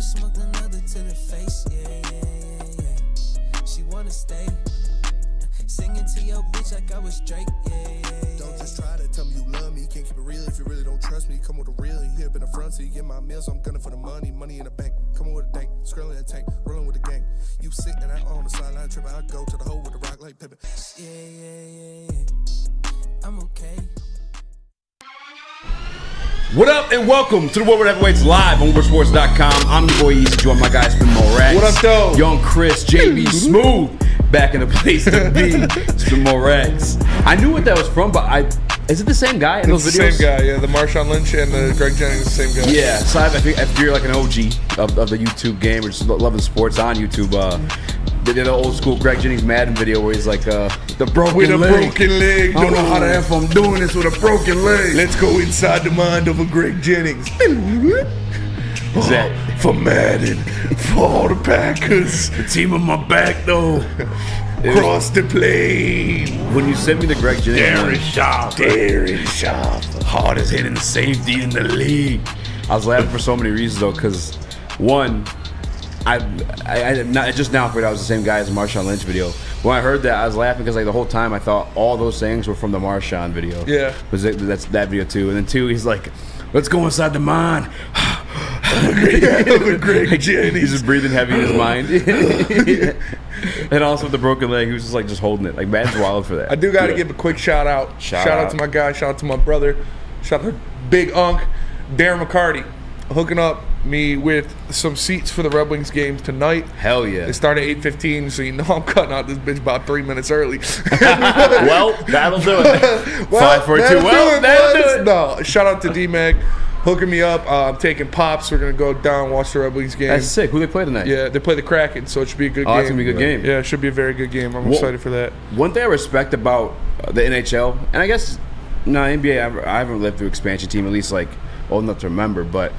smoked another to the face, yeah. She wanna stay. Singing to your bitch like I was Drake, yeah. Don't just try to tell me you love me. Can't keep it real if you really don't trust me. Come with a real, you hip in the front, so you get my meals. I'm gunning for the money in the bank. Coming with a dank, scrolling a tank, rolling with the gang. You sitting out on the sideline tripping. I go to the hole with the rock like Pippin. Yeah. I'm okay. What up and welcome to the Woodward Heavyweights live on WoodwardSports.com. I'm your boy Easy, joined my guy Spin Raxter. What up, though? Young Chris, JB Smooth, back in the place to be. Spin Raxter. I knew what that was from, but is it the same guy in those videos? The same guy, yeah. The Marshawn Lynch and the Greg Jennings, the same guy. Yeah, so if you're like an OG of the YouTube game or just loving sports on YouTube, they did an old school Greg Jennings Madden video where he's like, the broken leg. With a broken leg. I don't know how the F I'm doing this with a broken leg. Let's go inside the mind of a Greg Jennings. For Madden, for all the Packers. The team on my back, though. Cross the plane. When you sent me the Greg Jennings Darren Sharp. hardest hitting safety in the league, I was laughing for so many reasons, though, because one, I just now figured out I was the same guy as the Marshawn Lynch video. When I heard that, I was laughing because like the whole time I thought all those things were from the Marshawn video. Yeah. That's that video too. And then two, he's like, let's go inside the mind. Greg Jennings. He's just breathing heavy in his mind. And also with the broken leg, he was just holding it. Like, Madden's wild for that. I do got to give a quick shout out. Shout out to my guy. Shout out to my brother. Shout out to Big Unk, Darren McCarty, hooking up me with some seats for the Red Wings games tonight. Hell yeah. They start at 8:15, so you know I'm cutting out this bitch about 3 minutes early. Well, that'll do it. 5, 4, 2. Well, that'll do it. No, shout out to D-Mag. Hooking me up. I'm taking Pops. We're going to go down and watch the Red Wings game. That's sick. Who they play tonight? Yeah, they play the Kraken, so it should be a good game. It's going to be a good game. Yeah, it should be a very good game. I'm excited for that. One thing I respect about the NHL, and I guess, NBA, I haven't lived through expansion team, at least like old enough to remember, but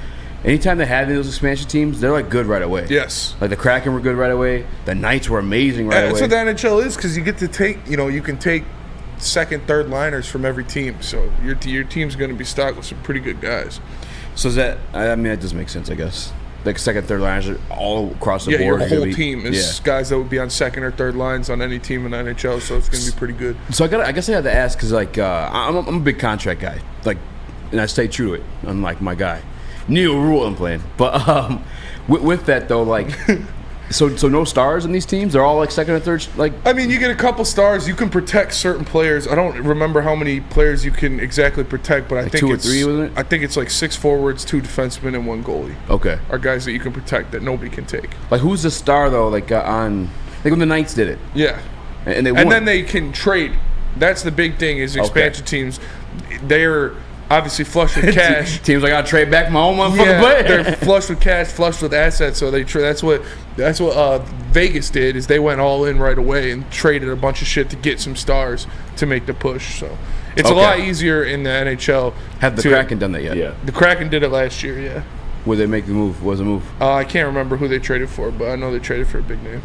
anytime they had those expansion teams, they're like good right away. Yes. Like the Kraken were good right away. The Knights were amazing right away. That's what the NHL is, because you get to take, you can take second, third liners from every team. So your team's going to be stocked with some pretty good guys. So is that, that does make sense, I guess. Like second, third liners are all across the board. Yeah, your whole team is guys that would be on second or third lines on any team in the NHL, so it's going to be pretty good. So I guess I had to ask, because like I'm a big contract guy, like, and I stay true to it, unlike my guy Neil Rule I'm playing. But with that though, like, so no stars in these teams? They're all like second or third, like. I mean, you get a couple stars. You can protect certain players. I don't remember how many players you can exactly protect, but I think 2 or 3, wasn't it? I think it's like 6 forwards, 2 defensemen, and 1 goalie. Okay. Are guys that you can protect that nobody can take. Like, who's the star though? Like when the Knights did it. Yeah. And they won. And then they can trade. That's the big thing is expansion teams. They're obviously flush with cash. Teams I got to trade back my own motherfucking player. They're flush with cash, flush with assets. So that's what Vegas did is they went all in right away and traded a bunch of shit to get some stars to make the push. So it's a lot easier in the NHL. Have the Kraken done that yet? Yeah, the Kraken did it last year. Yeah. Would they make the move? What was the move? I can't remember who they traded for, but I know they traded for a big name.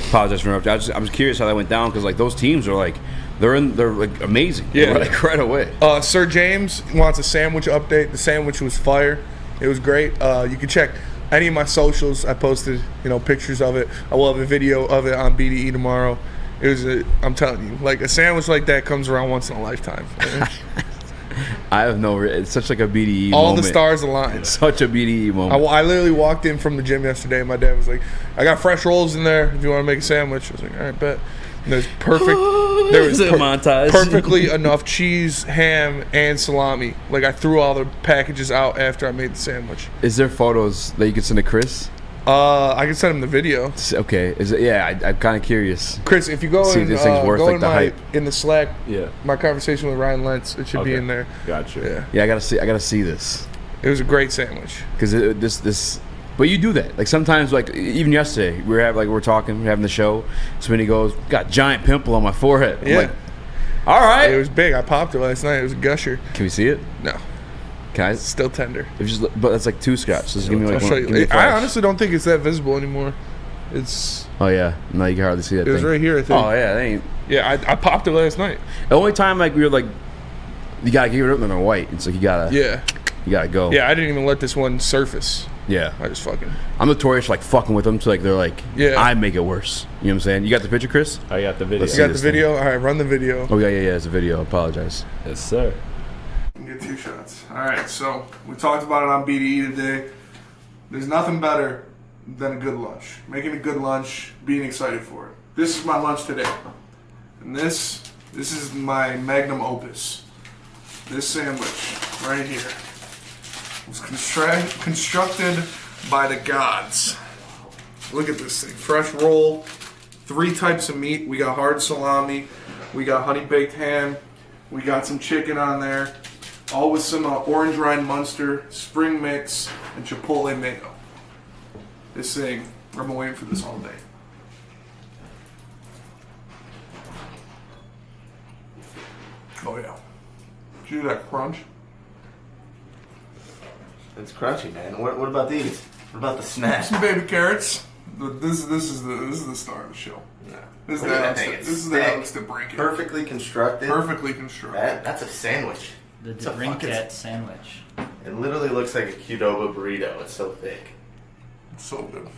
Apologize for interrupting. I was curious how that went down because like those teams are like they're like amazing. Yeah, like right away. Sir James wants a sandwich update. The sandwich was fire. It was great. You can check any of my socials. I posted pictures of it. I will have a video of it on BDE tomorrow. It was I'm telling you, like a sandwich like that comes around once in a lifetime. I have it's such like a BDE all moment. The stars aligned. Such a BDE moment. I literally walked in from the gym yesterday and my dad was like, I got fresh rolls in there if you want to make a sandwich. I was like, all right, bet. And there's montage. Perfectly enough cheese, ham, and salami. Like I threw all the packages out after I made the sandwich. Is there photos that you can send to Chris? I can send him the video. Okay. Is it? Yeah, I'm kind of curious. Chris, if you go see if this thing's worth like the hype in the Slack, yeah, my conversation with Ryan Lentz, it should be in there. Gotcha. Yeah, I gotta see this. It was a great sandwich. Because this. But you do that. Like sometimes, like even yesterday, we're talking, we're having the show. Somebody goes, "Got a giant pimple on my forehead." I'm like, all right. It was big. I popped it last night. It was a gusher. Can we see it? No. Can I? It's still tender. But that's like 2 scratches. Just give me like one. Give me I honestly don't think it's that visible anymore. It's. Oh yeah. No, you can hardly see that. It was right here. I think. Oh yeah, that ain't. Yeah, I popped it last night. The only time like we were like, you gotta give it up when they're white. It's like you gotta. Yeah. You gotta go. Yeah, I didn't even let this one surface. Yeah. I just fucking. I'm notorious for, like, fucking with them, so, like, they're like, Yeah. I make it worse. You know what I'm saying? You got the picture, Chris? I got the video. Let's You see got the this thing. video? All right, run the video. Oh, yeah, it's a video. I apologize. Yes, sir. Get 2 shots. All right, so we talked about it on BDE today. There's nothing better than a good lunch. Making a good lunch, being excited for it. This is my lunch today. And this is my magnum opus. This sandwich right here was constructed by the gods. Look at this thing. Fresh roll, 3 types of meat. We got hard salami, we got honey baked ham, we got some chicken on there, all with some orange rind Munster, spring mix, and chipotle mayo. This thing, I've been waiting for this all day. Oh yeah. Did you do that crunch? It's crunchy, man. What about these? What about the snack? Some baby carrots. This is the star of the show. No. This is Look the at that Alex. thing. It's This is the thick. Alex to break it. Perfectly constructed. Perfectly constructed. That's a sandwich. The It's a drink fucking- that sandwich. It literally looks like a Qdoba burrito. It's so thick. It's so good.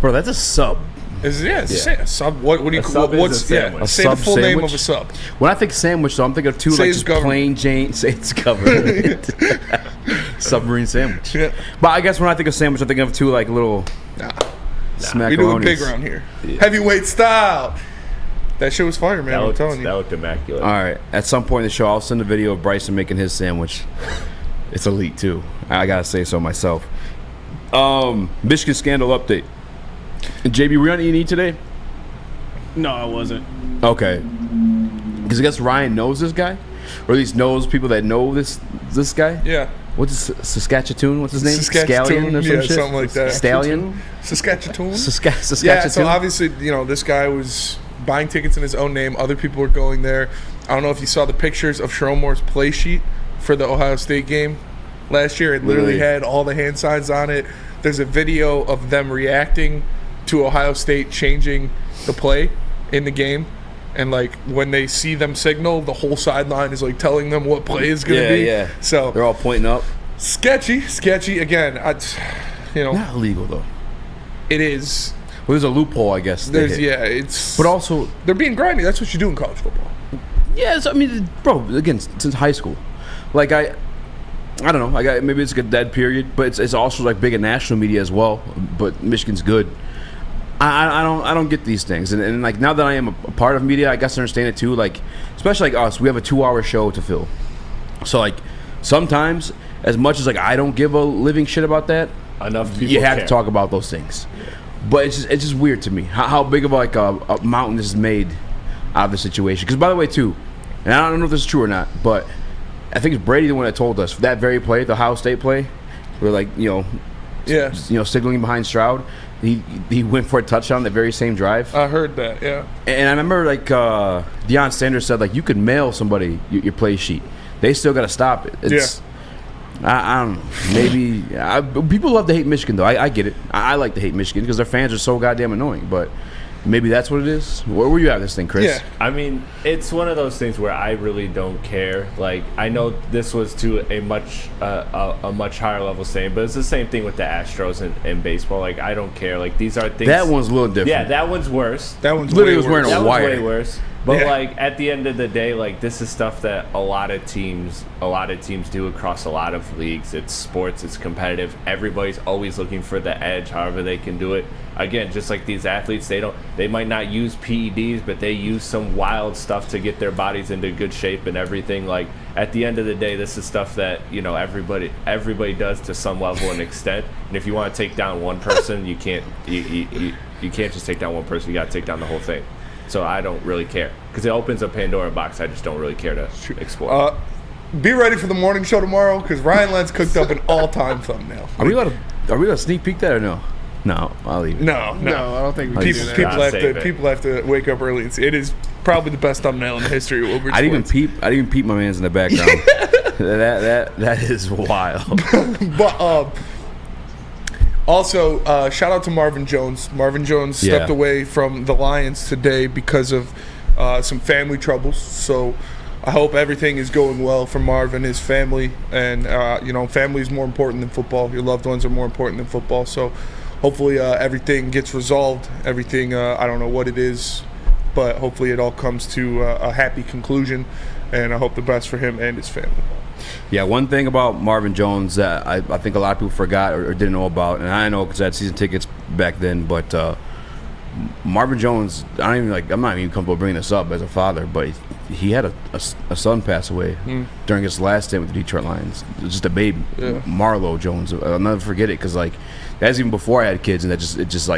Bro, that's a sub. It's a sub. What do you A sub is what's a sandwich. A say sub the full name sandwich? of a sub. When I think sandwich, though, I'm thinking of two, Say like, it's just government. plain Jane. Say it's covered. Submarine sandwich. Yeah. But I guess when I think of sandwich, I think of two, like, little We do it big smackaronis. around here. Heavyweight style. That shit was fire, man. I'm telling That you. looked immaculate. All right. At some point in the show, I'll send a video of Bryson making his sandwich. It's elite, too. I gotta say so myself. Michigan scandal update. JB, were you on E&E today? No, I wasn't. Okay. Because I guess Ryan knows this guy, or at least knows people that know this guy. Yeah. What's his, Saskatchewan? What's his name? Saskatchewan, Scallion or some yeah, shit? something like that. Stallion? Saskatchewan. Saskatchewan? Yeah, so obviously, this guy was buying tickets in his own name. Other people were going there. I don't know if you saw the pictures of Sherrone Moore's play sheet for the Ohio State game last year. It literally Really? had all the hand signs on it. There's a video of them reacting to Ohio State changing the play in the game. And, like, when they see them signal, the whole sideline is, like, telling them what play is going to be. Yeah. So, They're all pointing up. sketchy. Again, Not illegal, though. it is. Well, there's a loophole, I guess. they hit. It's. But also, they're being grimy. That's what you do in college football. yes, I mean, bro, again, since high school. Like, I don't know. Maybe it's like a dead period, but it's also, like, big in national media as well. But Michigan's good. I don't get these things, and like now that I am a part of media, I guess I understand it too. Like, especially like us, we have a 2-hour show to fill, so like sometimes, as much as like I don't give a living shit about that, Enough people you have care. to talk about those things. But it's just weird to me how big of like a mountain this is made out of the situation. Because by the way, too, and I don't know if this is true or not, but I think it's Brady the one that told us that very play, the Ohio State play, where like Yeah. signaling behind Stroud. He went for a touchdown that very same drive. I heard that, yeah. And I remember, like, Deion Sanders said, like, you could mail somebody your play sheet. They still got to stop it. It's, I don't know. Maybe people love to hate Michigan, though. I get it. I like to hate Michigan because their fans are so goddamn annoying. But maybe that's what it is. Where you at this thing, Chris? Yeah. I mean, it's one of those things where I really don't care. Like, I know this was to a much higher level saying, but it's the same thing with the Astros in baseball. Like, I don't care. Like, these are things. That one's a little different. Yeah, that one's worse. That one's Literally way was wearing worse. a That was wire. way worse. But Yeah. like at the end of the day, like this is stuff that a lot of teams do across a lot of leagues. It's sports, it's competitive. Everybody's always looking for the edge, however they can do it. Again, just like these athletes, they might not use PEDs, but they use some wild stuff to get their bodies into good shape and everything. Like at the end of the day, this is stuff that everybody does to some level and extent. And if you want to take down one person, you can't just take down one person. You got to take down the whole thing. So I don't really care because it opens a Pandora box. I just don't really care to explore. Be ready for the morning show tomorrow because Ryan Lentz cooked up an all-time thumbnail. Are we allowed to sneak peek that or no? No, I'll leave it. No, I don't think we People, can do that. people have Save to it. people have to wake up early and see. It is probably the best thumbnail in the history of Woodward I didn't Sports. even peep my man's in the background. that is wild. But also, shout out to Marvin Jones. Marvin Jones stepped Yeah. away from the Lions today because of some family troubles. So I hope everything is going well for Marv and his family. And, family is more important than football. Your loved ones are more important than football. So hopefully everything gets resolved. Everything, I don't know what it is, but hopefully it all comes to a happy conclusion. And I hope the best for him and his family. Yeah, one thing about Marvin Jones that I think a lot of people forgot or didn't know about, and I know because I had season tickets back then, but Marvin Jones, I'm not even comfortable bringing this up as a father, but he had a son pass away during his last stint with the Detroit Lions. It was just a baby, Marlo Jones. I'll never forget it because that's even before I had kids, and it just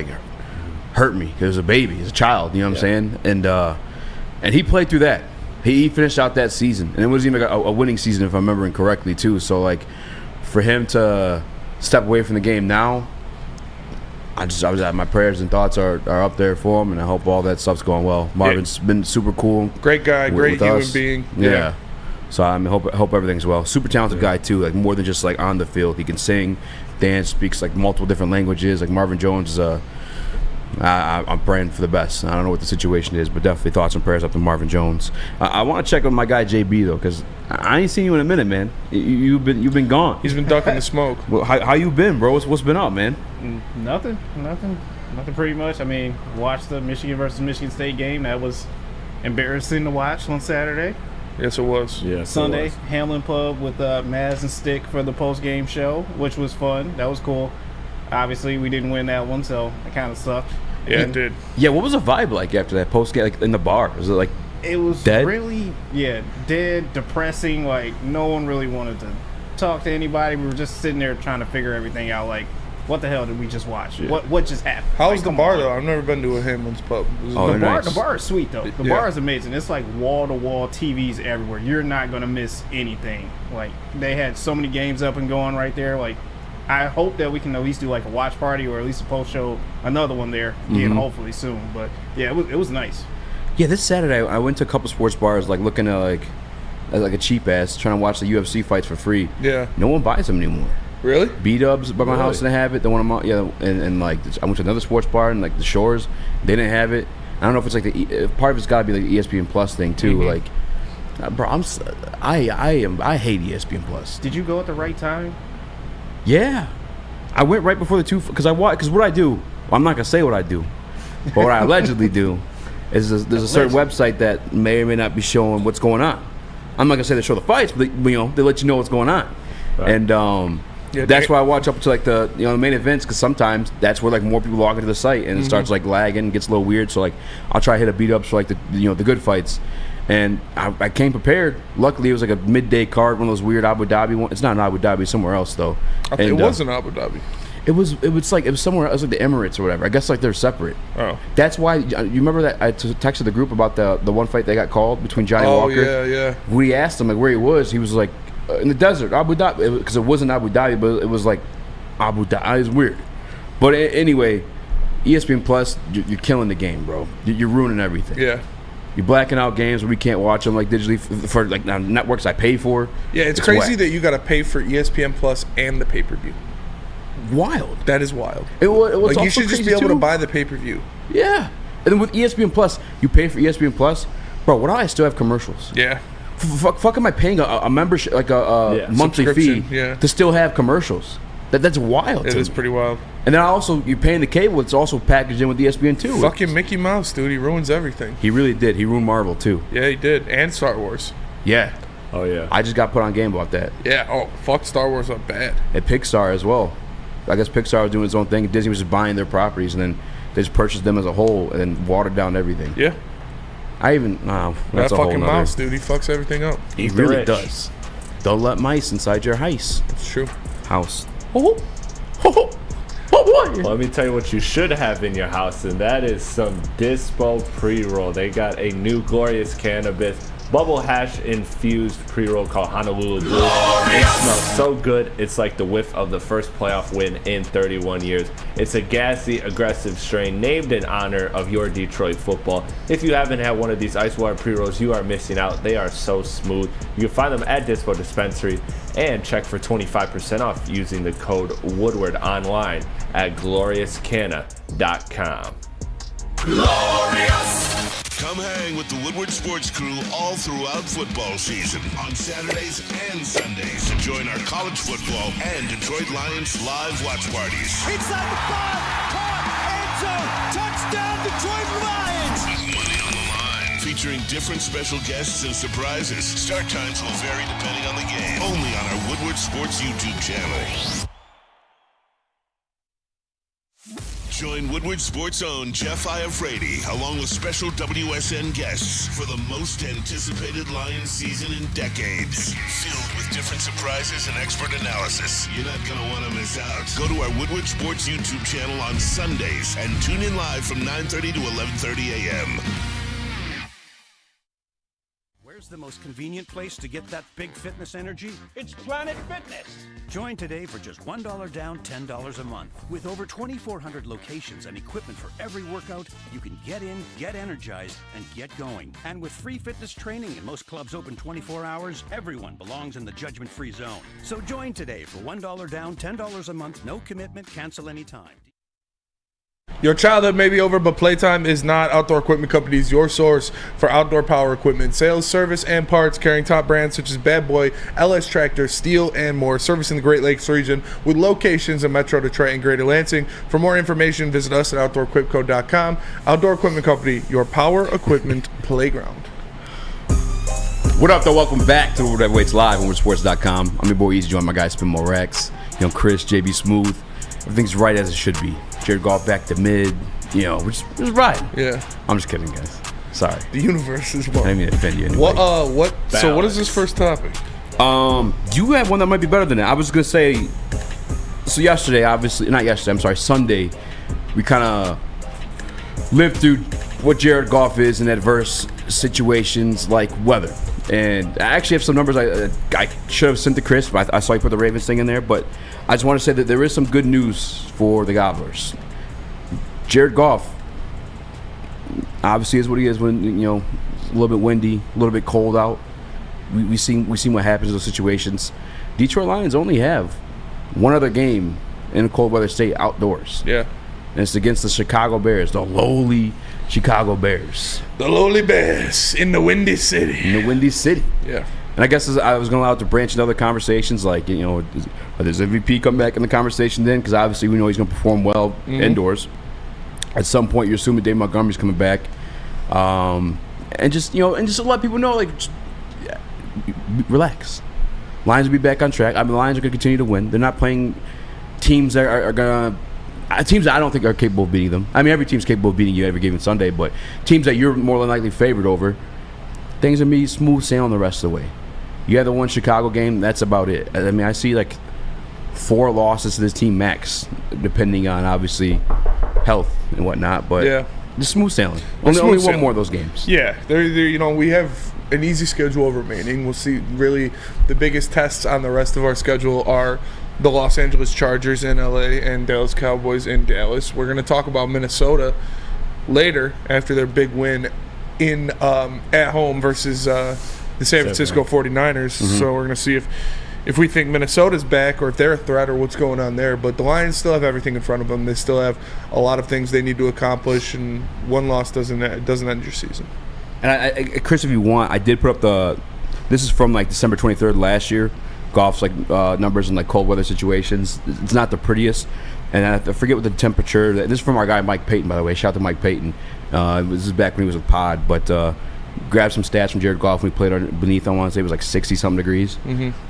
hurt me. It was a baby, it was a child, you know what I'm saying? And he played through that. He finished out that season, and it was even a winning season if I'm remembering correctly too. So for him to step away from the game now, my prayers and thoughts are up there for him, and I hope all that stuff's going well. Marvin's been super cool, great guy, great human being. Yeah. So I hope everything's well. Super talented guy too, more than just on the field. He can sing, dance, speaks multiple different languages. Marvin Jones is I'm praying for the best. I don't know what the situation is, but definitely thoughts and prayers up to Marvin Jones. I want to check on my guy JB though, because I ain't seen you in a minute, man. You've been gone. He's been ducking the smoke. Well, how you been, bro? What's been up, man? Nothing pretty much. I mean, watched the Michigan versus Michigan State game. That was embarrassing to watch on Saturday. Yes, it was. Yeah, Sunday, Hamlin Pub with Maz and Stick for the post-game show, which was fun. That was cool. Obviously, we didn't win that one, so it kind of sucked. Yeah, it did. Yeah, what was the vibe like after that post game, in the bar? Was it it was dead? Really, dead, depressing. No one really wanted to talk to anybody. We were just sitting there trying to figure everything out. What the hell did we just watch? Yeah. What just happened? How was the bar though? I've never been to a Hamlin's Pub. The bar is sweet though. The bar is amazing. It's wall-to-wall TVs everywhere. You're not gonna miss anything. They had so many games up and going right there. I hope that we can at least do a watch party or at least a post show, another one there again, hopefully soon. But yeah, it was nice. Yeah, this Saturday I went to a couple sports bars, looking at a cheap ass, trying to watch the UFC fights for free. Yeah, no one buys them anymore. Really? B-Dubs by my house didn't have it. The one and I went to another sports bar in the Shores. They didn't have it. I don't know if it's part of it's got to be the ESPN Plus thing too. Bro, I hate ESPN Plus. Did you go at the right time? Yeah, I went right before the two because what I do. Well, I'm not gonna say what I do, but what I allegedly do is there's a certain website that may or may not be showing what's going on. I'm not gonna say they show the fights, but they let you know what's going on, and that's why I watch up to the main events because sometimes that's where more people log into the site and it starts lagging, gets a little weird. So I'll try to hit a beat ups for the good fights. And I came prepared. Luckily, it was a midday card, one of those weird Abu Dhabi ones. It's not in Abu Dhabi, somewhere else though. It wasn't Abu Dhabi. It was somewhere else, the Emirates or whatever. I guess they're separate. Oh, that's why. You remember that I texted the group about the one fight they got called between Johnny Walker. Oh yeah. We asked him where he was. He was in the desert, Abu Dhabi, because it wasn't Abu Dhabi, but it was Abu Dhabi. It was weird. But anyway, ESPN Plus, you're killing the game, bro. You're ruining everything. Yeah. You're blacking out games where we can't watch them digitally for networks I pay for. Yeah, it's crazy that you got to pay for ESPN Plus and the pay-per-view. Wild. That is wild. You should just be able to buy the pay-per-view. Yeah, and then with ESPN Plus, you pay for ESPN Plus, bro. Why do I still have commercials? Yeah. Fuck, am I paying a membership a monthly fee to still have commercials? That's wild. It is pretty wild. And then you're paying the cable. It's also packaged in with ESPN too. Fucking Mickey Mouse, dude. He ruins everything. He really did. He ruined Marvel too. Yeah, he did. And Star Wars. Yeah. Oh yeah. I just got put on game about that. Yeah. Oh, fuck Star Wars up bad. And Pixar as well. I guess Pixar was doing its own thing. Disney was just buying their properties and then they just purchased them as a whole and then watered down everything. Yeah. That's that fucking mouse, dude. He fucks everything up. He really does. Don't let mice inside your house. It's true. House. Well, let me tell you what you should have in your house, and that is some Dispo pre-roll. They got a new glorious cannabis bubble hash infused pre-roll called Honolulu Blue. It smells so good. It's like the whiff of the first playoff win in 31 years. It's a gassy, aggressive strain named in honor of your Detroit football. If you haven't had one of these ice water pre-rolls, you are missing out. They are so smooth. You can find them at Dispo Dispensary and check for 25% off using the code Woodward online at gloriouscanna.com. Glorious. Come hang with the Woodward Sports Crew all throughout football season on Saturdays and Sundays to join our college football and Detroit Lions live watch parties. Inside the 5, caught, end zone, touchdown Detroit Lions! With money on the line, featuring different special guests and surprises. Start times will vary depending on the game. Only on our Woodward Sports YouTube channel. Join Woodward Sports' own Jeff Iafrate along with special WSN guests for the most anticipated Lions season in decades. Filled with different surprises and expert analysis. You're not going to want to miss out. Go to our Woodward Sports YouTube channel on Sundays and tune in live from 9:30 to 11:30 a.m. Where's the most convenient place to get that big fitness energy? It's Planet Fitness. Join today for just $1 down, $10 a month. With over 2,400 locations and equipment for every workout, you can get in, get energized, and get going. And with free fitness training and most clubs open 24 hours, everyone belongs in the judgment-free zone. So join today for $1 down, $10 a month, no commitment, cancel anytime. Your childhood may be over, but Playtime is not. Outdoor Equipment Company is your source for outdoor power equipment, sales, service, and parts, carrying top brands such as Bad Boy, LS Tractor, Steel, and more, servicing the Great Lakes region with locations in Metro Detroit and Greater Lansing. For more information, visit us at OutdoorEquipCo.com. Outdoor Equipment Company, your power equipment playground. What up, though? Welcome back to the Woodward Heavyweights Live on WoodSports.com. I'm your boy Easy, joined my guy Spin Mo Rax, Chris, JB Smooth. Everything's right as it should be. Jared Goff back to mid, we're just riding. Yeah. I'm just kidding, guys. Sorry. The universe is wrong. I didn't mean to offend you anyway. So what is this first topic? You have one that might be better than that. I was going to say, so Sunday, we kind of lived through what Jared Goff is in adverse situations like weather. And I actually have some numbers I should have sent to Chris, but I saw you put the Ravens thing in there. But I just want to say that there is some good news for the Gobblers. Jared Goff obviously is what he is when it's a little bit windy, a little bit cold out. We seen what happens in those situations. Detroit Lions only have one other game in a cold weather state outdoors. Yeah. And it's against the Chicago Bears, the lowly Chicago Bears. The lowly Bears in the Windy City. Yeah. And I guess I was going to allow it to branch into other conversations, like, does MVP come back in the conversation then? Because obviously we know he's going to perform well indoors. At some point, you're assuming Dave Montgomery's coming back. And just to let people know, relax. Lions will be back on track. I mean, the Lions are going to continue to win. They're not playing teams that are going to... Teams that I don't think are capable of beating them. I mean, every team's capable of beating you every given Sunday, but teams that you're more than likely favored over, things are going to be smooth sailing the rest of the way. You have the one Chicago game, that's about it. I mean, I see 4 losses to this team max, depending on, obviously, health and whatnot, but just smooth sailing. Only one more of those games. Yeah, we have an easy schedule remaining. We'll see. Really, the biggest tests on the rest of our schedule are the Los Angeles Chargers in LA and Dallas Cowboys in Dallas. We're going to talk about Minnesota later after their big win in at home versus the San Francisco 49ers. So we're going to see if we think Minnesota's back or if they're a threat or what's going on there. But the Lions still have everything in front of them. They still have a lot of things they need to accomplish, and one loss doesn't end your season. And Chris, if you want, I did put up this is from December 23rd last year. Goff's numbers in cold weather situations. It's not the prettiest, and I forget what the temperature. This is from our guy Mike Payton, by the way. Shout out to Mike Payton. This is back when he was with Pod, but grabbed some stats from Jared Goff when we played beneath. I want to say it was 60-something degrees.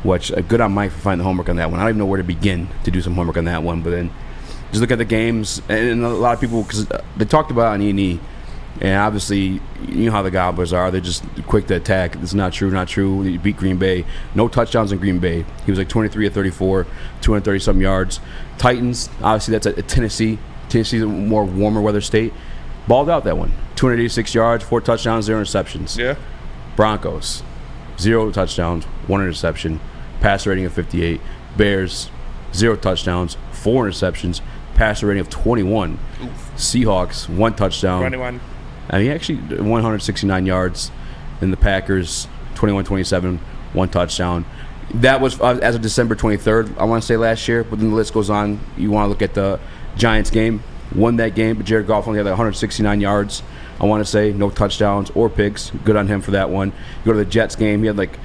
Which good on Mike for finding the homework on that one. I don't even know where to begin to do some homework on that one, but then just look at the games, and a lot of people, because they talked about it on E&E. And obviously, you know how the Gobblers are. They're just quick to attack. It's not true. He beat Green Bay. No touchdowns in Green Bay. He was 23 of 34, 230-something yards. Titans, obviously that's at Tennessee. Tennessee's a more warmer weather state. Balled out that one. 286 yards, 4 touchdowns, 0 interceptions. Yeah. Broncos, 0 touchdowns, 1 interception. Passer rating of 58. Bears, 0 touchdowns, 4 interceptions. Passer rating of 21. Oof. Seahawks, 1 touchdown. 21. I mean, actually 169 yards. And the Packers, 21-27, 1 touchdown. That was as of December 23rd, I want to say, last year. But then the list goes on. You want to look at the Giants game. won that game, but Jared Goff only had like 169 yards. I want to say no touchdowns or picks. Good on him for that one. You go to the Jets game, he had like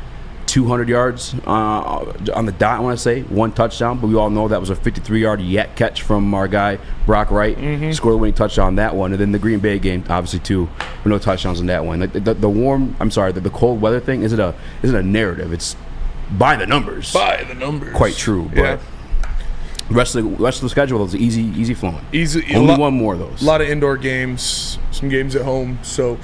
200 yards on the dot, I want to say, 1 touchdown, but we all know that was a 53-yard yak catch from our guy Brock Wright. Scored the winning touchdown on that one. And then the Green Bay game, obviously too, with no touchdowns on that one. Like the cold weather thing isn't a narrative. It's by the numbers. Quite true. But the rest of the schedule is easy flowing. Only one more of those. A lot of indoor games, some games at home. So,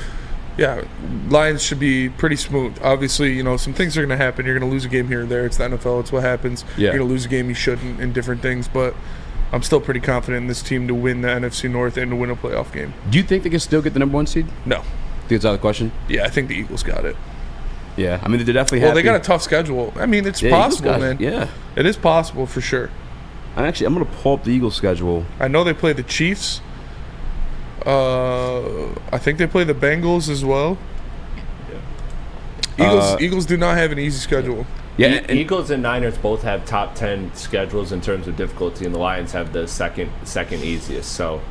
yeah, Lions should be pretty smooth. Obviously, some things are going to happen. You're going to lose a game here or there. It's the NFL. It's what happens. Yeah. You're going to lose a game you shouldn't in different things. But I'm still pretty confident in this team to win the NFC North and to win a playoff game. Do you think they can still get the number 1 seed? No. Think it's out of the question? Yeah, I think the Eagles got it. Yeah, I mean, they definitely have. Well, they got a tough schedule. I mean, it's possible, man. Yeah. It is possible for sure. I'm going to pull up the Eagles schedule. I know they play the Chiefs. I think they play the Bengals as well. Eagles do not have an easy schedule. Yeah, Eagles and Niners both have top 10 schedules in terms of difficulty, and the Lions have the second easiest. So,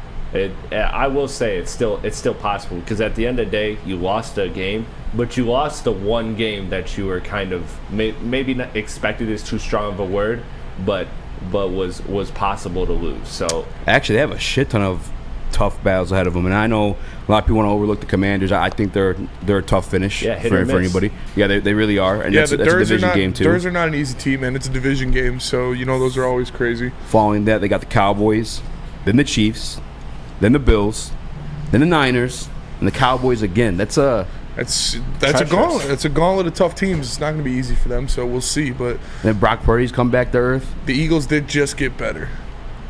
I will say it's still possible, because at the end of the day, you lost a game, but you lost the one game that you were kind of maybe not expected is too strong of a word, but was possible to lose. So actually, they have a shit ton of tough battles ahead of them, and I know a lot of people want to overlook the Commanders. I think they're a tough finish for anybody. Yeah, they really are, and that's a division game too. Bears are not an easy team, and it's a division game, so those are always crazy. Following that, they got the Cowboys, then the Chiefs, then the Bills, then the Niners, and the Cowboys again. That's a gauntlet. It's a gauntlet of tough teams. It's not going to be easy for them, so we'll see. But then Brock Purdy's come back to earth. The Eagles did just get better.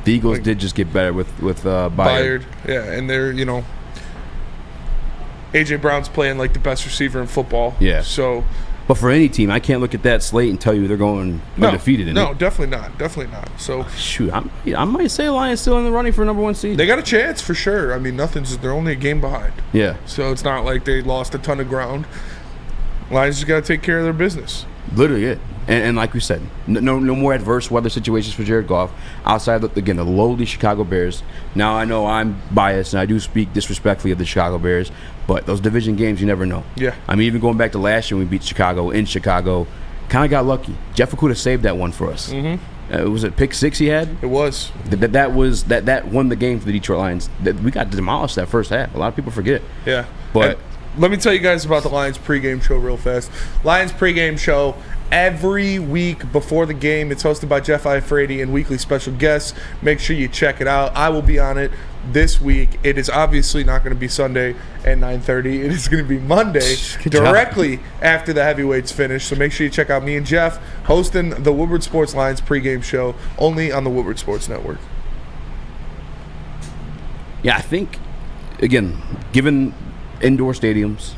The Eagles did just get better with Byard. Yeah, and they're A.J. Brown's playing like the best receiver in football. Yeah. So, but for any team, I can't look at that slate and tell you they're going undefeated in it. No, definitely not. So shoot, I might say Lions still in the running for number 1 seed. They got a chance for sure. I mean, they're only a game behind. Yeah. So it's not like they lost a ton of ground. Lions just got to take care of their business. Literally it. And like we said, no more adverse weather situations for Jared Goff outside of, the lowly Chicago Bears. Now, I know I'm biased and I do speak disrespectfully of the Chicago Bears, but those division games, you never know. Yeah. I mean, even going back to last year when we beat Chicago in Chicago, kind of got lucky. Jeff Okudah saved that one for us. Mm-hmm. Was it pick 6 he had? It was. That won the game for the Detroit Lions. We got demolished that first half. A lot of people forget. Yeah. But let me tell you guys about the Lions pregame show real fast. Lions pregame show every week before the game. It's hosted by Jeff Iafrady and weekly special guests. Make sure you check it out. I will be on it this week. It is obviously not going to be Sunday at 9:30. It is going to be Monday directly after the heavyweights finish. So make sure you check out me and Jeff hosting the Woodward Sports Lions pregame show only on the Woodward Sports Network. Yeah, I think, again, given indoor stadiums,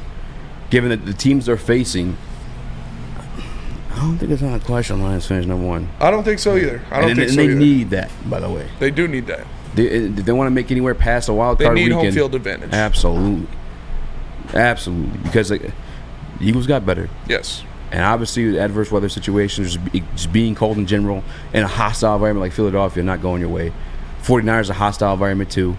given that the teams they're facing, I don't think it's not a question Lions finish number 1. I don't think so either. And they need that, by the way. They do need that. They want to make anywhere past a wild card weekend. They need home field advantage. Absolutely. Because the Eagles got better. Yes. And obviously, adverse weather situations, just being cold in general, in a hostile environment like Philadelphia, not going your way. 49ers a hostile environment too,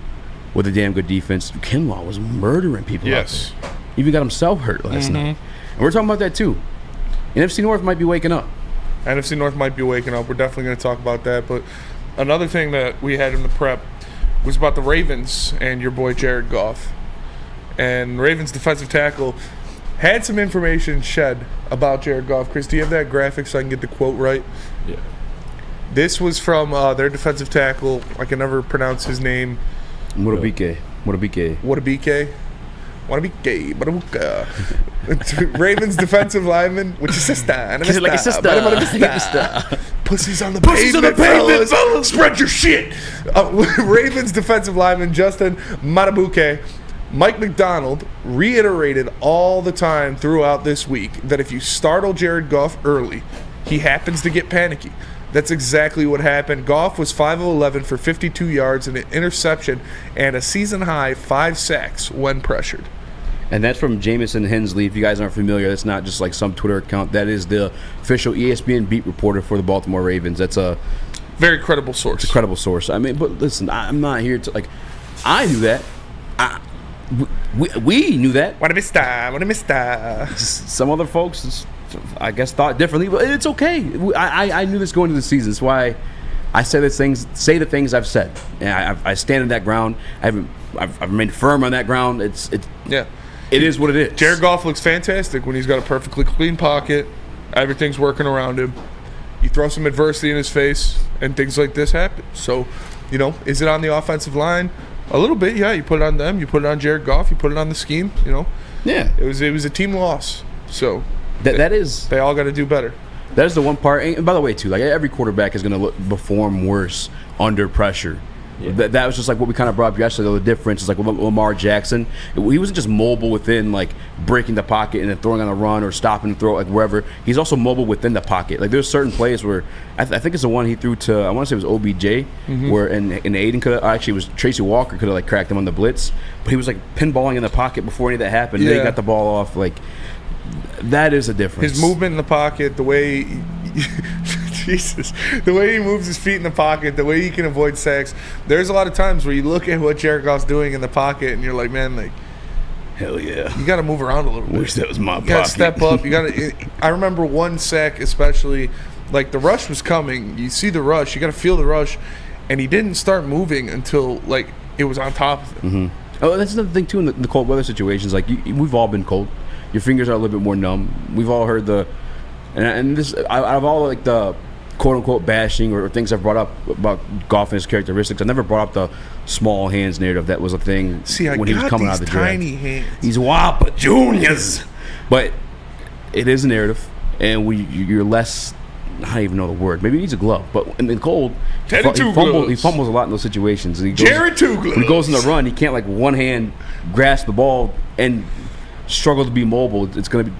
with a damn good defense. Kinlaw was murdering people out there. Even got himself hurt last night. And we're talking about that too. NFC North might be waking up. NFC North might be waking up. We're definitely going to talk about that. But another thing that we had in the prep was about the Ravens and your boy Jared Goff. And Ravens defensive tackle had some information shed about Jared Goff. Chris, do you have that graphic so I can get the quote right? Yeah. This was from their defensive tackle. I can never pronounce his name. Mutabike. Ravens defensive lineman, which is sister. Pussies on the pavement, fellas. Spread your shit. Ravens defensive lineman Justin Matabuke, Mike McDonald, reiterated all the time throughout this week that if you startle Jared Goff early, he happens to get panicky. That's exactly what happened. Goff was 5 of 11 for 52 yards and an interception and a season-high 5 sacks when pressured. And that's from Jamison Hensley. If you guys aren't familiar, that's not just like some Twitter account. That is the official ESPN beat reporter for the Baltimore Ravens. That's a very credible source. It's a credible source. I mean, but listen, I'm not here to I knew that. We knew that. What a mister. Some other folks, I guess, thought differently, but it's okay. I knew this going into the season. That's why I say the things I've said, and I stand on that ground. I've remained firm on that ground. It is what it is. Jared Goff looks fantastic when he's got a perfectly clean pocket. Everything's working around him. You throw some adversity in his face, and things like this happen. So, is it on the offensive line? A little bit, yeah. You put it on them. You put it on Jared Goff. You put it on the scheme. Yeah. It was a team loss. So that is. They all got to do better. That is the one part. And by the way, too, like every quarterback is going to perform worse under pressure. Yeah. That was just like what we kind of brought up yesterday. The difference is like with Lamar Jackson, he wasn't just mobile within like breaking the pocket and then throwing on a run or stopping and throw like wherever. He's also mobile within the pocket. Like there's certain plays where I think it's the one he threw to, I want to say it was OBJ, where and Aiden could have, actually it was Tracy Walker could have like cracked him on the blitz, but he was like pinballing in the pocket before any of that happened. Yeah. Then he got the ball off. Like that is a difference. His movement in the pocket, the way. Jesus. The way he moves his feet in the pocket, the way he can avoid sacks. There's a lot of times where you look at what Jared Goff's doing in the pocket and you're like, man, like, hell yeah. You got to move around a little bit. Wish that was my pocket. You got to step up. I remember one sack especially, like the rush was coming. You see the rush. You got to feel the rush. And he didn't start moving until, like, it was on top of him. Mm-hmm. Oh, that's another thing, too, in the cold weather situations. Like, we've all been cold. Your fingers are a little bit more numb. We've all heard and this, out of all, like, the quote-unquote bashing or things I've brought up about Goff and his characteristics, I never brought up the small hands narrative. That was a thing when he was coming out of the draft. Tiny hands. He's Whopper Juniors. But it is a narrative, and you're less, I don't even know the word. Maybe he needs a glove. But in the cold, he fumbles a lot in those situations. And Jared Two Gloves. When he goes in the run, he can't, like, one hand grasp the ball and struggle to be mobile. It's going to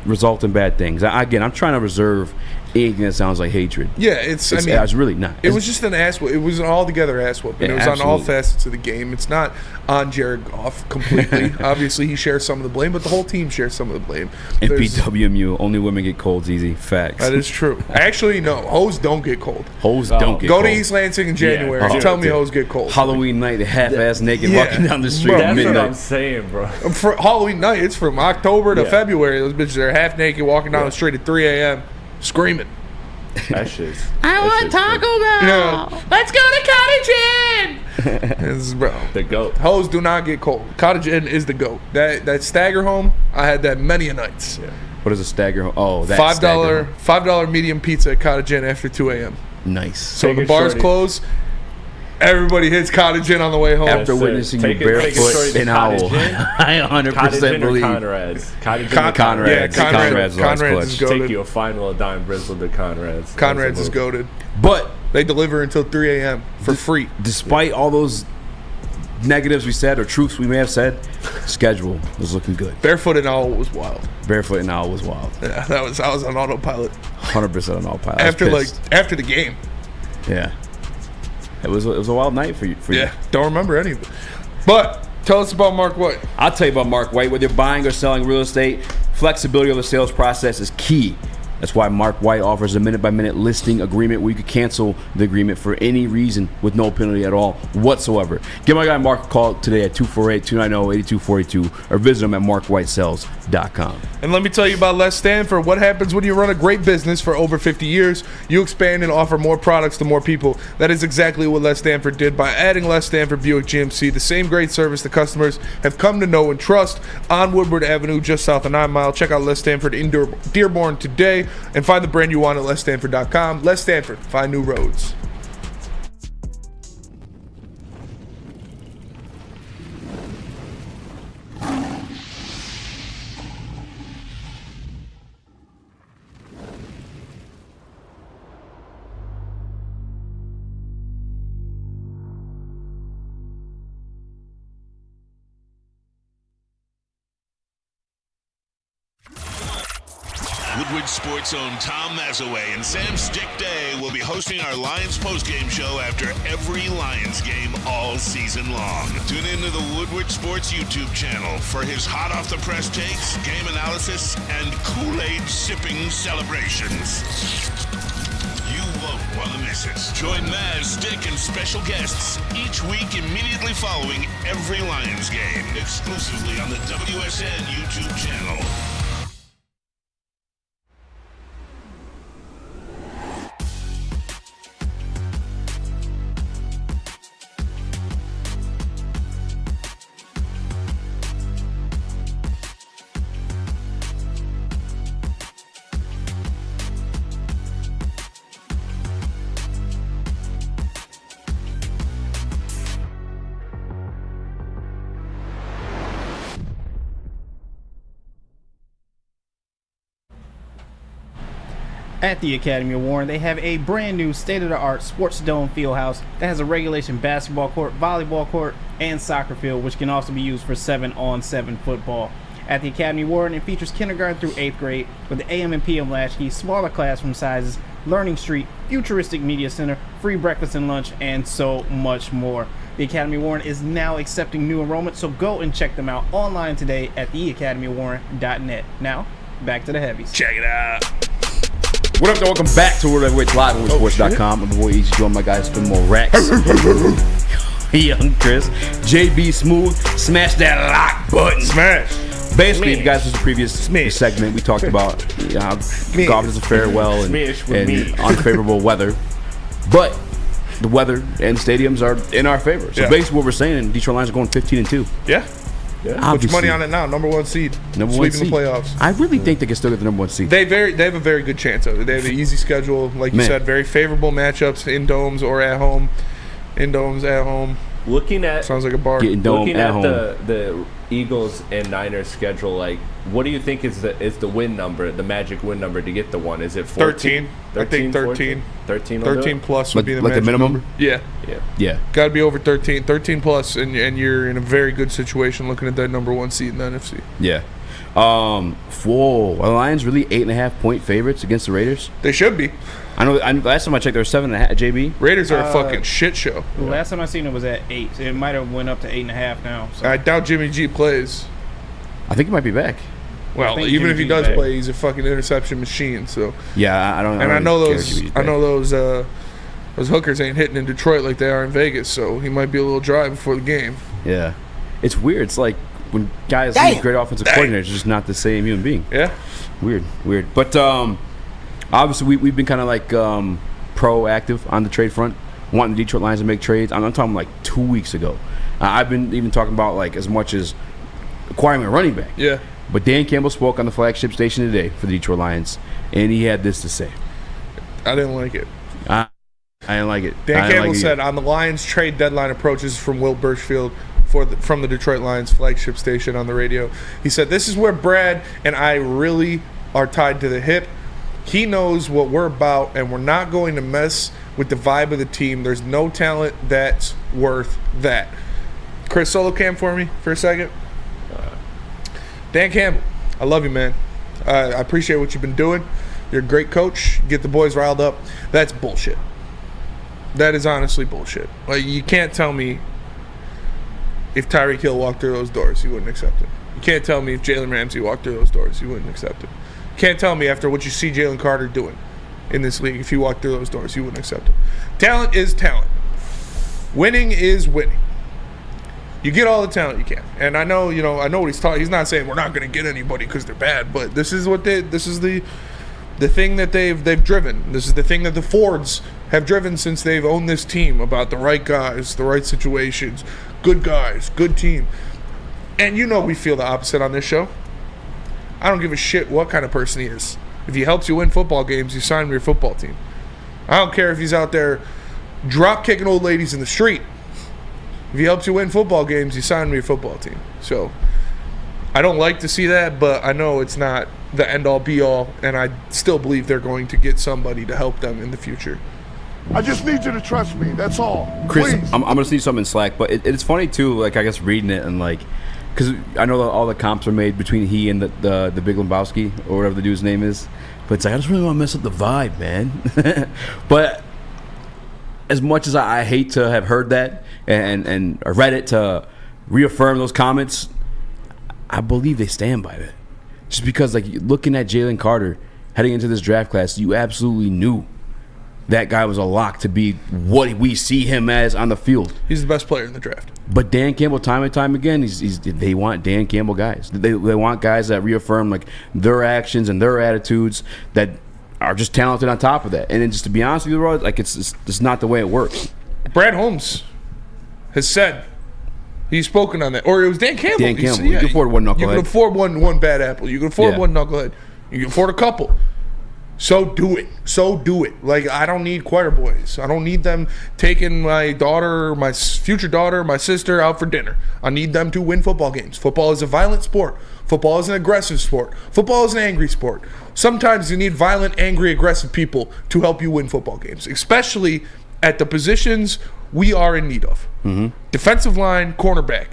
result in bad things. Again, I'm trying to reserve anything that sounds like hatred. Yeah, it's really not. It was just an ass whoop. It was an altogether ass whoop. And it was on all facets of the game. It's not on Jared Goff completely. Obviously, he shares some of the blame, but the whole team shares some of the blame. And BWMU, only women get colds easy. Facts. That is true. Actually, no. Hoes don't get cold. Hoes don't get cold. Go to East Lansing in January. Tell me hoes get cold. Halloween night, half-ass naked walking down the street at midnight. That's what I'm saying, bro. For Halloween night, it's from October to February. Those bitches are half naked walking down the street at 3 a.m. screaming. That shit's. I want Taco Bell. Let's go to Cottage Inn. Bro, the GOAT. Hoes do not get cold. Cottage Inn is the GOAT. That stagger home, I had that many a nights. Yeah. What is a stagger home? Oh, that $5 medium pizza at Cottage Inn after 2 a.m. Nice. So the bars close. Everybody hits Cottage Inn on the way home. After witnessing you barefoot in Owl. I 100% believe. Conrad's. Conrad's is goated. Take you a final of dime Brizzle to Conrad's. Conrad's is goated. But they deliver until 3 a.m. for free. Despite all those negatives we said or truths we may have said, schedule was looking good. Barefoot in Owl was wild. Yeah, I was on autopilot. 100% on autopilot. After the game. Yeah. It was a wild night for you. Yeah, don't remember any of it. But tell us about Mark White. I'll tell you about Mark White. Whether you're buying or selling real estate, flexibility of the sales process is key. That's why Mark White offers a minute-by-minute listing agreement where you can cancel the agreement for any reason with no penalty at all whatsoever. Give my guy Mark a call today at 248-290-8242 or visit him at markwhitesales.com. And let me tell you about Les Stanford. What happens when you run a great business for over 50 years? You expand and offer more products to more people. That is exactly what Les Stanford did by adding Les Stanford Buick GMC, the same great service the customers have come to know and trust on Woodward Avenue just south of 9 Mile. Check out Les Stanford in Dearborn today. And find the brand you want at LesStanford.com. Les Stanford, find new roads. Woodward Sports' own Tom Mazaway and Sam Stick Day will be hosting our Lions postgame show after every Lions game all season long. Tune into the Woodward Sports YouTube channel for his hot-off-the-press takes, game analysis, and Kool-Aid sipping celebrations. You won't want to miss Visit. Join Maz, Dick, and special guests each week immediately following every Lions game, exclusively on the WSN YouTube channel. At the Academy of Warren, they have a brand new state-of-the-art Sports Dome Fieldhouse that has a regulation basketball court, volleyball court, and soccer field, which can also be used for 7-on-7 football. At the Academy of Warren, it features kindergarten through 8th grade with the AM and PM latchkey, smaller classroom sizes, Learning Street, futuristic media center, free breakfast and lunch, and so much more. The Academy of Warren is now accepting new enrollment, so go and check them out online today at theacademyofwarren.net. Now, back to the heavies. Check it out. What up, though? Welcome back to Woodward Live on WoodSports.com. I'm the boy Easy Joe, my guys, been more Rax. Young Chris. JB Smooth. Smash that lock button. Smash. Basically, if you guys, this is the previous segment, we talked about how golf is a farewell and unfavorable weather. But the weather and stadiums are in our favor. So basically what we're saying, Detroit Lions are going 15-2. Yeah. Put your money on it now. Number one seed. Sweeping the playoffs. I really think they can still get the number one seed. They have a very good chance of it. They have an easy schedule. Like you said, very favorable matchups in domes or at home. In domes, at home. Looking at sounds like a bar. Looking at the Eagles and Niners schedule, like, what do you think is the win number, the magic win number to get the one? Is it 14? 13. I think 13. 13 plus would be the like magic the minimum number. Yeah. Got to be over 13. 13 plus, and you're in a very good situation looking at that number one seed in the NFC. Yeah. Are the Lions really 8.5-point favorites against the Raiders? They should be. I know. Last time I checked, they were 7.5. JB. Raiders are a fucking shit show. Last time I seen it was at 8. It might have went up to 8.5 now. So. I doubt Jimmy G plays. I think he might be back. Well, even if he does play, he's a fucking interception machine. So yeah, I don't. And I know those hookers ain't hitting in Detroit like they are in Vegas. So he might be a little dry before the game. Yeah, it's weird. It's like when guys leave great offensive coordinators, it's just not the same human being. Yeah, weird. But obviously we've been kind of like proactive on the trade front, wanting the Detroit Lions to make trades. I'm talking like 2 weeks ago. I've been even talking about like as much as acquiring a running back. Yeah. But Dan Campbell spoke on the flagship station today for the Detroit Lions, and he had this to say. I didn't like it. I didn't like it. Dan Campbell said on the Lions trade deadline approaches from Will Birchfield from the Detroit Lions flagship station on the radio. He said, "This is where Brad and I really are tied to the hip. He knows what we're about, and we're not going to mess with the vibe of the team. There's no talent that's worth that." Chris, solo cam for me for a second. Dan Campbell, I love you, man. I appreciate what you've been doing. You're a great coach. Get the boys riled up. That's bullshit. That is honestly bullshit. Like, you can't tell me if Tyreek Hill walked through those doors, you wouldn't accept it. You can't tell me if Jalen Ramsey walked through those doors, you wouldn't accept it. You can't tell me after what you see Jalen Carter doing in this league, if he walked through those doors, you wouldn't accept it. Talent is talent. Winning is winning. You get all the talent you can, and I know what he's talking. He's not saying we're not going to get anybody because they're bad, but this is the thing that they've driven. This is the thing that the Fords have driven since they've owned this team, about the right guys, the right situations, good guys, good team. And we feel the opposite on this show. I don't give a shit what kind of person he is. If he helps you win football games, you sign with your football team. I don't care if he's out there drop kicking old ladies in the street. If he helps you win football games, you sign with your football team. So I don't like to see that, but I know it's not the end-all, be-all, and I still believe they're going to get somebody to help them in the future. I just need you to trust me. That's all. Chris, Please. I'm going to see something in Slack, but it's funny, too, like, I guess reading it and, like, because I know that all the comps are made between he and the Big Lebowski, or whatever the dude's name is. But it's like, I just really want to mess up the vibe, man. But as much as I hate to have heard that and read it to reaffirm those comments, I believe they stand by that. Just because, like, looking at Jalen Carter heading into this draft class, you absolutely knew that guy was a lock to be what we see him as on the field. He's the best player in the draft. But Dan Campbell, time and time again, they want Dan Campbell guys. They want guys that reaffirm like their actions and their attitudes that are just talented on top of that. And then just to be honest with you, Rod, like it's not the way it works. Brad Holmes has said, he's spoken on that. Or it was Dan Campbell. Dan Campbell. You can afford one knucklehead. You can afford one bad apple. You can afford one knucklehead. You can afford a couple. So do it. Like, I don't need choir boys. I don't need them taking my daughter, my future daughter, my sister out for dinner. I need them to win football games. Football is a violent sport. Football is an aggressive sport. Football is an angry sport. Sometimes you need violent, angry, aggressive people to help you win football games, especially at the positions we are in need of. Mm-hmm. Defensive line, cornerback.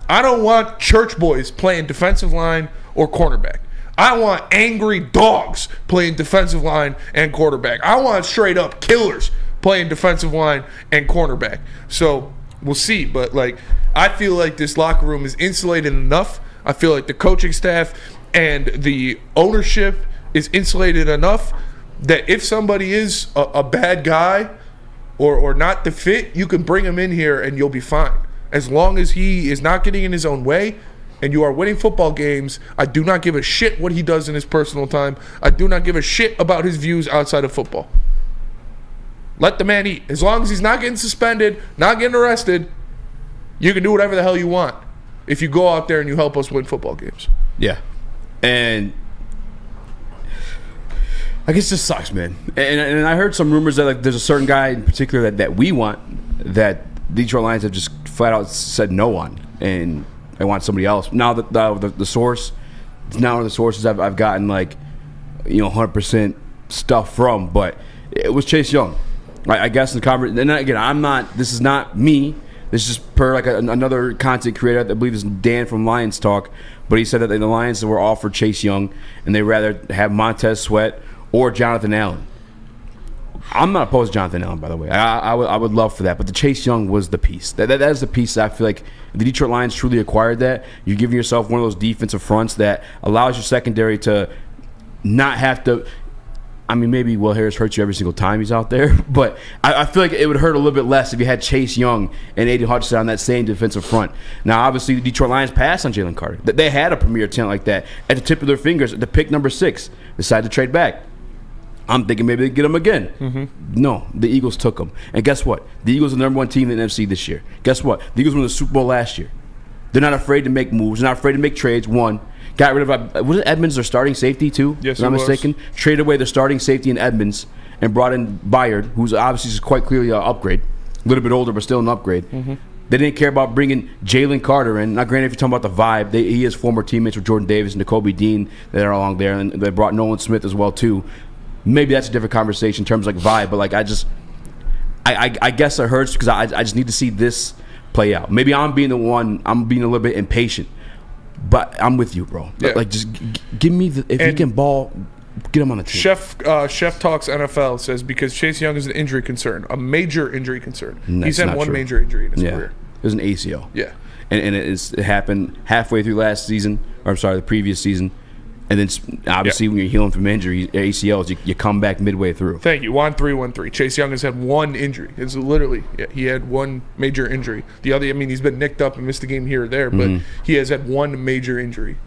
I don't want church boys playing defensive line or cornerback. I want angry dogs playing defensive line and quarterback. I want straight up killers playing defensive line and cornerback. So we'll see. But like, I feel like this locker room is insulated enough. I feel like the coaching staff and the ownership is insulated enough that if somebody is a bad guy or not the fit, you can bring him in here and you'll be fine. As long as he is not getting in his own way and you are winning football games, I do not give a shit what he does in his personal time. I do not give a shit about his views outside of football. Let the man eat. As long as he's not getting suspended, not getting arrested, you can do whatever the hell you want if you go out there and you help us win football games. Yeah. And I guess this sucks, man. And I heard some rumors that like there's a certain guy in particular that we want that Detroit Lions have just flat out said no on, and I want somebody else. Now that the source, now one of the sources I've gotten like 100% stuff from, but it was Chase Young. I guess in the conversation. And again, I'm not. This is not me. This is per like another content creator. I believe it's Dan from Lions Talk, but he said that the Lions were offered Chase Young, and they rather have Montez Sweat or Jonathan Allen. I'm not opposed to Jonathan Allen, by the way. I would love for that, but the Chase Young was the piece. That is the piece that I feel like if the Detroit Lions truly acquired that, you're giving yourself one of those defensive fronts that allows your secondary to not have to. I mean, maybe Will Harris hurts you every single time he's out there, but I feel like it would hurt a little bit less if you had Chase Young and Aiden Hutchinson on that same defensive front. Now, obviously, the Detroit Lions passed on Jalen Carter. They had a premier talent like that at the tip of their fingers. The pick number 6 decided to trade back. I'm thinking maybe they get him again. Mm-hmm. No, the Eagles took him. And guess what? The Eagles are the number 1 team in the NFC this year. Guess what? The Eagles won the Super Bowl last year. They're not afraid to make moves. They're not afraid to make trades. One, got rid of, was it Edmonds, their starting safety too? Yes, if I'm not mistaken. Traded away their starting safety in Edmonds and brought in Byard, who's obviously quite clearly an upgrade. A little bit older, but still an upgrade. Mm-hmm. They didn't care about bringing Jalen Carter in. Now, granted, if you're talking about the vibe, he has former teammates with Jordan Davis and N'Kobe Dean that are along there, and they brought Nolan Smith as well too. Maybe that's a different conversation in terms of like vibe, but like I guess it hurts because I just need to see this play out. Maybe I'm being a little bit impatient, but I'm with you, bro. Yeah. Like just give me if you can ball, get him on the team. Chef Talks NFL says because Chase Young is an injury concern, a major injury concern. He's had one major injury in his career. It was an ACL. Yeah, and it happened halfway through the previous season. And then obviously when you're healing from injury, ACLs, you come back midway through. Thank you. 1313. Chase Young has had one injury. It's literally, he had one major injury. The other, I mean, he's been nicked up and missed a game here or there, but he has had one major injury.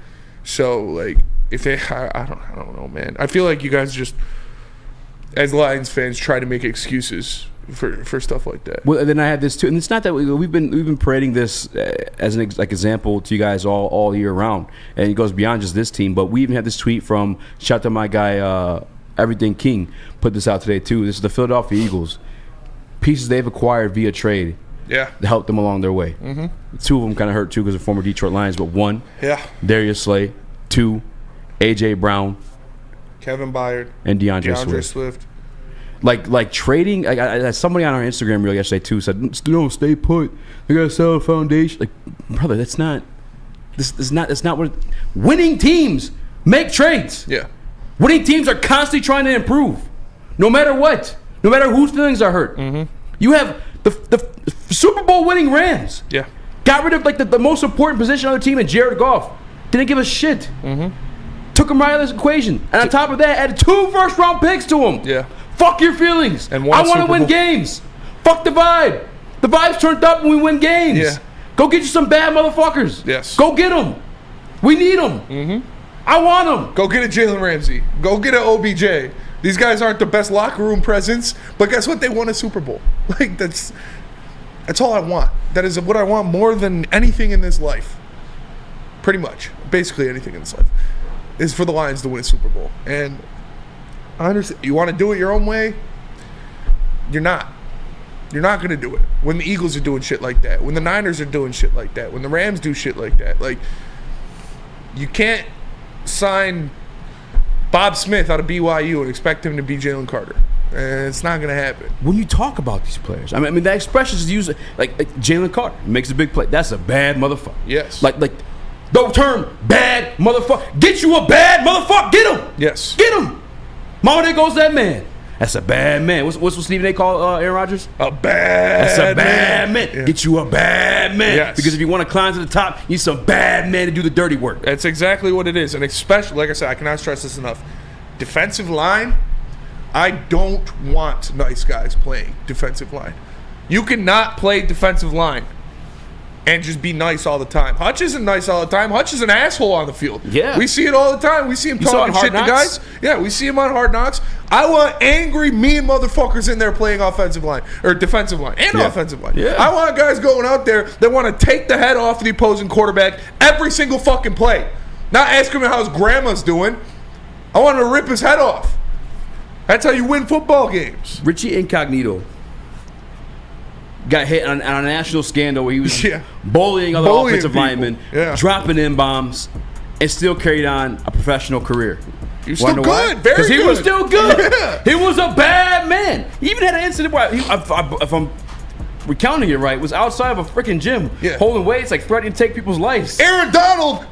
So, like, if they, I don't know, man. I feel like you guys just, as Lions fans, try to make excuses for stuff like that. Well, and then I have this too, and it's not that we've been parading this as an example to you guys all year round, and it goes beyond just this team. But we even had this tweet from shout out to my guy Everything King put this out today too. This is the Philadelphia Eagles pieces they've acquired via trade. Yeah, to help them along their way. Mm-hmm. 2 of them kind of hurt too because they're former Detroit Lions, but 1, Darius Slay, 2, AJ Brown, Kevin Byard, and DeAndre Swift. Like trading, somebody on our Instagram reel yesterday too said, "No, stay put. They gotta sell a foundation." Like, brother, that's not what. Winning teams make trades. Yeah, winning teams are constantly trying to improve, no matter what, no matter whose feelings are hurt. Mm-hmm. You have the Super Bowl winning Rams. Yeah, got rid of like the most important position on the team in Jared Goff. Didn't give a shit. Mm-hmm. Took him right out of this equation, and on top of that, added 2 first-round picks to him. Yeah. Fuck your feelings. And I want to win games. Fuck the vibe. The vibe's turned up when we win games. Yeah. Go get you some bad motherfuckers. Yes. Go get them. We need them. Mm-hmm. I want them. Go get a Jalen Ramsey. Go get an OBJ. These guys aren't the best locker room presence, but guess what? They won a Super Bowl. Like, that's all I want. That is what I want more than anything in this life. Pretty much. Basically anything in this life. Is for the Lions to win a Super Bowl. And I understand. You want to do it your own way? You're not. You're not going to do it. When the Eagles are doing shit like that. When the Niners are doing shit like that. When the Rams do shit like that. Like, you can't sign Bob Smith out of BYU and expect him to be Jalen Carter. And it's not going to happen. When you talk about these players, I mean that expression is used like Jalen Carter makes a big play. That's a bad motherfucker. Yes. Like the term bad motherfucker. Get you a bad motherfucker. Get him. Yes. Get him. Mama, there goes that man. That's a bad man. What's what Stephen A. call Aaron Rodgers? A bad That's a bad man. Yeah. Get you a bad man. Yes. Because if you want to climb to the top, you need some bad men to do the dirty work. That's exactly what it is. And especially, like I said, I cannot stress this enough. Defensive line, I don't want nice guys playing defensive line. You cannot play defensive line and just be nice all the time. Hutch isn't nice all the time. Hutch is an asshole on the field. Yeah. We see it all the time. We see him talking shit to guys. Yeah, we see him on Hard Knocks. I want angry, mean motherfuckers in there playing offensive line or defensive line and offensive line. Yeah. I want guys going out there that want to take the head off of the opposing quarterback every single fucking play. Not asking him how his grandma's doing. I want to rip his head off. That's how you win football games. Richie Incognito got hit on a national scandal where he was bullying other offensive people. linemen, Yeah. dropping in bombs, and still carried on a professional career. He was still good. Very good. Because he was still good. Yeah. He was a bad man. He even had an incident where, if I'm recounting it right, was outside of a freaking gym holding weights, like threatening to take people's lives. Aaron Donald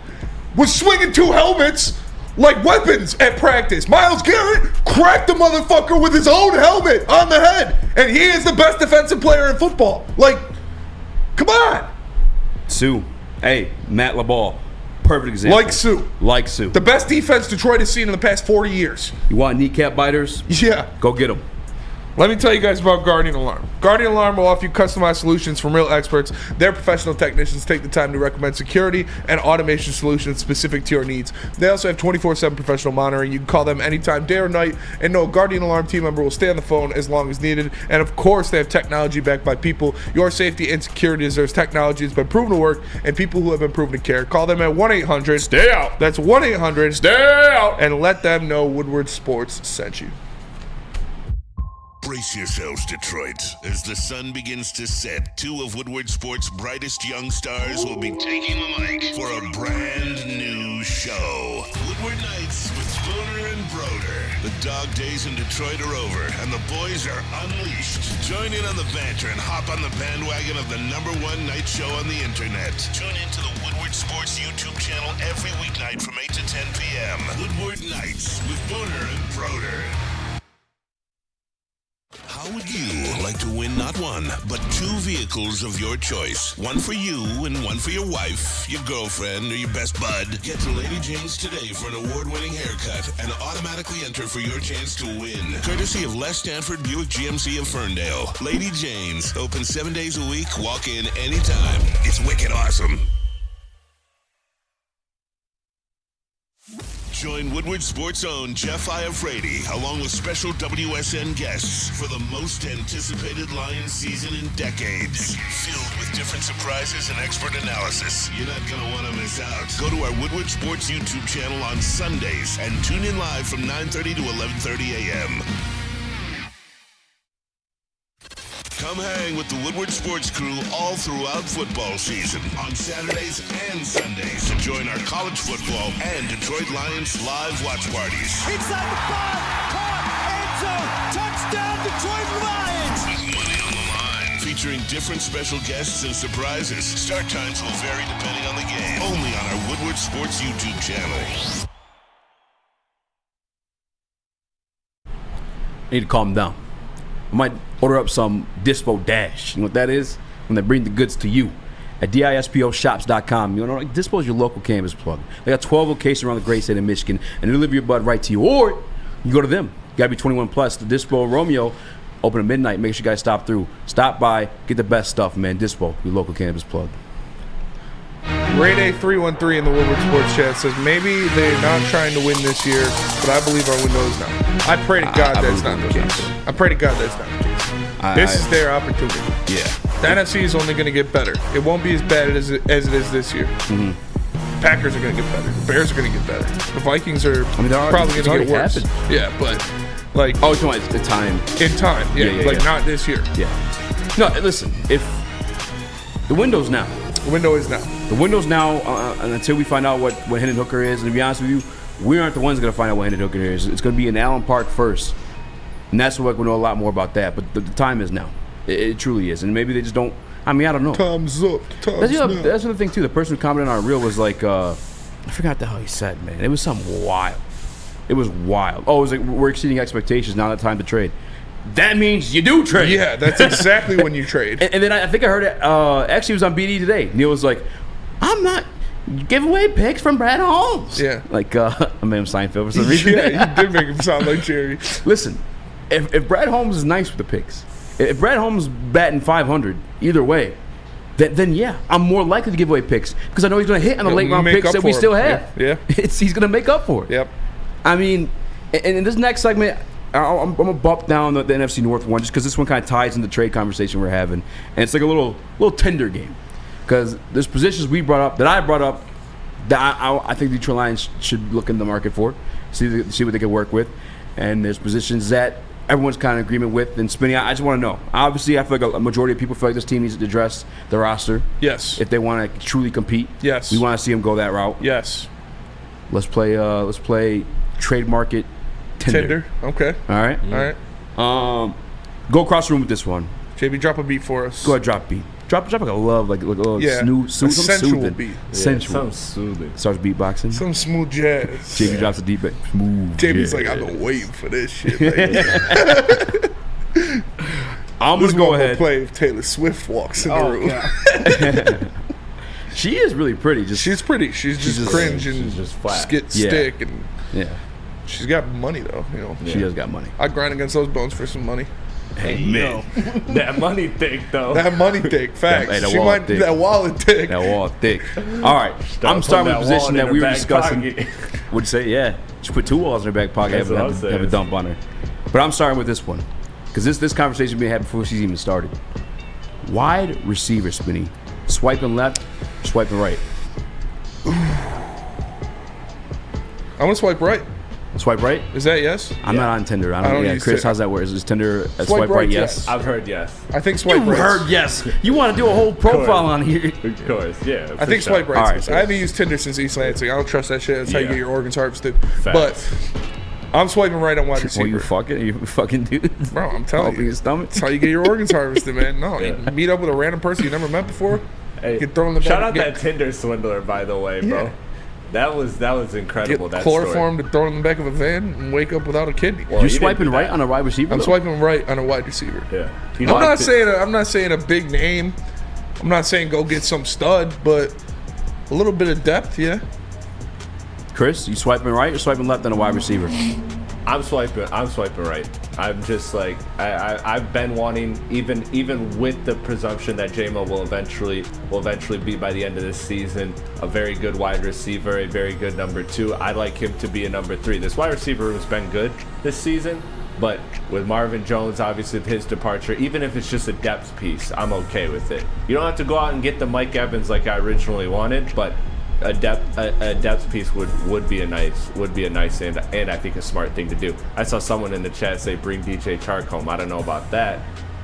was swinging 2 helmets like weapons at practice. Myles Garrett cracked the motherfucker with his own helmet on the head, and he is the best defensive player in football. Like, come on. Sue. Hey, Matt LaBall. Perfect example. Like Sue. The best defense Detroit has seen in the past 40 years. You want kneecap biters? Yeah. Go get them. Let me tell you guys about Guardian Alarm. Guardian Alarm will offer you customized solutions from real experts. Their professional technicians take the time to recommend security and automation solutions specific to your needs. They also have 24/7 professional monitoring. You can call them anytime, day or night, and no Guardian Alarm team member will stay on the phone as long as needed. And of course, they have technology backed by people. Your safety and security deserves technology that's been proven to work and people who have been proven to care. Call them at 1-800 Stay out. That's 1-800 Stay out. And let them know Woodward Sports sent you. Brace yourselves, Detroit. As the sun begins to set, 2 of Woodward Sports' brightest young stars will be taking the mic for a brand new show. Woodward Nights with Spooner and Broder. The dog days in Detroit are over, and the boys are unleashed. Join in on the banter and hop on the bandwagon of the #1 night show on the internet. Tune in to the Woodward Sports YouTube channel every weeknight from 8 to 10 p.m. Woodward Nights with Spooner and Broder. How would you like to win not 1, but 2 vehicles of your choice? One for you and one for your wife, your girlfriend, or your best bud. Get to Lady Jane's today for an award-winning haircut and automatically enter for your chance to win. Courtesy of Les Stanford Buick GMC of Ferndale. Lady Jane's, open 7 days a week, walk in anytime. It's wicked awesome. Join Woodward Sports' own Jeff Iafrate, along with special WSN guests for the most anticipated Lions season in decades. Filled with different surprises and expert analysis. You're not going to want to miss out. Go to our Woodward Sports YouTube channel on Sundays and tune in live from 9:30 to 11:30 a.m. Come hang with the Woodward Sports crew all throughout football season on Saturdays and Sundays to join our college football and Detroit Lions live watch parties. Inside the 5, caught, end zone, touchdown Detroit Lions! With money on the line. Featuring different special guests and surprises. Start times will vary depending on the game. Only on our Woodward Sports YouTube channel. I need to calm down. I might order up some Dispo Dash. You know what that is? When they bring the goods to you at DISPOshops.com. You know, like Dispo is your local cannabis plug. They got 12 locations around the great state of Michigan, and they deliver your bud right to you. Or you go to them You got to be 21 plus. The Dispo Romeo open at midnight. Make sure you guys stop through. Stop by. Get the best stuff, man. Dispo, your local cannabis plug. Ray Day 313 in the Woodward Sports Chat says maybe they're not trying to win this year, but I believe our window is now. I pray to God that's not the case. I pray to God that's not the case. This is their opportunity. Yeah. The NFC is only going to get better. It won't be as bad as it is this year. Mm-hmm. Packers are going to get better. The Bears are going to get better. The Vikings are probably going to get worse. Happened. Yeah, but like oh, it's the time. In time, yeah, not this year. Yeah. No, listen. If the window's now. The window is now. The window's now, and until we find out what Hendon Hooker is, and to be honest with you, we aren't the ones going to find out what Hendon Hooker is. It's going to be in Allen Park first, and that's what we'll know a lot more about that. But the time is now. It truly is, and maybe they just don't. I mean, I don't know. Time's up. That's another thing too. The person who commented on our reel was like, I forgot the hell he said, man. It was something wild. It was wild. Oh, it was like we're exceeding expectations. Now the time to trade. That means you do trade. Yeah, that's exactly when you trade. And then I think I heard it. Actually, it was on BD today. Neil was like, "I'm not giveaway picks from Brad Holmes." Yeah, like I made him Seinfeld for some reason. Yeah, you did make him sound like Jerry. Listen, if Brad Holmes is nice with the picks, if Brad Holmes batting 500 either way, then yeah, I'm more likely to give away picks because I know he's going to hit on the late round picks that we still have. Yeah. He's going to make up for it. Yep. I mean, in this next segment, I'm going to bump down the NFC North one just because this one kind of ties into the trade conversation we're having. And it's like a little tender game because there's positions I brought up that I think the Detroit Lions should look in the market for, see what they can work with. And there's positions that everyone's kind of in agreement with. And Spinny, I just want to know. Obviously, I feel like a majority of people feel like this team needs to address the roster. Yes. If they want to truly compete. Yes. We want to see them go that route. Yes. Let's play trade market Tinder. Okay. All right. All right. Go across the room with this one. JB, drop a beat for us. Go ahead, drop beat. Drop like a love, like a little sensual beat. Sensual. Some soothing. Starts beatboxing. Some smooth jazz. JB drops a deep beat. Smooth. JB's like, I've been waiting for this shit. I'm gonna go ahead. Play if Taylor Swift walks in the room. She is really pretty. She's pretty. She's just cringe and she's just flat. stick and yeah. She's got money though. You know. She does got money. I grind against those bones for some money. Hey man, that money thick though. That money thick. Facts. That wallet thick. That wallet thick. All right, I'm starting with the position that we were discussing. What'd you say? Yeah, she put 2 wallets in her back pocket. Have a dump on her. But I'm starting with this one because this conversation we had before she's even started. Wide receiver, Spinny, swiping left, swiping right. I want to swipe right. Swipe right? Is that yes? I'm not on Tinder. I don't Chris, how's that work? Is Tinder swipe right? Yes. I've heard yes. I think swipe right. You heard yes. You want to do a whole profile on here? Of course, yeah. I think swipe right. Right, I haven't used Tinder since East Lansing. I don't trust that shit. That's how you get your organs harvested. Facts. But I'm swiping right on wide receiver. You fucking dude. Bro, I'm telling you. Your stomach. That's how you get your organs harvested, man. No, you meet up with a random person you never met before. Hey, get thrown in the back. Shout out that Tinder swindler, by the way, bro. Yeah. That was incredible. Get chloroformed to throw in the back of a van and wake up without a kidney. Well, you swiping right on a wide receiver? I'm swiping right on a wide receiver. Yeah. I'm not saying a big name. I'm not saying go get some stud, but a little bit of depth, yeah. Chris, you swiping right or swiping left on a wide receiver? I'm swiping right. I'm just like I've been wanting, even with the presumption that J-Mo will eventually be by the end of this season a very good wide receiver, a very good number 2. I'd like him to be a number 3. This wide receiver has been good this season, but with Marvin Jones, obviously with his departure, even if it's just a depth piece, I'm okay with it. You don't have to go out and get the Mike Evans like I originally wanted, but a depth piece would be a nice and I think a smart thing to do. I saw someone in the chat say bring DJ Chark home. I don't know about that,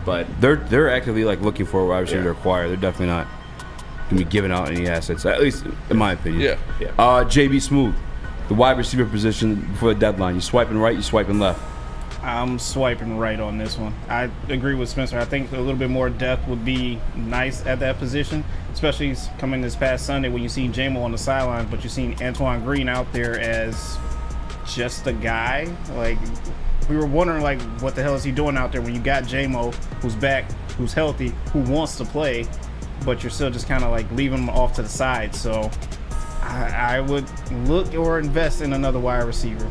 but they're actively like looking for a wide receiver to acquire. They're definitely not gonna be giving out any assets, at least in my opinion. Yeah. JB Smooth, the wide receiver position before the deadline. You swiping right, you swiping left. I'm swiping right on this one. I agree with Spencer. I think a little bit more depth would be nice at that position, especially coming this past Sunday when you see J-Mo on the sidelines, but you seen Antoine Green out there as just a guy. Like, we were wondering, like, what the hell is he doing out there when you got J-Mo, who's back, who's healthy, who wants to play, but you're still just kind of like leaving him off to the side. So I would look or invest in another wide receiver.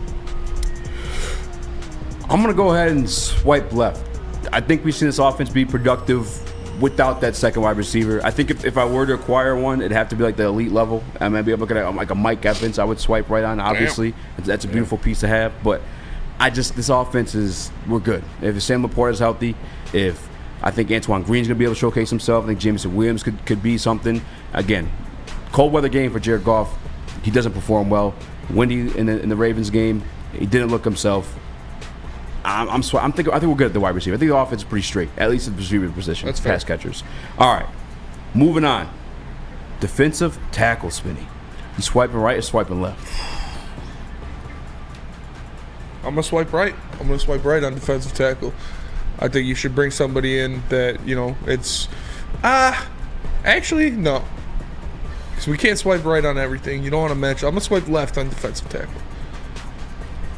I'm going to go ahead and swipe left. I think we've seen this offense be productive without that second wide receiver. I think if I were to acquire one, it'd have to be like the elite level. I mean, I'd be looking at like a Mike Evans. I would swipe right on, obviously. That's a beautiful piece to have. But this offense we're good. If Sam Laporta is healthy, if I think Antoine Green's going to be able to showcase himself, I think Jameson Williams could be something. Again, cold weather game for Jared Goff. He doesn't perform well. Windy in the Ravens game, he didn't look himself. I think we're good at the wide receiver. I think the offense is pretty straight, at least at the receiver position. That's pass catchers. All right, moving on. Defensive tackle, Spinny. You swiping right or swiping left? I'm going to swipe right. I'm going to swipe right on defensive tackle. I think you should bring somebody in that, it's... Actually, no. Because we can't swipe right on everything. You don't want to match. I'm going to swipe left on defensive tackle.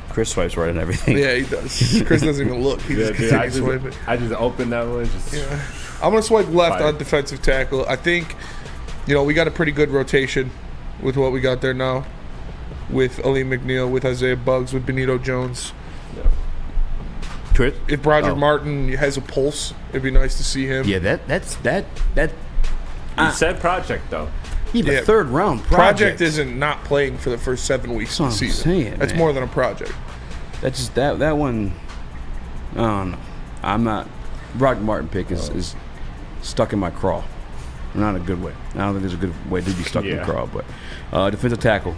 Chris swipes right on everything. Yeah, he does. Chris doesn't even look. He just continues swiping. I just opened that one. I'm going to swipe left on defensive tackle. I think, we got a pretty good rotation with what we got there now. With Ali McNeil, with Isaiah Buggs, with Benito Jones. Chris? If Broderick Martin has a pulse, it'd be nice to see him. Yeah, that's You said project, though. Yeah, third round project isn't not playing for the first 7 weeks of the season. That's more than a project. That's just that one. I don't know. I'm not. Broderick Martin pick is stuck in my craw. Not in a good way. I don't think there's a good way to be stuck in the craw. But defensive tackle,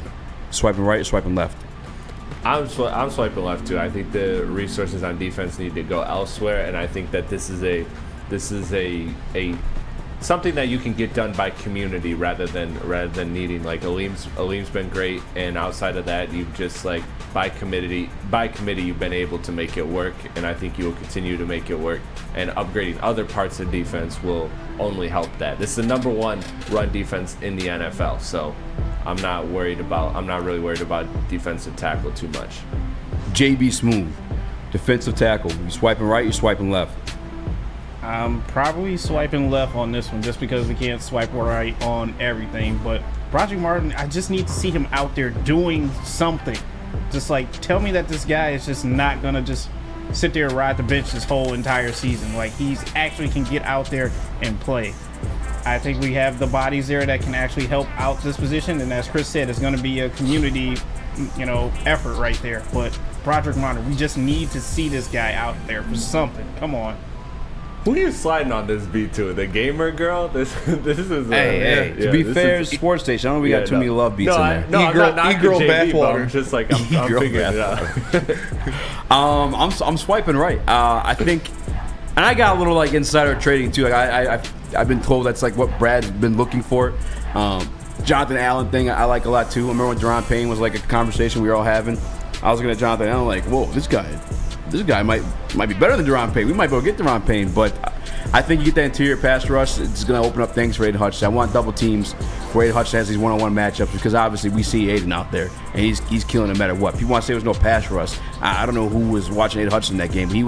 swiping right or swiping left? I'm swiping left too. I think the resources on defense need to go elsewhere, and I think that this is a something that you can get done by community rather than needing, like Aleem's been great, and outside of that, you've just like by committee you've been able to make it work, and I think you will continue to make it work. And upgrading other parts of defense will only help that. This is the number one run defense in the NFL, so I'm not really worried about defensive tackle too much. JB Smooth, defensive tackle. You swiping right, you swiping left? I'm probably swiping left on this one just because we can't swipe right on everything. But Broderick Martin, I just need to see him out there doing something. Just like tell me that this guy is just not gonna just sit there and ride the bench this whole entire season. Like he's actually can get out there and play. I think we have the bodies there that can actually help out this position, and as Chris said, it's going to be a community, effort right there. But Broderick Martin, we just need to see this guy out there for something. Come on. Who are you sliding on this beat to? The gamer girl? This is. Hey. To be fair, it's Sports Station. I don't know we got too many love beats in there. I'm not knocking JB, bathwater. I'm just like I'm figuring it out. I'm swiping right. I think, and I got a little like insider trading too. Like I've been told that's like what Brad's been looking for. Jonathan Allen thing I like a lot too. I remember when Deron Payne was like a conversation we were all having. I was looking at Jonathan Allen like, whoa, this guy might be better than Deron Payne. We might be able to get Deron Payne, but I think you get that interior pass rush, it's going to open up things for Aiden Hutchinson. I want double teams where Aiden Hutchinson has these one-on-one matchups because obviously we see Aiden out there and he's killing no matter what. People want to say there was no pass rush. I don't know who was watching Aiden Hutchinson that game, but he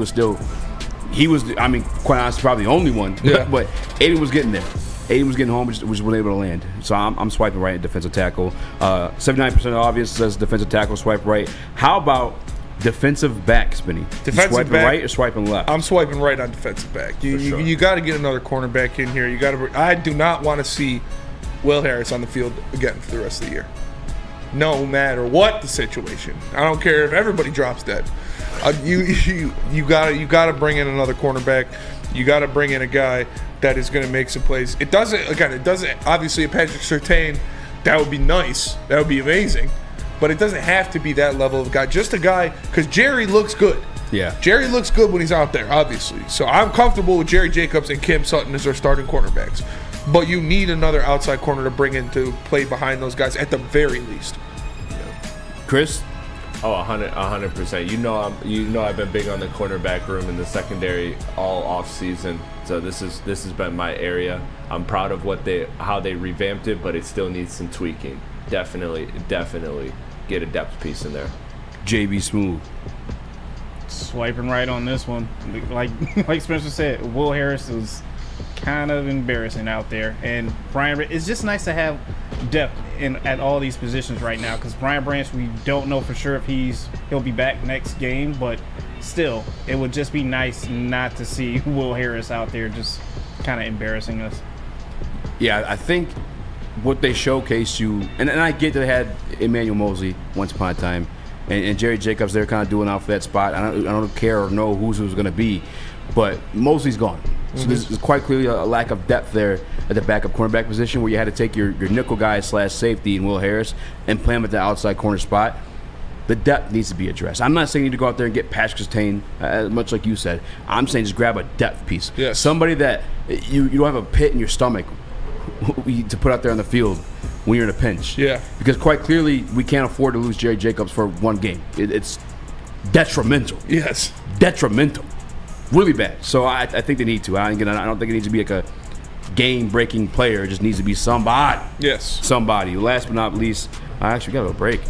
was, I mean, quite honestly, probably the only one. Yeah. But Aiden was getting there. Aiden was getting home, which was able to land. So I'm swiping right at defensive tackle. 79% obvious says defensive tackle, swipe right. How about defensive back, Spinny? Defensive swiping back, right or swiping left? I'm swiping right on defensive back. You got to get another cornerback in here. I do not want to see Will Harris on the field again for the rest of the year. No matter what the situation. I don't care if everybody drops dead. You gotta bring in another cornerback. You gotta bring in a guy that is going to make some plays. It doesn't obviously a Patrick Surtain, that would be nice. That would be amazing. But it doesn't have to be that level of guy. Just a guy, because Jerry looks good. Yeah. Jerry looks good when he's out there, obviously. So I'm comfortable with Jerry Jacobs and Kim Sutton as their starting cornerbacks. But you need another outside corner to bring in to play behind those guys at the very least. Chris? Oh, 100%. You know I've been big on the cornerback room in the secondary all off season. So this has been my area. I'm proud of how they revamped it, but it still needs some tweaking. Definitely get a depth piece in there. JB Smooth. Swiping right on this one. Like Spencer said, Will Harris is kind of embarrassing out there, and Brian, it's just nice to have depth at all these positions right now, because Brian Branch, we don't know for sure if he'll be back next game, but still, it would just be nice not to see Will Harris out there just kind of embarrassing us. Yeah, I think what they showcased you, and I get that they had Emmanuel Mosley once upon a time, and Jerry Jacobs, they're kind of doing out for that spot. I don't care or know who's going to be, but Mosley's gone. So there's quite clearly a lack of depth there at the backup cornerback position, where you had to take your nickel guy / safety and Will Harris and play him at the outside corner spot. The depth needs to be addressed. I'm not saying you need to go out there and get Patrick Surtain, much like you said. I'm saying just grab a depth piece. Yes. Somebody that you don't have a pit in your stomach to put out there on the field when you're in a pinch. Yeah. Because quite clearly, we can't afford to lose Jerry Jacobs for one game. It's detrimental. Yes. Detrimental. Really bad. So I think they need to. I don't think it needs to be like a game-breaking player. It just needs to be somebody. Yes. Somebody. Last but not least, I actually got a break.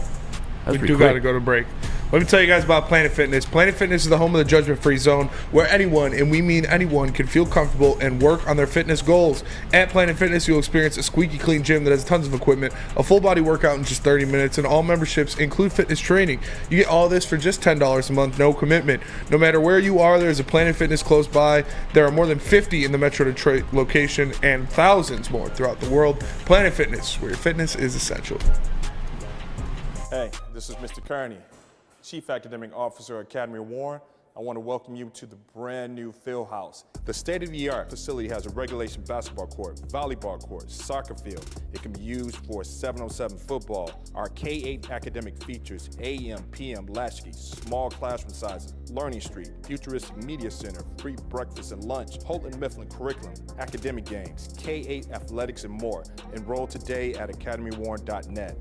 We do got to go to break. Let me tell you guys about Planet Fitness. Planet Fitness is the home of the judgment-free zone, where anyone, and we mean anyone, can feel comfortable and work on their fitness goals. At Planet Fitness, you'll experience a squeaky clean gym that has tons of equipment, a full-body workout in just 30 minutes, and all memberships include fitness training. You get all this for just $10 a month, no commitment. No matter where you are, there's a Planet Fitness close by. There are more than 50 in the Metro Detroit location and thousands more throughout the world. Planet Fitness, where your fitness is essential. Hey, this is Mr. Kearney, Chief Academic Officer at Academy Warren. I want to welcome you to the brand new field house. The state-of-the-art facility has a regulation basketball court, volleyball court, soccer field. It can be used for 7-on-7 football. Our K-8 academic features AM, PM, latchkey, small classroom sizes, Learning Street, futuristic media center, free breakfast and lunch, Houghton Mifflin curriculum, academic games, K-8 athletics, and more. Enroll today at academywarren.net.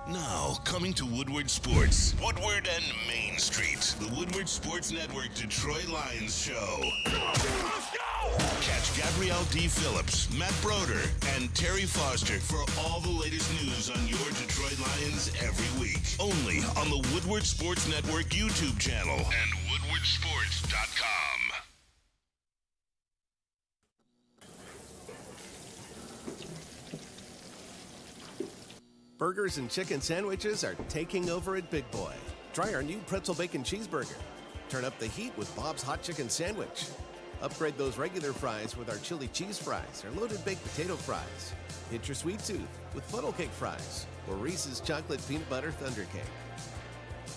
Now, coming to Woodward Sports, Woodward and Main Street, the Woodward Sports Network Detroit Lions Show. Let's go! Catch Gabrielle D. Phillips, Matt Broder, and Terry Foster for all the latest news on your Detroit Lions every week. Only on the Woodward Sports Network YouTube channel and woodwardsports.com. Burgers and chicken sandwiches are taking over at Big Boy. Try our new pretzel bacon cheeseburger. Turn up the heat with Bob's Hot Chicken Sandwich. Upgrade those regular fries with our chili cheese fries or loaded baked potato fries. Hit your sweet tooth with funnel cake fries or Reese's chocolate peanut butter thunder cake.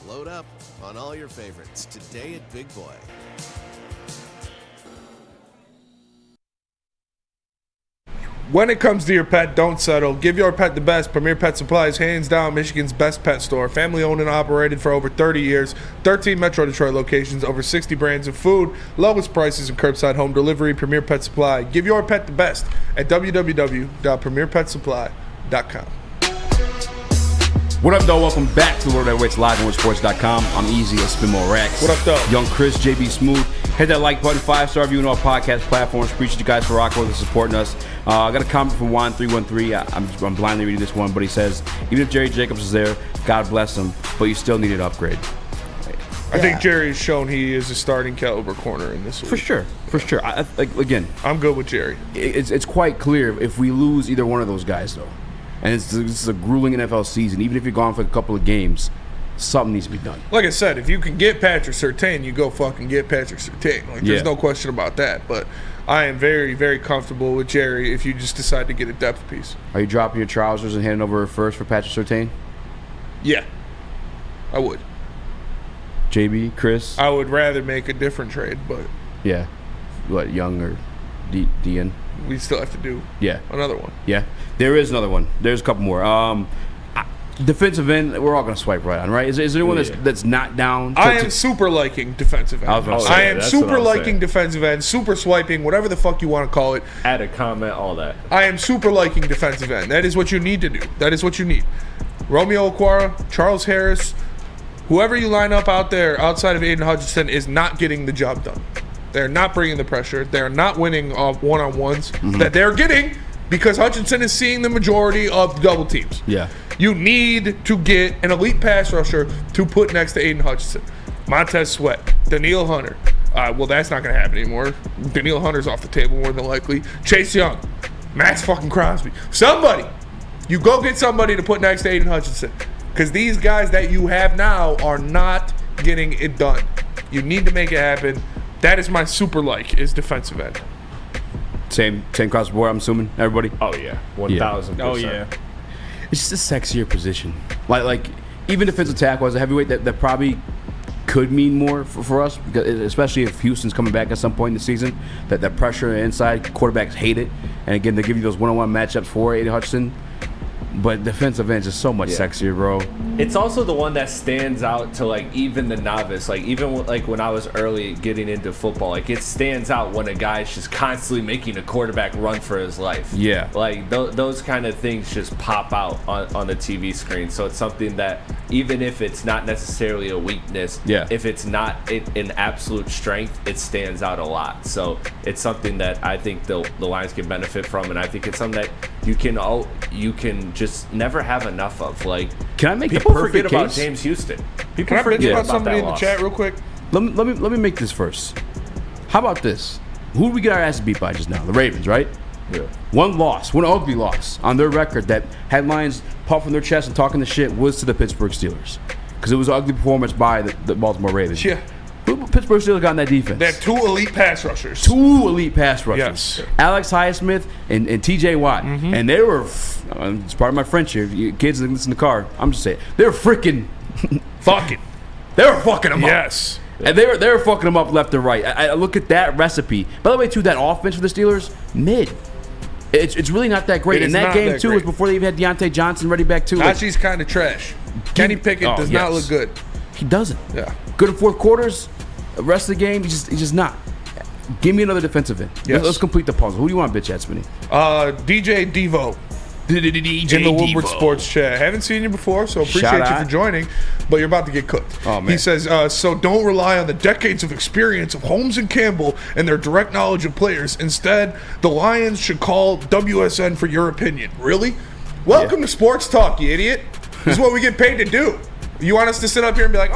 Load up on all your favorites today at Big Boy. When it comes to your pet, don't settle. Give your pet the best. Premier Pet Supply is hands down Michigan's best pet store. Family owned and operated for over 30 years. 13 Metro Detroit locations, over 60 brands of food, lowest prices and curbside home delivery. Premier Pet Supply. Give your pet the best at www.premierpetsupply.com. What up, though? Welcome back to Lord Heavyweights Live on WoodSports.com. I'm Easy, a Spin More Rax. What up, though? Young Chris, JB Smooth. Hit that like button, 5-star review on all podcast platforms. Appreciate you guys for rocking with us and supporting us. I got a comment from Juan313. I'm blindly reading this one, but he says, even if Jerry Jacobs is there, God bless him, but you still need an upgrade. I think Jerry's shown he is a starting caliber corner in this league. For sure. Again, I'm good with Jerry. It's quite clear if we lose either one of those guys, though, and this is a grueling NFL season, even if you're gone for a couple of games, something needs to be done. Like I said, if you can get Patrick Surtain, you go fucking get Patrick Surtain. There's no question about that. But I am very, very comfortable with Jerry if you just decide to get a depth piece. Are you dropping your trousers and handing over a first for Patrick Surtain? Yeah, I would. JB, Chris? I would rather make a different trade, but... Yeah. What, Young or Dean? We still have to do another one. Yeah. There is another one. There's a couple more. Defensive end, we're all going to swipe right on, right? Is there anyone that's not down? I am super liking defensive end. I am super liking defensive end, super swiping, whatever the fuck you want to call it. Add a comment, all that. I am super liking defensive end. That is what you need to do. That is what you need. Romeo Okwara, Charles Harris, whoever you line up out there outside of Aiden Hutchinson is not getting the job done. They're not bringing the pressure. They're not winning one-on-ones that they're getting because Hutchinson is seeing the majority of double teams. Yeah. You need to get an elite pass rusher to put next to Aiden Hutchinson. Montez Sweat, Daniil Hunter. Well, that's not going to happen anymore. Daniil Hunter's off the table more than likely. Chase Young, Max fucking Crosby. Somebody. You go get somebody to put next to Aiden Hutchinson. Because these guys that you have now are not getting it done. You need to make it happen. That is my super is defensive end. Same across the board, I'm assuming, everybody? Oh, yeah. 1,000%. Oh, yeah. It's just a sexier position. Like even defensive tackle as a heavyweight, that probably could mean more for us, because especially if Houston's coming back at some point in the season. That pressure inside, quarterbacks hate it. And again, they give you those one-on-one matchups for Aiden Hutchinson. But defensive end is so much sexier, bro. It's also the one that stands out to like even the novice. Like even like when I was early getting into football, like it stands out when a guy's just constantly making a quarterback run for his life. Yeah. Like those kind of things just pop out on the TV screen. So it's something that even if it's not necessarily a weakness, if it's not an absolute strength, it stands out a lot. So it's something that I think the Lions can benefit from, and I think it's something that you can just never have enough of. Like, can I make people the perfect forget about case? James Houston? People Can I forget mention about somebody that in the loss. chat real quick? Let me make this first. How about this? Who did we get our asses beat by just now? The Ravens, right? Yeah. One ugly loss on their record that had Lions puffing their chest and talking the shit was to the Pittsburgh Steelers, because it was an ugly performance by the Baltimore Ravens. Yeah. Who Pittsburgh Steelers got in that defense? They have 2 elite pass rushers. Yes. Alex Highsmith and T.J. Watt. Mm-hmm. And they were, it's part of my French here. You kids that listen to the car, I'm just saying, they were freaking fucking. They were fucking them up. Yes. And they were fucking them up left and right. I look at that recipe. By the way, too, that offense for the Steelers, mid. It's really not that great. And that game, too, was before they even had Deontay Johnson ready back, too. Najee's kind of trash. Kenny Pickett does not look good. He doesn't. Yeah. Good in fourth quarters. The rest of the game, he's just not. Give me another defensive end. Yes. Let's complete the puzzle. Who do you want, bitch ass Smitty? DJ Devo. In the Woodward Sports chat. Haven't seen you before, so appreciate you for joining, but you're about to get cooked. Oh, man. He says, so don't rely on the decades of experience of Holmes and Campbell and their direct knowledge of players. Instead, the Lions should call WSN for your opinion. Really? Welcome to Sports Talk, you idiot. This is what we get paid to do. You want us to sit up here and be like,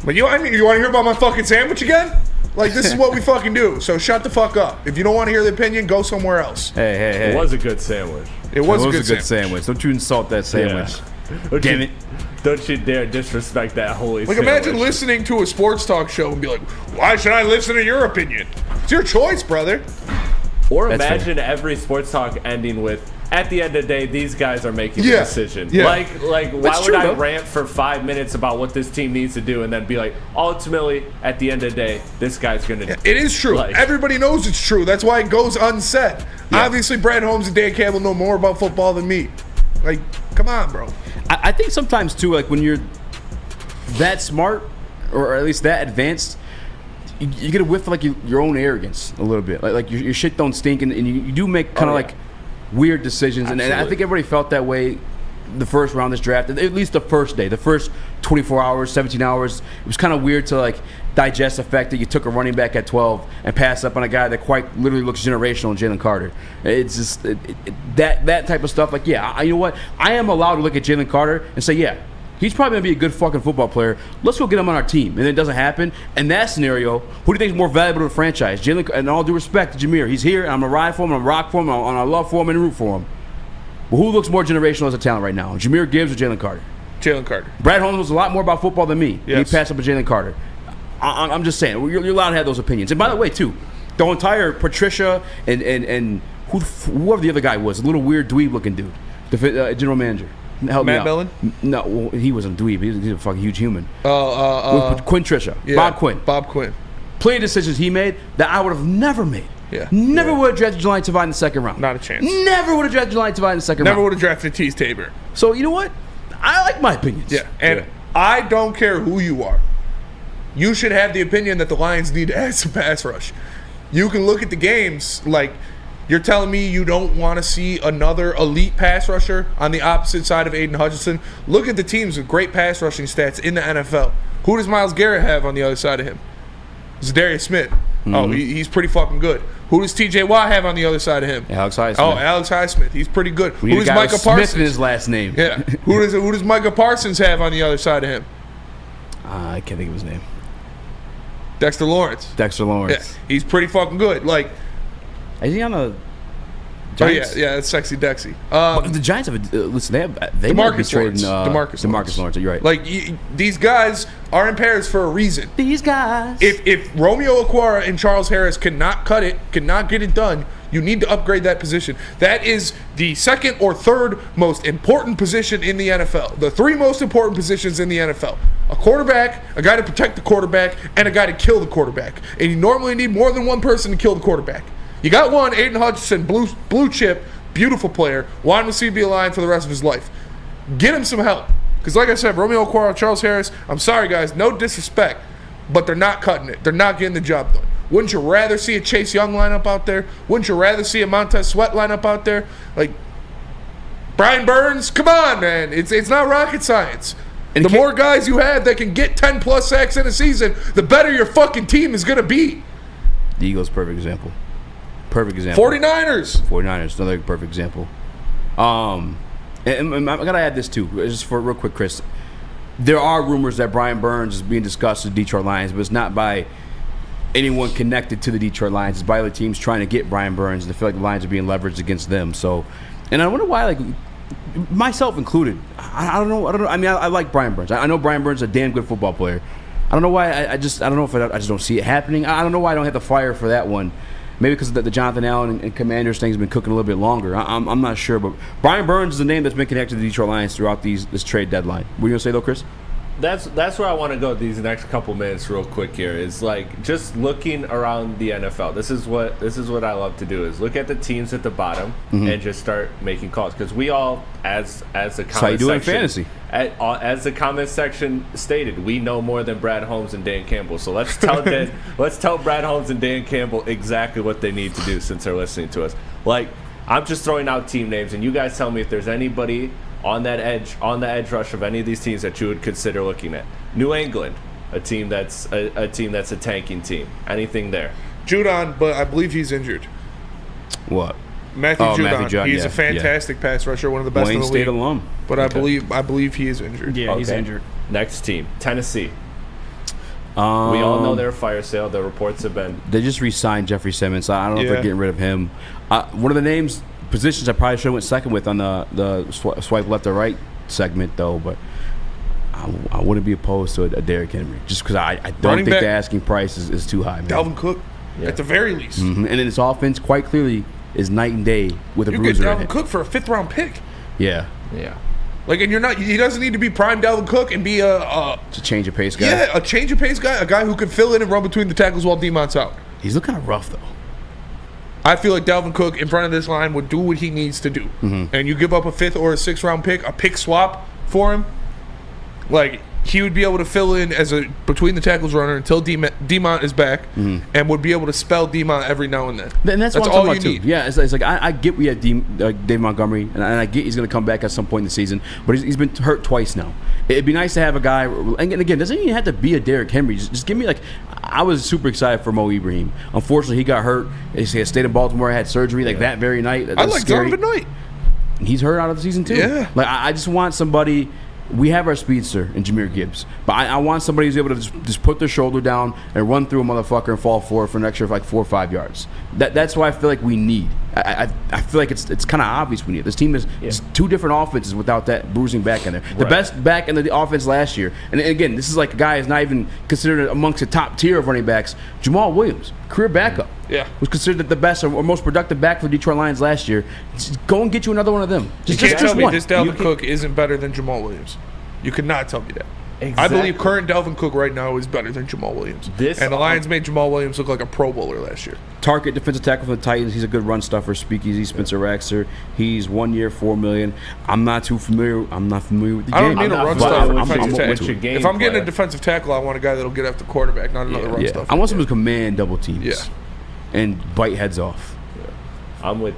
but you want to hear about my fucking sandwich again? Like, this is what we fucking do. So shut the fuck up. If you don't want to hear the opinion, go somewhere else. Hey. It was a good sandwich. It was a good sandwich. Don't you insult that sandwich. Yeah. Damn it. Don't you dare disrespect that holy Like, sandwich. imagine listening to a sports talk show and be like, why should I listen to your opinion? It's your choice, brother. Or That's imagine every sports talk ending with, at the end of the day, these guys are making the decision. Yeah. Like why would true, I though. rant for 5 minutes about what this team needs to do and then be like, ultimately, at the end of the day, this guy's going to It is true. Like, Everybody knows it's true. That's why it goes unsaid. Yeah. Obviously, Brad Holmes and Dan Campbell know more about football than me. Like, come on, bro. I think sometimes, too, like when you're that smart, or at least that advanced, you get a whiff of like your own arrogance a little bit. Like your shit don't stink, and you do make kind of like weird decisions. And I think everybody felt that way the first round of this draft, at least the first day, the first 24 hours, 17 hours. It was kind of weird to like digest the fact that you took a running back at 12 and passed up on a guy that quite literally looks generational in Jalen Carter. It's just that type of stuff. Like, yeah, you know what? I am allowed to look at Jalen Carter and say, yeah, he's probably going to be a good fucking football player. Let's go get him on our team. And it doesn't happen. In that scenario, who do you think is more valuable to the franchise? Jalen, and all due respect to Jameer, he's here, and I'm going to ride for him, I'm going to rock for him, and I love for him and root for him. But who looks more generational as a talent right now? Jameer Gibbs or Jalen Carter? Jalen Carter. Brad Holmes knows a lot more about football than me. Yes. And he passed up a Jalen Carter. I'm just saying, you're allowed to have those opinions. And by the way, too, the entire Patricia and whoever the other guy was, a little weird dweeb-looking dude, the general manager. Help Matt me out. Millen? No, well, he wasn't a dweeb. He's a fucking huge human. With Quinn Trisha. yeah, Bob Quinn. Quinn. Plenty of decisions he made that I would have never made. Yeah. Never would have drafted Jelani Tavai in the second round. Not a chance. Never would have drafted Jelani Tavai in the second round. Never would have drafted Tease Tabor. So, you know what? I like my opinions. Yeah, and I don't care who you are. You should have the opinion that the Lions need to add some pass rush. You can look at the games like you're telling me you don't want to see another elite pass rusher on the opposite side of Aiden Hutchinson. Look at the teams with great pass rushing stats in the NFL. Who does Myles Garrett have on the other side of him? Zadarius Smith. Mm-hmm. Oh, he's pretty fucking good. Who does T.J. Watt have on the other side of him? Alex Highsmith. Oh, Alex Highsmith. He's pretty good. We Who need a does guy with Micah Smith Parsons? in his last name. Yeah. Who does Micah Parsons have on the other side of him? I can't think of his name. Dexter Lawrence. Dexter Lawrence. Yeah, he's pretty fucking good. Like, is he on a Giants? Oh yeah, it's Sexy Dexy. But the Giants have listen. They might be trading DeMarcus Lawrence. You're right. Like these guys are in pairs for a reason. These guys. If Romeo Okwara and Charles Harris cannot cut it, cannot get it done, you need to upgrade that position. That is the second or third most important position in the NFL. The three most important positions in the NFL. A quarterback, a guy to protect the quarterback, and a guy to kill the quarterback. And you normally need more than one person to kill the quarterback. You got one, Aiden Hutchinson, blue chip, beautiful player. Want him to see be a Lion for the rest of his life. Get him some help. Because like I said, Romeo Okwara, Charles Harris, I'm sorry guys, no disrespect, but they're not cutting it. They're not getting the job done. Wouldn't you rather see a Chase Young lineup out there? Wouldn't you rather see a Montez Sweat lineup out there? Like, Brian Burns, come on, man. It's not rocket science. And the more guys you have that can get 10+ sacks in a season, the better your fucking team is going to be. The Eagles, perfect example. 49ers, another perfect example. And I gotta add this too, just for real quick, Chris. There are rumors that Brian Burns is being discussed with the Detroit Lions, but it's not by anyone connected to the Detroit Lions. It's by the teams trying to get Brian Burns, and I feel like the Lions are being leveraged against them. So, and I wonder why, like myself included. I don't know. I mean, I like Brian Burns. I know Brian Burns is a damn good football player. I don't know why. I don't know if I just don't see it happening. I don't know why I don't have the fire for that one. Maybe because the Jonathan Allen and Commanders thing's been cooking a little bit longer. I'm not sure, but Brian Burns is a name that's been connected to the Detroit Lions throughout this trade deadline. What are you gonna say though, Chris? That's where I want to go these next couple minutes real quick here is like just looking around the NFL. This is what I love to do is look at the teams at the bottom and just start making calls because we all as the comment That's how you do it in section fantasy. As the comment section stated, we know more than Brad Holmes and Dan Campbell. So let's tell Brad Holmes and Dan Campbell exactly what they need to do since they're listening to us. Like I'm just throwing out team names and you guys tell me if there's anybody on the edge rush of any of these teams that you would consider looking at. New England, a team that's a tanking team. Anything there? Judon, but I believe he's injured. What? Matthew Judon. He's yeah, a fantastic pass rusher, one of the best in the State league. alum. But okay. I believe he is injured. Yeah, he's injured. Next team, Tennessee. We all know their fire sale. The reports have been they just re-signed Jeffrey Simmons. So I don't know if they're getting rid of him. One of the names. Positions I probably should have went second with on the swipe left or right segment though, but I wouldn't be opposed to a Derrick Henry just because I don't think the asking price is too high. Man. Dalvin Cook, at the very least, and then his offense quite clearly is night and day with a bruiser. You get Dalvin Cook for a 5th round pick. Yeah. Like, and you're not. He doesn't need to be prime Dalvin Cook and be a change of pace guy. Yeah, a change of pace guy, a guy who can fill in and run between the tackles while Demont's out. He's looking kind of rough though. I feel like Dalvin Cook in front of this line would do what he needs to do. And you give up a 5th or a 6th round pick, a pick swap for him, like he would be able to fill in as a between the tackles runner until Demont is back and would be able to spell Demont every now and then. And that's what I'm talking about too. Yeah, it's like I get we have Dave Montgomery, and I get he's going to come back at some point in the season, but he's been hurt twice now. It'd be nice to have a guy, and again, doesn't even have to be a Derrick Henry. Just give me I was super excited for Mo Ibrahim. Unfortunately, he got hurt. He stayed in Baltimore, had surgery that very night. I like Donovan Knight. He's hurt out of the season too. Yeah. Like I just want somebody. We have our speedster in Jahmyr Gibbs, but I want somebody who's able to just put their shoulder down and run through a motherfucker and fall forward for an extra 4 or 5 yards. That's what I feel like we need. I feel like it's kind of obvious we need. This team is two different offenses without that bruising back in there. The best back in the offense last year, and again, this is like a guy who's not even considered amongst the top tier of running backs. Jamal Williams, career backup. Was considered the best or most productive back for the Detroit Lions last year. Just go and get you another one of them. You can't tell me this Dalvin Cook isn't better than Jamal Williams. You could not tell me that. Exactly. I believe current Dalvin Cook right now is better than Jamal Williams. And the Lions made Jamal Williams look like a Pro Bowler last year. Target defensive tackle for the Titans. He's a good run stuffer. Speakeasy Spencer Raxter. He's 1 year, $4 million. I'm not familiar with the game. I don't need a run stuffer. If I'm getting a defensive tackle, I want a guy that'll get after the quarterback, not another run stuffer. I want someone to command double teams. And bite heads off. I'm with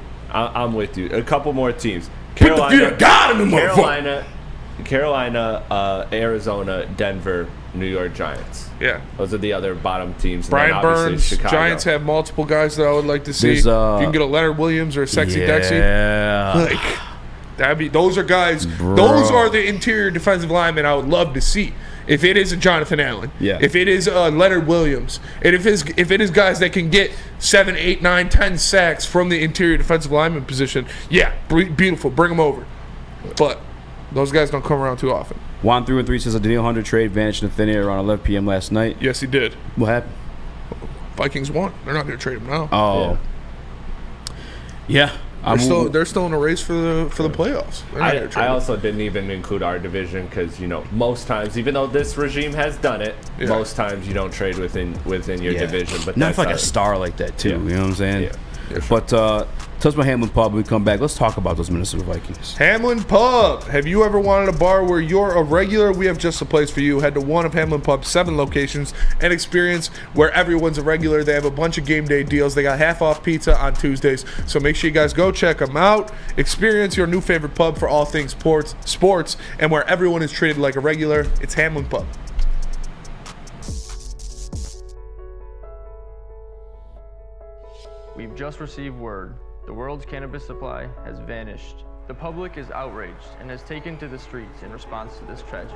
you. A couple more teams. Carolina, Arizona, Denver, New York Giants. Yeah. Those are the other bottom teams. Brian Burns, Chicago. Giants have multiple guys that I would like to see. If you can get a Leonard Williams or a Sexy Dexy. Those are guys. Those are the interior defensive linemen I would love to see. if it is a Jonathan Allen, Yeah. if it is Leonard Williams, and if it is guys that can get 7, 8, 9, 10 sacks from the interior defensive lineman position, yeah, beautiful, bring them over. But those guys don't come around too often. Juan 313 says a Daniil Hunter trade vanished in thin air around 11 p.m. last night. Yes, he did. What happened? Vikings won. They're not going to trade him now. Oh. Yeah. They're still in a race for the playoffs. I also didn't even include our division because, you know, most times, even though this regime has done it, most times you don't trade within your division. But not like a star like that too. You know what I'm saying? Yeah. But tell us about Hamlin Pub when we come back. Let's talk about those Minnesota Vikings. Hamlin Pub. Have you ever wanted a bar where you're a regular? We have just a place for you. Head to one of Hamlin Pub's 7 locations and experience where everyone's a regular. They have a bunch of game day deals. They got half off pizza on Tuesdays. So make sure you guys go check them out. Experience your new favorite pub for all things sports and where everyone is treated like a regular. It's Hamlin Pub. We've just received word. The world's cannabis supply has vanished. The public is outraged and has taken to the streets in response to this tragedy.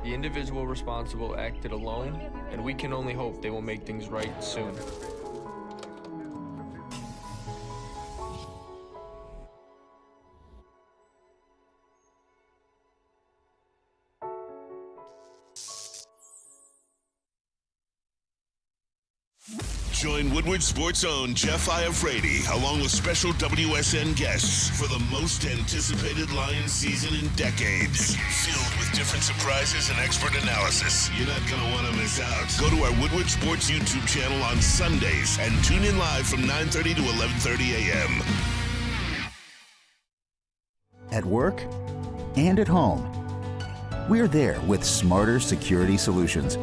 The individual responsible acted alone, and we can only hope they will make things right soon. Join Woodward Sports' own Jeff Iafrate, along with special WSN guests for the most anticipated Lions season in decades. Filled with different surprises and expert analysis. You're not going to want to miss out. Go to our Woodward Sports YouTube channel on Sundays and tune in live from 9:30 to 11:30 a.m. At work and at home, we're there with smarter security solutions.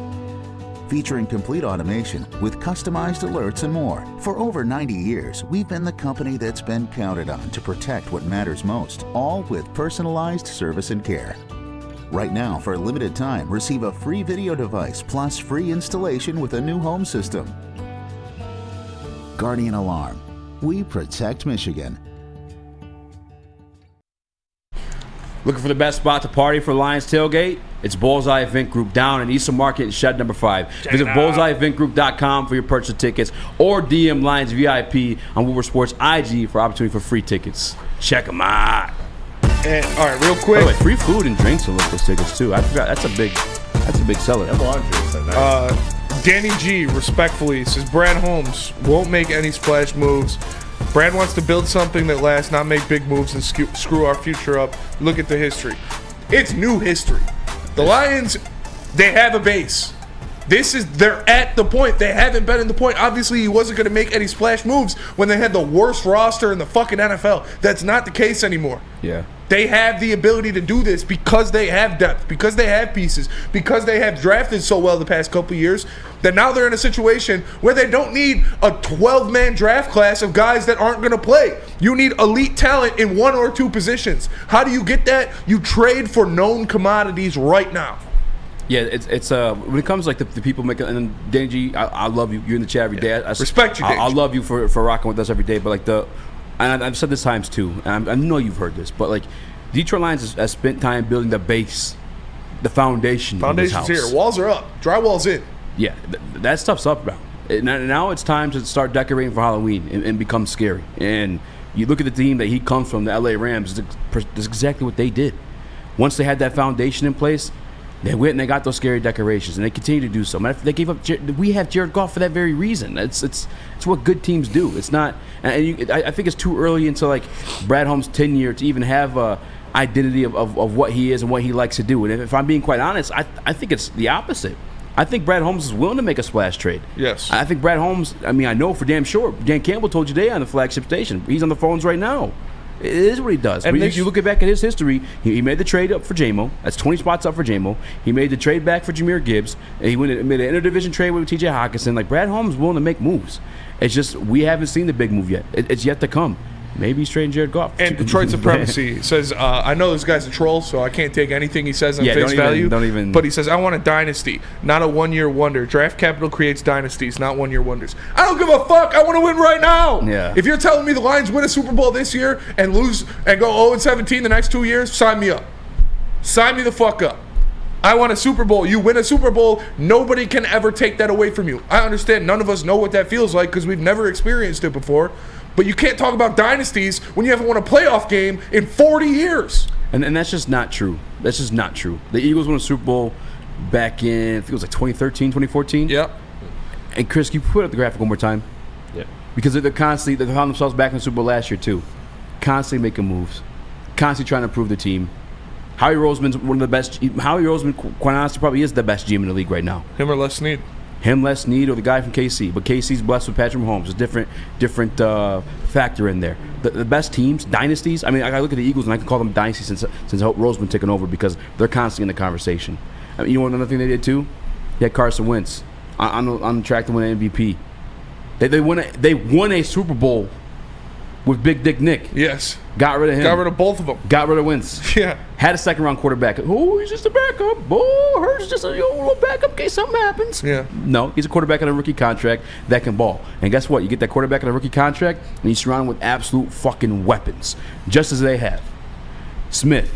Featuring complete automation with customized alerts and more. For over 90 years, we've been the company that's been counted on to protect what matters most, all with personalized service and care. Right now, for a limited time, receive a free video device plus free installation with a new home system. Guardian Alarm. We protect Michigan. Looking for the best spot to party for Lions Tailgate? It's Bullseye Event Group down in Eastern Market in shed number 5. Visit bullseyeeventgroup.com for your purchase of tickets or DM Lions VIP on Woodward Sports IG for opportunity for free tickets. Check them out. And, all right, real quick. By the way, free food and drinks will look those tickets too. I forgot that's a big seller. Danny G respectfully says Brad Holmes won't make any splash moves. Brad wants to build something that lasts, not make big moves and screw our future up. Look at the history. It's new history. The Lions, they have a base. They're at the point. They haven't been in the point. Obviously, he wasn't going to make any splash moves when they had the worst roster in the fucking NFL. That's not the case anymore. Yeah. They have the ability to do this because they have depth, because they have pieces, because they have drafted so well the past couple of years that now they're in a situation where they don't need a 12-man draft class of guys that aren't going to play. You need elite talent in 1 or 2 positions. How do you get that? You trade for known commodities right now. Yeah, it's when it comes to, like the people making, and then Danny G, I love you. You're in the chat every day. I respect you, Danny. I love you for rocking with us every day. But like and I've said this times too, and I know you've heard this, but like Detroit Lions has spent time building the base, the foundation. Foundation's here. Walls are up. Drywall's in. Yeah, that stuff's up now. Now it's time to start decorating for Halloween and become scary. And you look at the team that he comes from, the LA Rams. That's exactly what they did. Once they had that foundation in place, they went and they got those scary decorations, and they continue to do so. They gave up. We have Jared Goff for that very reason. It's what good teams do. It's not. And I think it's too early into like Brad Holmes' tenure to even have a identity of what he is and what he likes to do. And if I'm being quite honest, I think it's the opposite. I think Brad Holmes is willing to make a splash trade. Yes. I think Brad Holmes. I mean, I know for damn sure. Dan Campbell told you today on the flagship station. He's on the phones right now. It is what he does. And if you look back at his history, he made the trade up for J-Mo. That's 20 spots up for J-Mo. He made the trade back for Jahmyr Gibbs. And he made an interdivision trade with T.J. Hockenson. Like, Brad Holmes is willing to make moves. It's just we haven't seen the big move yet. It's yet to come. Maybe he's trading Jared Goff. And Detroit Supremacy says, I know this guy's a troll, so I can't take anything he says on face value. But he says, I want a dynasty, not a one-year wonder. Draft capital creates dynasties, not one-year wonders. I don't give a fuck. I want to win right now. Yeah. If you're telling me the Lions win a Super Bowl this year and lose and go 0-17 the next 2 years, sign me up. Sign me the fuck up. I won a Super Bowl. You win a Super Bowl, nobody can ever take that away from you. I understand none of us know what that feels like because we've never experienced it before. But you can't talk about dynasties when you haven't won a playoff game in 40 years. And that's just not true. That's just not true. The Eagles won a Super Bowl back in, I think it was like 2013, 2014. Yep. And Chris, can you put up the graphic one more time? Yeah. Because they found themselves back in the Super Bowl last year too. Constantly making moves. Constantly trying to improve the team. Howie Roseman's one of the best. Howie Roseman, quite honestly, probably is the best GM in the league right now. Him or Les Snead? Him, Les Snead, or the guy from KC. But KC's blessed with Patrick Mahomes. There's a different factor in there. The best teams, dynasties. I mean, I look at the Eagles and I can call them dynasties since Roseman taken over because they're constantly in the conversation. I mean, you know another thing they did too? They had Carson Wentz on track to win an MVP. They won a Super Bowl with Big Dick Nick. Yes. Got rid of him. Got rid of both of them. Got rid of Wentz. Yeah. Had a second-round quarterback. Oh, he's just a backup. Oh, Hurts just a little backup in case something happens. Yeah. No, he's a quarterback on a rookie contract that can ball. And guess what? You get that quarterback on a rookie contract, and you surround him with absolute fucking weapons, just as they have. Smith,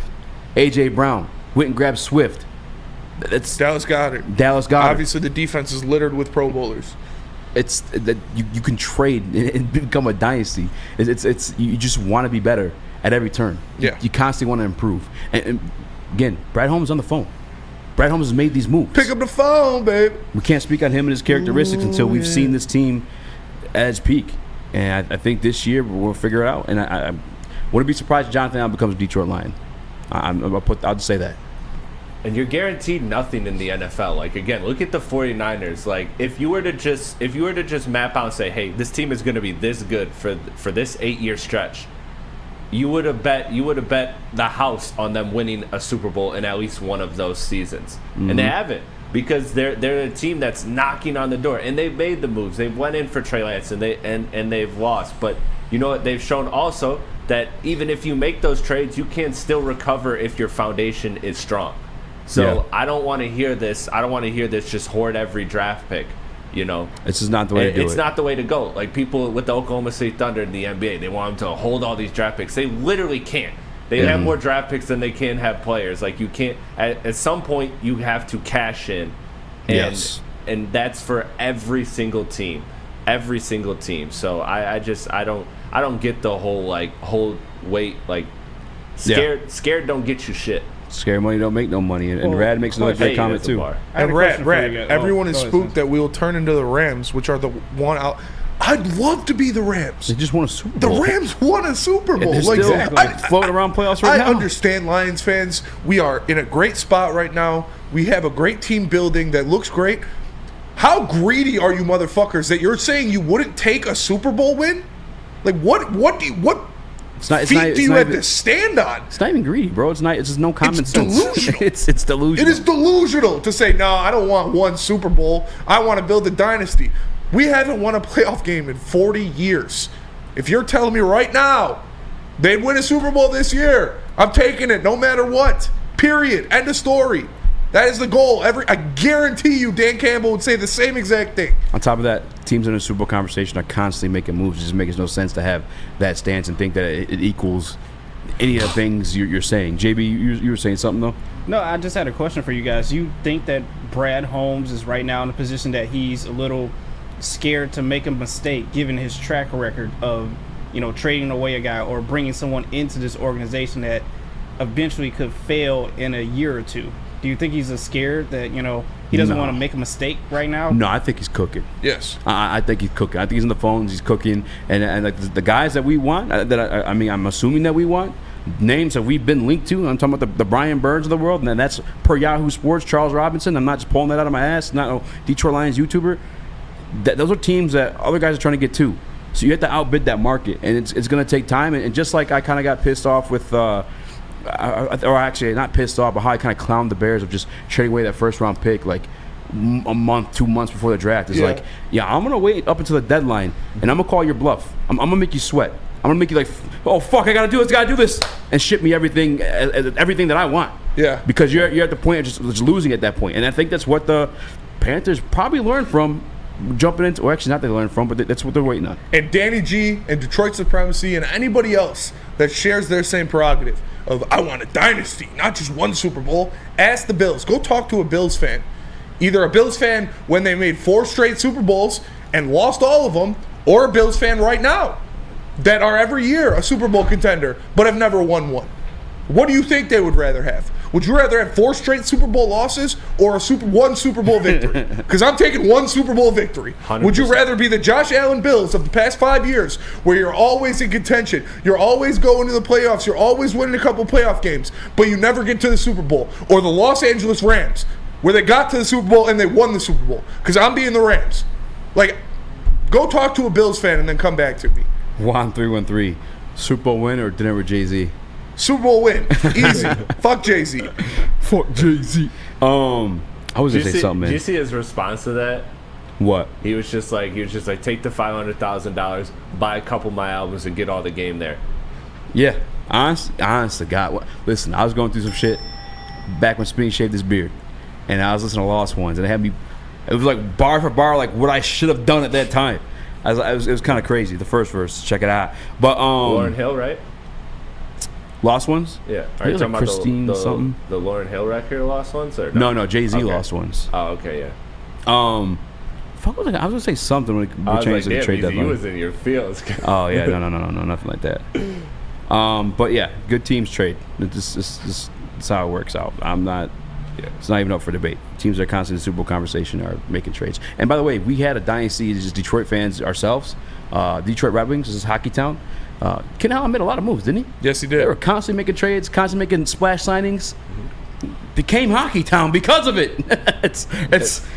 A.J. Brown, went and grabbed Swift. It's Dallas Goedert. Obviously, the defense is littered with Pro Bowlers. It's that you can trade and become a dynasty. It's you just want to be better at every turn. Yeah. You constantly want to improve. And again, Brad Holmes is on the phone. Brad Holmes has made these moves. Pick up the phone, babe. We can't speak on him and his characteristics until we've seen this team at its peak. And I think this year we'll figure it out. And I wouldn't be surprised if Jonathan Allen becomes a Detroit Lion. I'll just say that. And you're guaranteed nothing in the NFL. Like, again, look at the 49ers. Like, if you were to just map out and say, hey, this team is going to be this good for this 8-year stretch, you would have bet the house on them winning a Super Bowl in at least one of those seasons. Mm-hmm. And they haven't, because they're a team that's knocking on the door, and they've made the moves. They went in for Trey Lance and they've lost. But you know what? They've shown also that even if you make those trades, you can still recover if your foundation is strong. So yeah. I don't want to hear this. I don't want to hear this just hoard every draft pick. You know, this is not the way to do it. It's not the way to go. Like, people with the Oklahoma State Thunder in the NBA, they want them to hold all these draft picks. They literally can't. They have more draft picks than they can have players. Like, you can't. At some point, you have to cash in. And, and that's for every single team. Every single team. So I don't get the whole wait. Like, scared don't get you shit. Scared money don't make no money, and Rad makes another great comment too. And Rad, everyone is spooked that we'll turn into the Rams, which are the one out. I'd love to be the Rams. They just won a Super Bowl. The Rams won a Super Bowl. Like, exactly. Floating around playoffs right now. I understand, Lions fans. We are in a great spot right now. We have a great team building that looks great. How greedy are you motherfuckers that you're saying you wouldn't take a Super Bowl win? Like, what feet do you have to stand on? It's not even greedy, bro. It's just no common sense. Delusional. It's delusional. It is delusional to say, no, I don't want one Super Bowl. I want to build a dynasty. We haven't won a playoff game in 40 years. If you're telling me right now they'd win a Super Bowl this year, I'm taking it no matter what. Period. End of story. That is the goal. I guarantee you Dan Campbell would say the same exact thing. On top of that, teams in the Super Bowl conversation are constantly making moves. It just makes no sense to have that stance and think that it equals any of the things you're saying. JB, you were saying something, though? No, I just had a question for you guys. You think that Brad Holmes is right now in a position that he's a little scared to make a mistake given his track record of, trading away a guy or bringing someone into this organization that eventually could fail in a year or two? Do you think he's scared that, he doesn't want to make a mistake right now? No, I think he's cooking. Yes. I think he's cooking. I think he's on the phones. He's cooking. And like the guys that we want, I'm assuming that we want, names that we've been linked to. I'm talking about the Brian Burns of the world, and that's per Yahoo Sports, Charles Robinson. I'm not just pulling that out of my ass. Not a Detroit Lions YouTuber. Those are teams that other guys are trying to get to. So you have to outbid that market, and it's going to take time. And just like I kind of got pissed off with or actually not pissed off, but how I kind of clowned the Bears of just trading away that first-round pick like a month, 2 months before the draft. It's like, I'm going to wait up until the deadline, and I'm going to call your bluff. I'm going to make you sweat. I'm going to make you like, oh, fuck, I got to do this, and ship me everything that I want. Yeah. Because you're at the point of just losing at that point. And I think that's what the Panthers probably learned from jumping into, or actually not they learned from, but that's what they're waiting on. And Danny G and Detroit Supremacy and anybody else that shares their same prerogative, of I want a dynasty, not just one Super Bowl. Ask the Bills. Go talk to a Bills fan. Either a Bills fan when they made 4 straight Super Bowls and lost all of them, or a Bills fan right now that are every year a Super Bowl contender but have never won one. What do you think they would rather have? Would you rather have 4 straight Super Bowl losses or one Super Bowl victory? Because I'm taking 1 Super Bowl victory. 100%. Would you rather be the Josh Allen Bills of the past 5 years where you're always in contention, you're always going to the playoffs, you're always winning a couple playoff games, but you never get to the Super Bowl? Or the Los Angeles Rams where they got to the Super Bowl and they won the Super Bowl? Because I'm being the Rams. Like, go talk to a Bills fan and then come back to me. Juan 313, Super Bowl win or dinner with Jay-Z? Super Bowl win. Easy. Fuck Jay-Z. Fuck Jay-Z. I was gonna say something, man. Did you see his response to that? What? He was just like, take the $500,000, buy a couple of my albums, and get all the game there. Yeah, honest to God. Listen, I was going through some shit back when Spinny shaved his beard, and I was listening to Lost Ones, and it was like bar for bar, like what I should have done at that time. It was kind of crazy. The first verse, check it out. But Lauryn Hill, right? Lost Ones? Yeah. Are you talking Christine about something? The Lauryn Hill record, Lost Ones? Or no, Jay-Z okay. Lost Ones. Oh, okay, yeah. Fuck, I was gonna say something when we changed the trade deadline. You was in your fields. Oh yeah, no, nothing like that. But yeah, good teams trade. That's how it works out. It's not even up for debate. Teams that are constantly in the Super Bowl conversation are making trades. And by the way, we had a dynasty as Detroit fans ourselves. Detroit Red Wings, this is Hockey Town. Ken Allen made a lot of moves, didn't he? Yes, he did. They were constantly making trades, constantly making splash signings. Became Hockey Town because of it.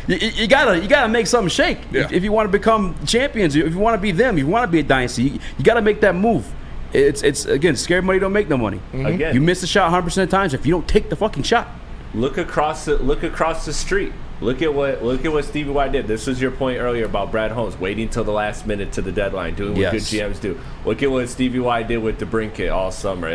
You gotta make something shake if you want to become champions. If you want to be them, if you want to be a dynasty, you got to make that move. It's again, scared money don't make no money. Mm-hmm. Again, you miss the shot 100% of times if you don't take the fucking shot. Look across the street. Look at what Stevie Y did. This was your point earlier about Brad Holmes waiting till the last minute to the deadline, doing what good GMs do. Look at what Stevie Y did with DeBrincat all summer.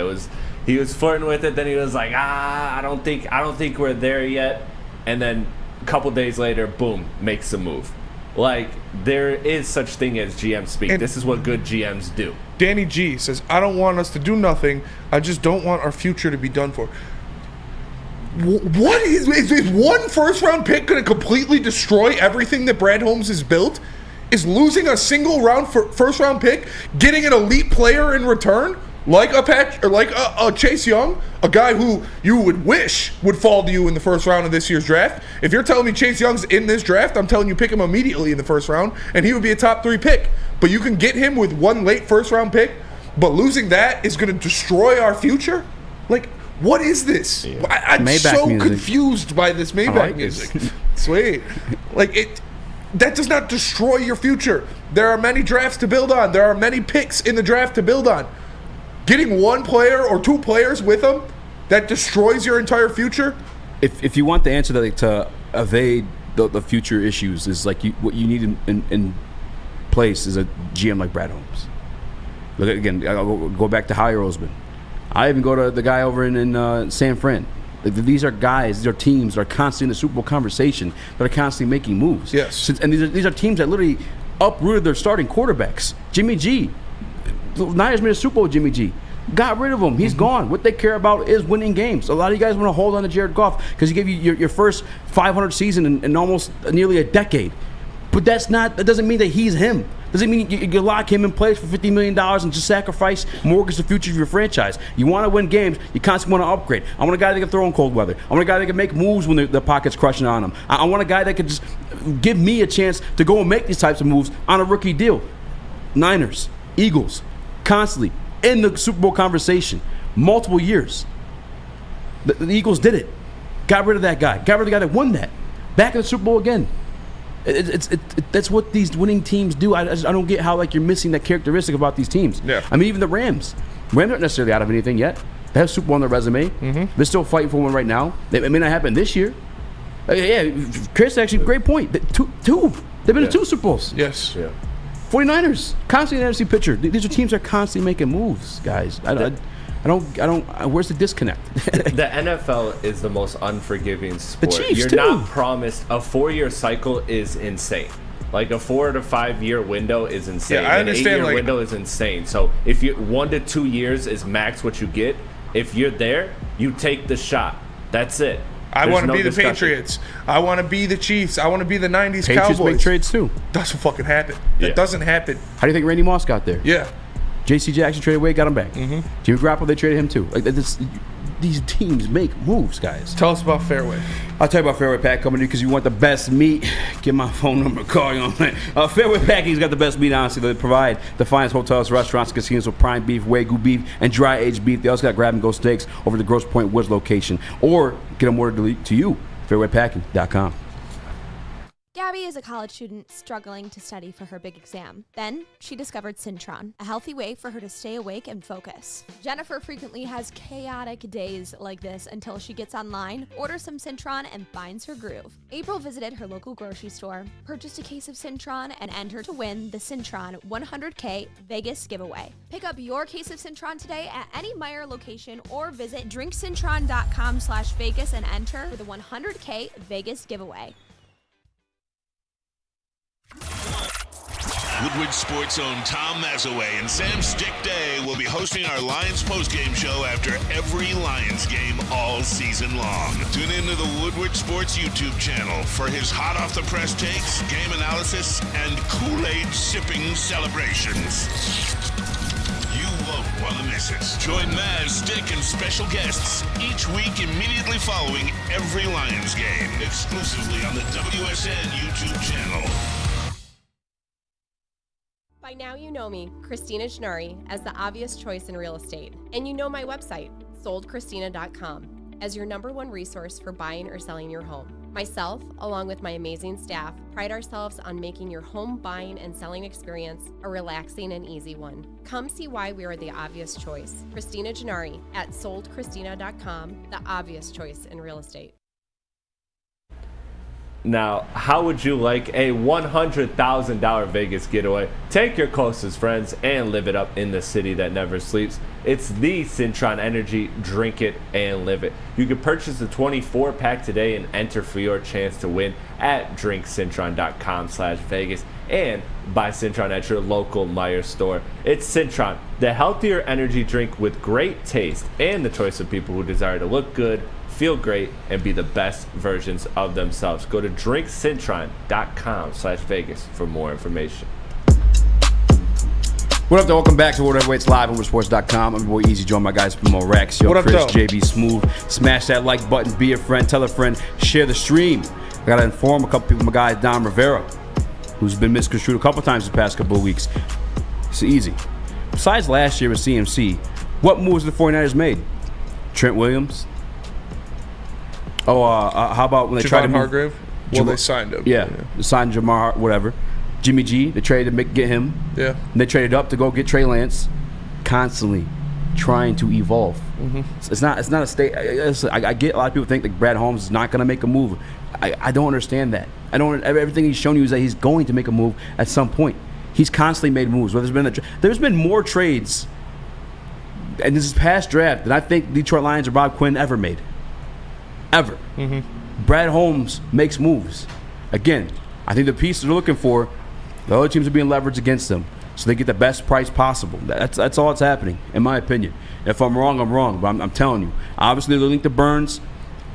He was flirting with it, then he was like, I don't think we're there yet. And then a couple days later, boom, makes a move. Like, there is such thing as GM speak. This is what good GMs do. Danny G says, I don't want us to do nothing. I just don't want our future to be done for. What is one first-round pick going to completely destroy everything that Brad Holmes has built? Is losing a single round first-round pick, getting an elite player in return, like a Chase Young, a guy who you would wish would fall to you in the first round of this year's draft? If you're telling me Chase Young's in this draft, I'm telling you pick him immediately in the first round, and he would be a top 3 pick. But you can get him with one late first-round pick, but losing that is going to destroy our future? Like, what is this? Yeah. I'm Maybach so music. Confused by this Maybach music. Sweet. That does not destroy your future. There are many drafts to build on. There are many picks in the draft to build on. Getting one player or 2 players with them, that destroys your entire future? If you want the answer to evade the future issues, is like what you need in place is a GM like Brad Holmes. Look again. I'll go back to Howie Roseman. I even go to the guy over in San Fran. These are guys, these are teams that are constantly in the Super Bowl conversation, that are constantly making moves. Yes. And these are teams that literally uprooted their starting quarterbacks. Jimmy G. The Niners made a Super Bowl with Jimmy G. Got rid of him. He's gone. What they care about is winning games. A lot of you guys want to hold on to Jared Goff because he gave you your first 500 season in almost nearly a decade. But that doesn't mean that he's him. Doesn't mean you lock him in place for $50 million and just sacrifice, mortgage the future of your franchise. You want to win games, you constantly want to upgrade. I want a guy that can throw in cold weather. I want a guy that can make moves when the pocket's crushing on him. I want a guy that can just give me a chance to go and make these types of moves on a rookie deal. Niners, Eagles, constantly in the Super Bowl conversation, multiple years. The Eagles did it. Got rid of that guy. Got rid of the guy that won that. Back in the Super Bowl again. That's what these winning teams do. I don't get how you're missing that characteristic about these teams. Yeah. I mean, even the Rams aren't necessarily out of anything yet. They have Super Bowl on their resume. Mm-hmm. They're still fighting for one right now. It may not happen this year. Yeah, Chris, actually, great point. Two. They've been to 2 Super Bowls. Yes. Yeah. 49ers, constantly in the NFC picture. These are teams that are constantly making moves, guys. I don't. Where's the disconnect? The NFL is the most unforgiving sport. The Chiefs You're too. not promised a 4-year cycle is insane. Like a 4 to 5 year window is insane. Yeah, I understand. An 8-year window is insane. So if you 1 to 2 years is max what you get, If you're there, you take the shot. That's it. I want to no be the discussion. Patriots. I want to be the Chiefs. I want to be the 90s Patriots Cowboys. make trades too. Doesn't fucking happen. That doesn't happen. How do you think Randy Moss got there? Yeah. J.C. Jackson traded away, got him back. Jimmy Garoppolo, they traded him too. Like these teams make moves, guys. Tell us about Fairway. I'll tell you about Fairway Pack coming to you because you want the best meat. Get my phone number, call you on that. Fairway Packing's got the best meat, honestly. They provide the finest hotels, restaurants, casinos with prime beef, Wagyu beef, and dry aged beef. They also got grab and go steaks over the Grosse Pointe Woods location. Or get them ordered to you, fairwaypacking.com. Gabby is a college student struggling to study for her big exam. Then she discovered Syntron, a healthy way for her to stay awake and focus. Jennifer frequently has chaotic days like this until she gets online, orders some Syntron, and finds her groove. April visited her local grocery store, purchased a case of Syntron, and entered to win the Syntron 100K Vegas giveaway. Pick up your case of Syntron today at any Meijer location or visit drinksyntron.com/Vegas and enter for the 100K Vegas giveaway. Woodward Sports own Tom Mazaway and Sam Stick Day will be hosting our Lions postgame show after every Lions game all season long. Tune into the Woodward Sports YouTube channel for his hot off the press takes, game analysis, and Kool-Aid sipping celebrations. You won't want to miss it. Join Maz, Stick, and special guests each week immediately following every Lions game, exclusively on the WSN YouTube channel. By now you know me, Christina Gennari, as the obvious choice in real estate. And you know my website, soldchristina.com, as your #1 resource for buying or selling your home. Myself, along with my amazing staff, pride ourselves on making your home buying and selling experience a relaxing and easy one. Come see why we are the obvious choice. Christina Gennari at soldchristina.com, the obvious choice in real estate. Now, how would you like a $100,000 Vegas getaway? Take your closest friends and live it up in the city that never sleeps. It's the Syntron Energy. Drink it and live it. You can purchase the 24-pack today and enter for your chance to win at drinksyntron.com/Vegas and buy Syntron at your local Meijer store. It's Syntron, the healthier energy drink with great taste and the choice of people who desire to look good, feel great, and be the best versions of themselves. Go to drinksyntron.com/Vegas for more information. What up, though? Welcome back to World Heavyweights Live on WoodSports.com. I'm your boy Easy, joined my guys from Rex. Yo, what up, Chris, though? JB Smooth. Smash that like button, be a friend, tell a friend, share the stream. I got to inform a couple people, my guy Don Rivera, who's been misconstrued a couple times the past couple of weeks. It's easy. Besides last year with CMC, what moves the 49ers made? Trent Williams? How about when they tried to move Hargrave? Well, they signed him. Yeah, they signed Jamar, whatever. Jimmy G, they traded to get him. Yeah. And they traded up to go get Trey Lance. Constantly trying to evolve. It's not a state. I get a lot of people think that Brad Holmes is not going to make a move. I don't understand that. Everything he's shown you is that he's going to make a move at some point. He's constantly made moves. There's been more trades in this past draft than I think Detroit Lions or Bob Quinn ever made. Ever. Brad Holmes makes moves. Again, I think the pieces they're looking for, the other teams are being leveraged against them, so they get the best price possible. That's all that's happening, in my opinion. If I'm wrong, I'm wrong, but I'm telling you. Obviously, they're linked to Burns.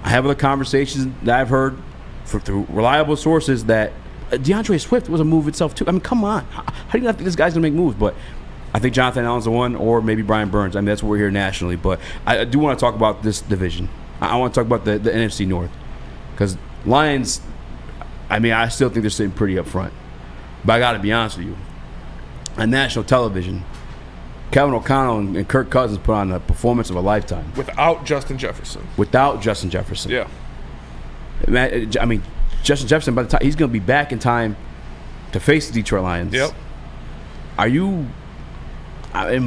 I have other conversations that I've heard through reliable sources that DeAndre Swift was a move itself, too. I mean, come on. How do you not think this guy's going to make moves? But I think Jonathan Allen's the one, or maybe Brian Burns. I mean, that's what we're here nationally. But I do want to talk about this division. I want to talk about the NFC North. Because Lions, I mean, I still think they're sitting pretty up front. But I got to be honest with you. On national television, Kevin O'Connell and Kirk Cousins put on a performance of a lifetime. Without Justin Jefferson. Yeah. I mean, Justin Jefferson, by the time he's going to be back in time to face the Detroit Lions. Yep.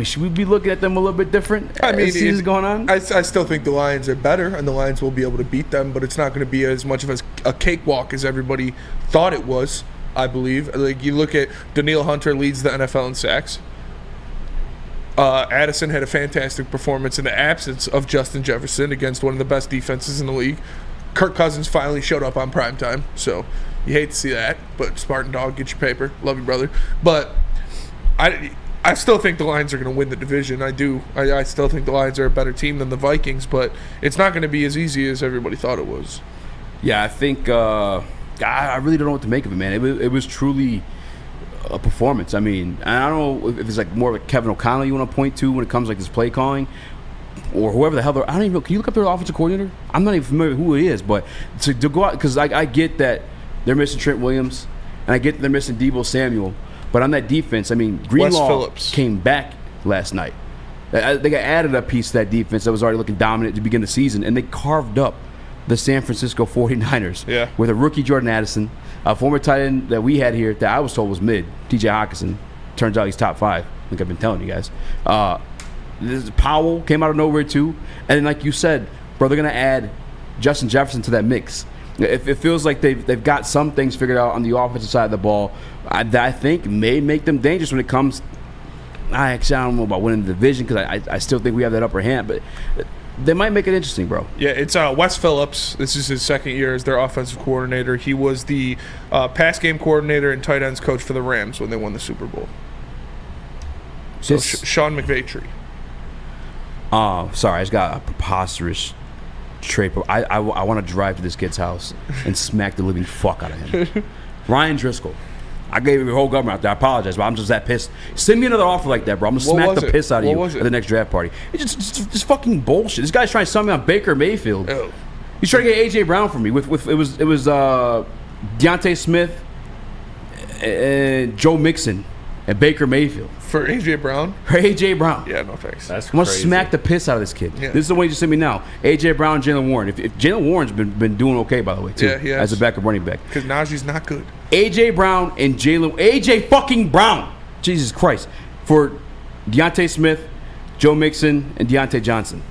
Should we be looking at them a little bit different as season's going on? I still think the Lions are better, and the Lions will be able to beat them, but it's not going to be as much of a cakewalk as everybody thought it was, I believe. Like, you look at Danielle Hunter leads the NFL in sacks. Addison had a fantastic performance in the absence of Justin Jefferson against one of the best defenses in the league. Kirk Cousins finally showed up on primetime, so you hate to see that, but Spartan Dog, get your paper. Love you, brother. But I I still think the Lions are going to win the division. I do. I still think the Lions are a better team than the Vikings, but it's not going to be as easy as everybody thought it was. Yeah, I think I really don't know what to make of it, man. It was truly a performance. I mean, I don't know if it's like more like Kevin O'Connell you want to point to when it comes like this play calling, or whoever the hell I don't even know. Can you look up their offensive coordinator? I'm not even familiar with who it is, but to go out, because I get that they're missing Trent Williams, and I get that they're missing Deebo Samuel, but on that defense, I mean, Greenlaw came back last night. They got added a piece to that defense that was already looking dominant to begin the season, and they carved up the San Francisco 49ers with a rookie Jordan Addison, a former tight end that we had here that I was told was mid, TJ Hawkinson. Turns out he's top 5, like I've been telling you guys. Powell came out of nowhere too, and then like you said, bro, they're gonna add Justin Jefferson to that mix. It feels like they've got some things figured out on the offensive side of the ball that I think may make them dangerous when it comes. I don't know about winning the division because I still think we have that upper hand, but they might make it interesting, bro. Yeah, it's Wes Phillips. This is his second year as their offensive coordinator. He was the pass game coordinator and tight ends coach for the Rams when they won the Super Bowl. So Sean McVay. Sorry, I just got a preposterous trait. I want to drive to this kid's house and smack the living fuck out of him. Ryan Driscoll. I gave him a whole government out there. I apologize, but I'm just that pissed. Send me another offer like that, bro. I'm going to smack the piss out of you at the next draft party. It's just fucking bullshit. This guy's trying to sell me on Baker Mayfield. Oh. He's trying to get A.J. Brown for me. It was Deontay Smith and Joe Mixon and Baker Mayfield. For A.J. Brown? For A.J. Brown. Yeah, no thanks. That's I'm going to smack the piss out of this kid. Yeah. This is the way you send me now. A.J. Brown and Jalen Warren. If Jalen Warren's been doing okay, by the way, too, as a backup running back. Because Najee's not good. A.J. Brown and A.J. fucking Brown. Jesus Christ. For Deontay Smith, Joe Mixon, and Deontay Johnson.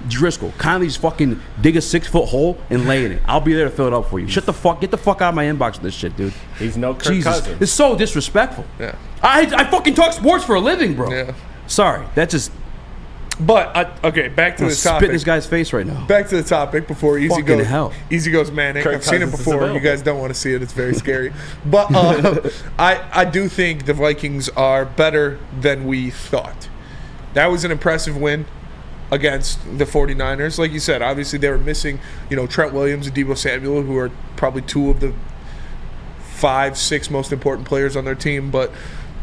Driscoll, kindly just fucking dig a 6-foot hole and lay in it. I'll be there to fill it up for you. Get the fuck out of my inbox with this shit, dude. He's no Kirk Cousins. It's so disrespectful. Yeah. I fucking talk sports for a living, bro. Yeah. Sorry, that just. But okay, back to the topic. Spit in this guy's face right now. Back to the topic before Easy goes manic. Kirk I've seen it Cousins before. You guys don't want to see it. It's very scary. But I do think the Vikings are better than we thought. That was an impressive win against the 49ers. Like you said, obviously they were missing, Trent Williams and Deebo Samuel, who are probably 2 of the 5-6 most important players on their team, but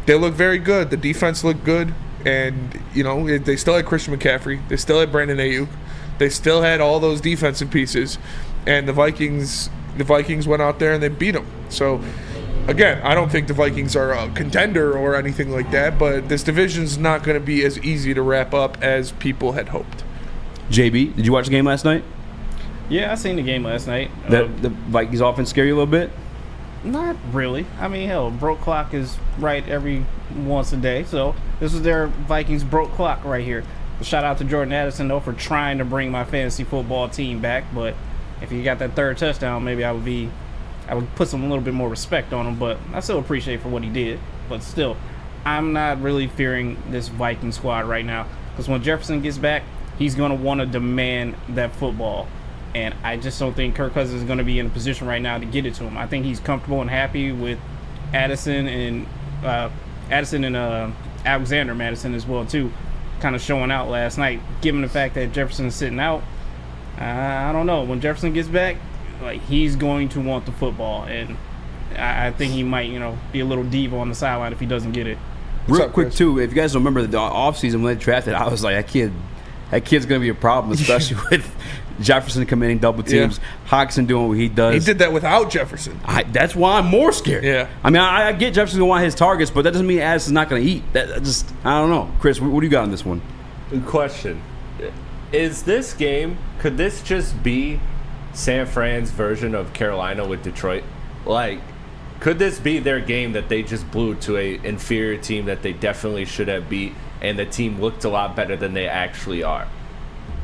they look very good. The defense looked good, and they still had Christian McCaffrey. They still had Brandon Ayuk. They still had all those defensive pieces, and the Vikings went out there and they beat them. So again, I don't think the Vikings are a contender or anything like that, but this division's not going to be as easy to wrap up as people had hoped. JB, did you watch the game last night? Yeah, I seen the game last night. The Vikings offense scare you a little bit? Not really. I mean, hell, broke clock is right every once a day. So this is their Vikings broke clock right here. Shout out to Jordan Addison, though, for trying to bring my fantasy football team back. But if he got that 3rd touchdown, maybe I would put some a little bit more respect on him. But I still appreciate for what he did. But still, I'm not really fearing this Viking squad right now. Because when Jefferson gets back, he's going to want to demand that football. And I just don't think Kirk Cousins is going to be in a position right now to get it to him. I think he's comfortable and happy with Addison and Alexander Madison as well, too, kind of showing out last night. Given the fact that Jefferson's sitting out, I don't know. When Jefferson gets back, he's going to want the football. And I think he might, be a little diva on the sideline if he doesn't get it. Real quick, too, if you guys don't remember the offseason when they drafted, I was like, that kid's going to be a problem, especially with Jefferson committing double teams, Hawkinson doing what he does. He did that without Jefferson. That's why I'm more scared. Yeah. I mean, I get Jefferson going to want his targets, but that doesn't mean Addison's not going to eat. I don't know. Chris, what do you got on this one? Question. Is this game, could this just be San Fran's version of Carolina with Detroit? Could this be their game that they just blew to a inferior team that they definitely should have beat, and the team looked a lot better than they actually are?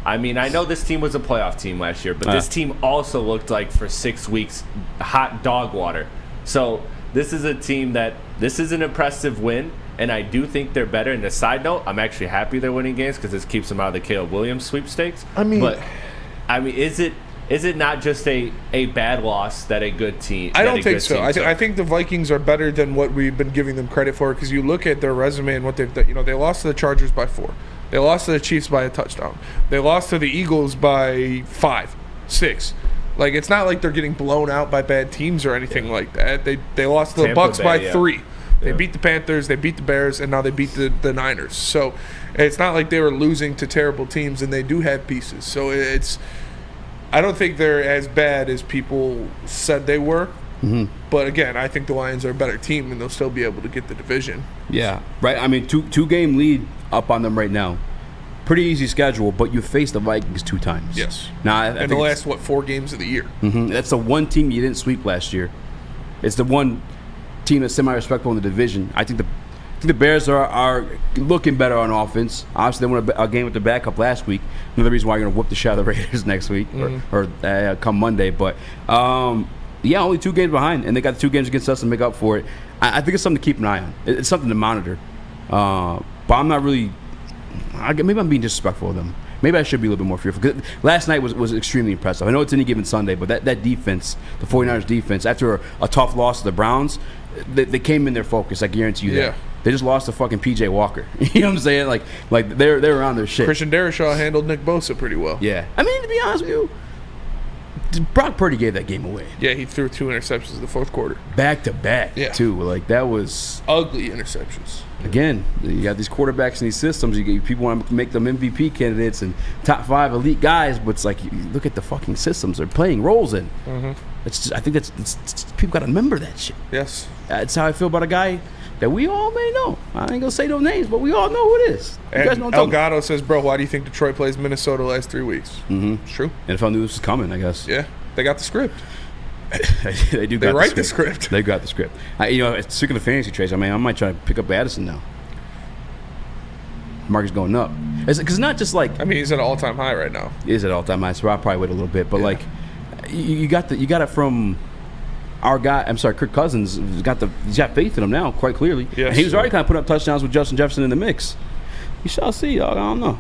I mean, I know this team was a playoff team last year, but this team also looked like for 6 weeks hot dog water. So this is a team this is an impressive win, and I do think they're better. And a side note, I'm actually happy they're winning games because this keeps them out of the Caleb Williams sweepstakes. Is it Is it not just a bad loss that a good team? I don't think so. I think the Vikings are better than what we've been giving them credit for, because you look at their resume and what they've done. You know, they lost to the Chargers by 4. They lost to the Chiefs by a touchdown. They lost to the Eagles by 5, 6. Like, it's not like they're getting blown out by bad teams or anything like that. They lost to the Bucs by 3. They beat the Panthers, they beat the Bears, and now they beat the Niners. So it's not like they were losing to terrible teams, and they do have pieces. So I don't think they're as bad as people said they were. Mm-hmm. But again, I think the Lions are a better team, and they'll still be able to get the division. Yeah, right. I mean, two game lead up on them right now. Pretty easy schedule, but you faced the Vikings 2 times. Yes. Now, in the last 4 games of the year. Mm-hmm. That's the one team you didn't sweep last year. It's the one team that's semi-respectable in the division. I think the Bears are looking better on offense. Obviously, they won a game with their backup last week. Another reason why you're going to whoop the shit out of the Raiders next week or come Monday. But, yeah, only 2 games behind, and they got the 2 games against us to make up for it. I think it's something to keep an eye on. It's something to monitor. But I'm not really – maybe I'm being disrespectful of them. Maybe I should be a little bit more fearful. Because last night was extremely impressive. I know it's any given Sunday, but that defense, the 49ers defense, after a tough loss to the Browns, they came in their focus. I guarantee you that. They just lost to fucking P.J. Walker. You know what I'm saying? Like they're on their shit. Christian Darrisaw handled Nick Bosa pretty well. Yeah. I mean, to be honest with you, Brock Purdy gave that game away. Yeah, he threw 2 interceptions in the 4th quarter. Back to back, too. Like, that was... ugly interceptions. Again, you got these quarterbacks in these systems. People want to make them MVP candidates and top 5 elite guys, but it's like, you look at the fucking systems they're playing roles in. Mm-hmm. I think that's people got to remember that shit. Yes. That's how I feel about a guy that we all may know. I ain't going to say no names, but we all know who it is. You guys know Elgato says, bro, why do you think Detroit plays Minnesota the last 3 weeks? Mm-hmm. It's true. NFL knew this was coming, I guess. Yeah. They got the script. They do. They write the script. They got the script. Speaking of fantasy trades, I might try to pick up Addison now. Market's going up. Because not just like... I mean, he's at an all-time high right now. He is at an all-time high, so I'll probably wait a little bit. But, like, you got it from our guy... I'm sorry, Kirk Cousins. He's got faith in him now, quite clearly. Yes, and he was already kind of putting up touchdowns with Justin Jefferson in the mix. You shall see, dog. I don't know.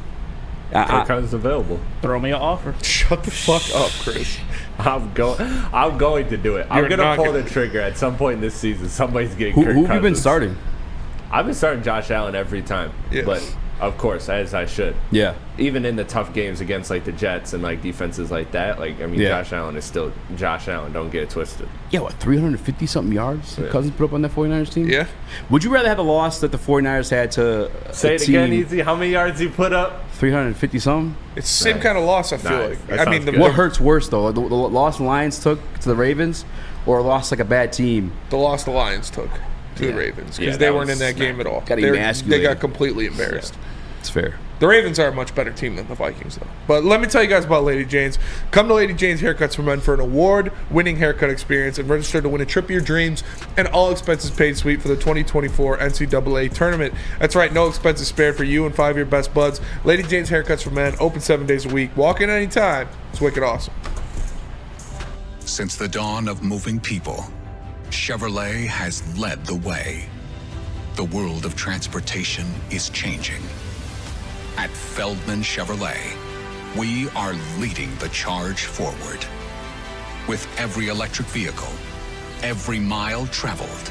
Kirk Cousins available. Throw me an offer. Shut the fuck up, Chris. I'm going to do it. I'm going to pull the trigger at some point in this season. Somebody's getting Kirk Cousins. Who have you been starting? I've been starting Josh Allen every time. Yeah. But, of course, as I should. Yeah. Even in the tough games against, like, the Jets and, like, defenses like that, like, I mean, Josh Allen is still Josh Allen. Don't get it twisted. Yeah, 350-something yards Cousins put up on that 49ers team? Yeah. Would you rather have the loss that the 49ers had to Say it again, Easy. How many yards he put up? 350-something? It's the same kind of loss, I feel like. I mean, what hurts worse, though? The loss the Lions took to the Ravens or a loss like a bad team? The loss the Lions took to the Ravens because they weren't in that game at all. They got completely embarrassed. It's fair. The Ravens are a much better team than the Vikings, though. But let me tell you guys about Lady Jane's. Come to Lady Jane's Haircuts for Men for an award-winning haircut experience and register to win a trip of your dreams and all expenses paid suite for the 2024 NCAA tournament. That's right, no expenses spared for you and 5 of your best buds. Lady Jane's Haircuts for Men, open 7 days a week. Walk in anytime. It's wicked awesome. Since the dawn of moving people, Chevrolet has led the way. The world of transportation is changing. At Feldman Chevrolet, we are leading the charge forward. With every electric vehicle, every mile traveled,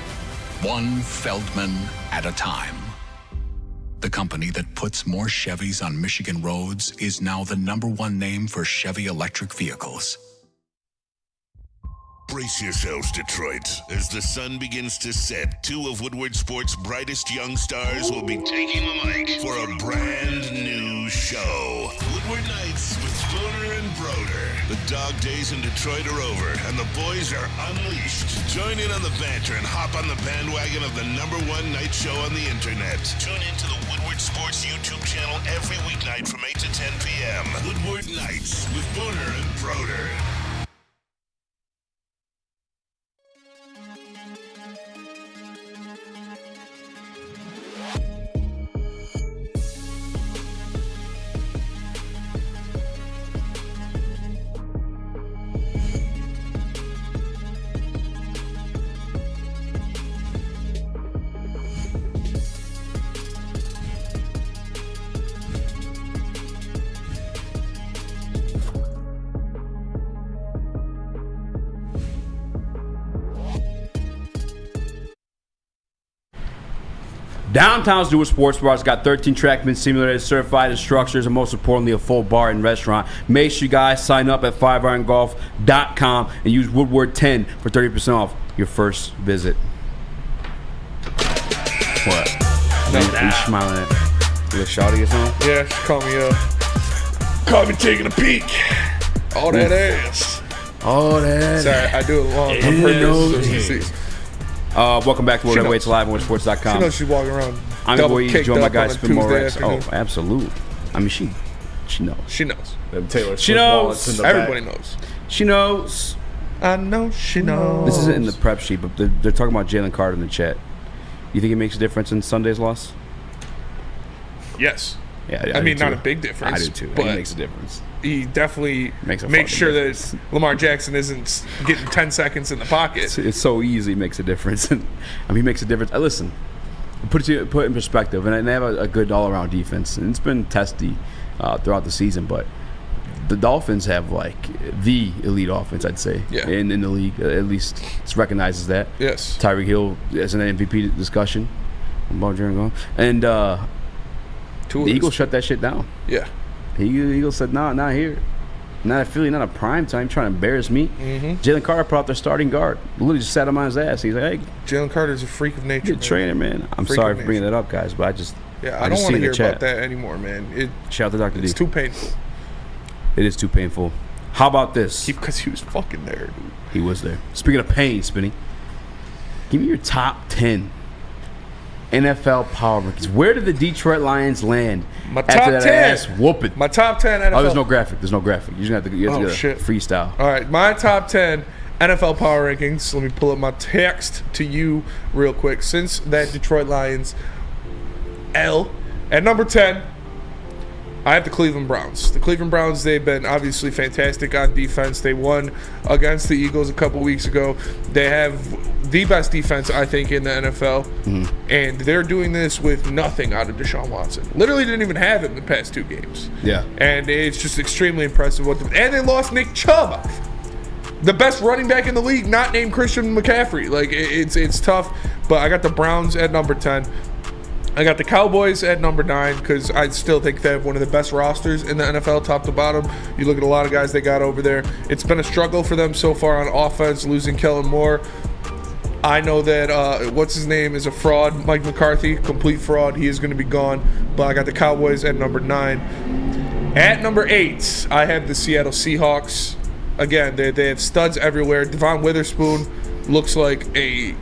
one Feldman at a time. The company that puts more Chevys on Michigan roads is now the #1 name for Chevy electric vehicles. Brace yourselves, Detroit. As the sun begins to set, 2 of Woodward Sports' brightest young stars will be taking the mic for a brand new show. Woodward Nights with Booner and Broder. The dog days in Detroit are over, and the boys are unleashed. Join in on the banter and hop on the bandwagon of the #1 night show on the internet. Tune into the Woodward Sports YouTube channel every weeknight from 8 to 10 p.m. Woodward Nights with Booner and Broder. Downtown's newest sports bar has got 13 TrackMan simulators, certified instructors, and most importantly, a full bar and restaurant. Make sure you guys sign up at 5irongolf.com and use Woodward 10 for 30% off your first visit. What? Are you smiling at? You a shawty or something? Yeah, she called me taking a peek. All that ass. All that. Sorry, I do it long. Welcome back to World Heavyweights Live on WorldSports.com. She knows she's walking around. I'm your boy, caked joined by up guys on a Spin More Tuesday Rex. Oh, afternoon. absolutely. I mean, she knows. She knows. Them Taylor She Swift knows. wallets in the Everybody back. knows. She knows. I know she knows. This isn't in the prep sheet, but they're talking about Jalen Carter in the chat. You think it makes a difference in Sunday's loss? Yes. Yeah, I do mean, not too. a big difference. I do too. But It makes a difference. He definitely Makes a makes fucking sure difference. that Lamar Jackson isn't getting 10 seconds in the pocket. It's so easy. It makes a difference. I mean, he makes a difference. Listen, put it in perspective, and they have a good all-around defense, and it's been testy throughout the season. But the Dolphins have like the elite offense, I'd say, in the league. At least it recognizes that. Yes. Tyreek Hill is an MVP discussion. And the Eagles shut that shit down. Yeah. The Eagles said, "No, not here. Not at Philly, not a prime time. Trying to embarrass me." Mm-hmm. Jalen Carter put out their starting guard. Literally just sat him on his ass. He's like, "Hey, Jalen Carter's a freak of nature. good trainer, man." I'm Freak sorry of for bringing that up, guys, but I just I just don't want see to in the hear chat. about that anymore, man. Shout out to Dr. D. It's too painful. It is too painful. How about this? Because he was fucking there, dude. He was there. Speaking of pain, Spinny, give me your top 10 NFL power rankings. Where did the Detroit Lions land My after top that 10. ass whooping? My top 10 NFL. Oh, there's no graphic. There's no graphic. You just have to get shit. freestyle. All right, my top 10 NFL power rankings. Let me pull up my text to you real quick. Since that Detroit Lions L, at number 10, I have the Cleveland Browns. The Cleveland Browns, they've been obviously fantastic on defense. They won against the Eagles a couple weeks ago. They have the best defense, I think, in the NFL. And they're doing this with nothing out of Deshaun Watson. Literally didn't even have him the past 2 games. Yeah. And it's just extremely impressive. And they lost Nick Chubb, the best running back in the league, not named Christian McCaffrey. Like, it's tough. But I got the Browns at number 10. I got the Cowboys at number 9 because I still think they have one of the best rosters in the NFL, top to bottom. You look at a lot of guys they got over there. It's been a struggle for them so far on offense, losing Kellen Moore. I know that, what's his name, is a fraud. Mike McCarthy, complete fraud. He is going to be gone. But I got the Cowboys at number 9. At number 8, I have the Seattle Seahawks. Again, they have studs everywhere. Devon Witherspoon looks like a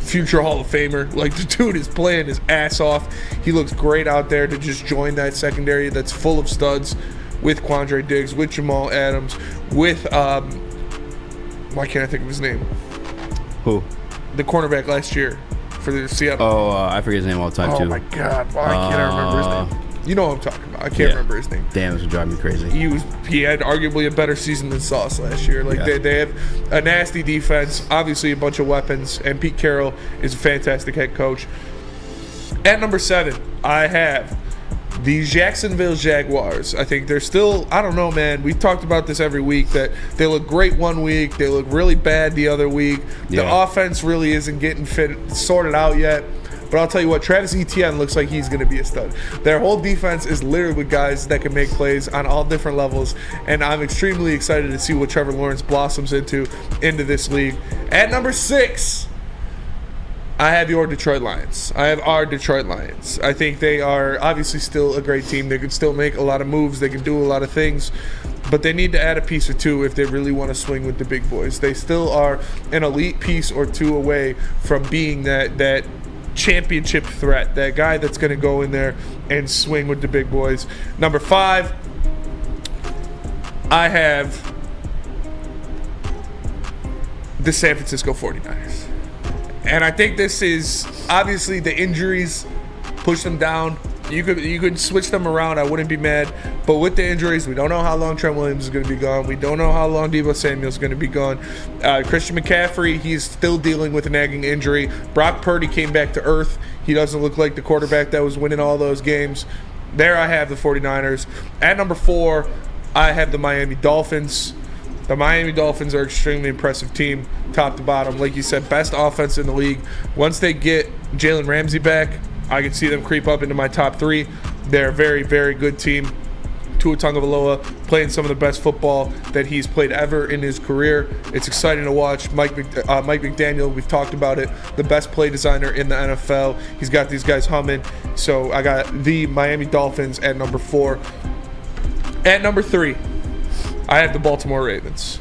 future Hall of Famer. Like, the dude is playing his ass off. He looks great out there to just join that secondary that's full of studs with Quandre Diggs, with Jamal Adams, with why can't I think of his name? Who? The cornerback last year for the Seattle. Oh, I forget his name all the time, too. Oh my God, why can't I remember his name? You know what I'm talking about. I can't remember his name. Damn, this would drive me crazy. He had arguably a better season than Sauce last year. Like, they have a nasty defense, obviously a bunch of weapons, and Pete Carroll is a fantastic head coach. At number 7, I have the Jacksonville Jaguars. I think they're still, I don't know, man. We've talked about this every week, that they look great one week, they look really bad the other week. The offense really isn't getting sorted out yet. But I'll tell you what, Travis Etienne looks like he's going to be a stud. Their whole defense is littered with guys that can make plays on all different levels, and I'm extremely excited to see what Trevor Lawrence blossoms into this league. At number 6, I have your Detroit Lions. I have our Detroit Lions. I think they are obviously still a great team. They can still make a lot of moves. They can do a lot of things. But they need to add a piece or two if they really want to swing with the big boys. They still are an elite piece or two away from being that championship threat, that guy that's going to go in there and swing with the big boys. Number 5, I have the San Francisco 49ers. And I think this is obviously the injuries push them down. You could switch them around. I wouldn't be mad. But with the injuries, we don't know how long Trent Williams is going to be gone. We don't know how long Deebo Samuel is going to be gone. Christian McCaffrey, he's still dealing with a nagging injury. Brock Purdy came back to earth. He doesn't look like the quarterback that was winning all those games. There I have the 49ers. At number 4, I have the Miami Dolphins. The Miami Dolphins are an extremely impressive team, top to bottom. Like you said, best offense in the league. Once they get Jalen Ramsey back, I could see them creep up into my top 3. They're a very, very good team. Tua Tagovailoa playing some of the best football that he's played ever in his career. It's exciting to watch. Mike McDaniel, we've talked about it, the best play designer in the NFL. He's got these guys humming. So I got the Miami Dolphins at number 4. At number 3, I have the Baltimore Ravens.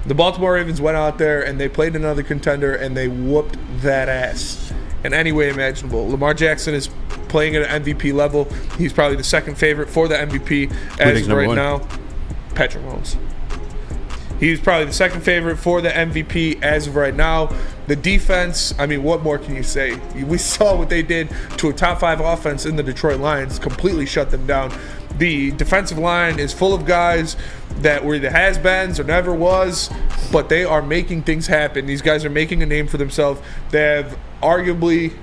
The Baltimore Ravens went out there and they played another contender and they whooped that ass in any way imaginable. Lamar Jackson is playing at an MVP level. He's probably the second favorite for the MVP as of right now. Patrick Mahomes. He's probably the second favorite for the MVP as of right now. The defense, I mean, what more can you say? We saw what they did to a top 5 offense in the Detroit Lions, completely shut them down. The defensive line is full of guys that were the has-beens or never was, but they are making things happen. These guys are making a name for themselves. They have arguably,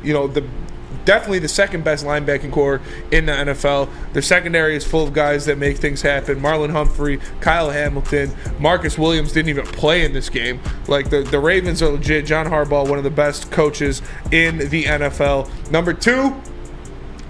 definitely the second best linebacking core in the NFL. Their secondary is full of guys that make things happen. Marlon Humphrey, Kyle Hamilton, Marcus Williams didn't even play in this game. Like the Ravens are legit. John Harbaugh, one of the best coaches in the NFL. Number 2,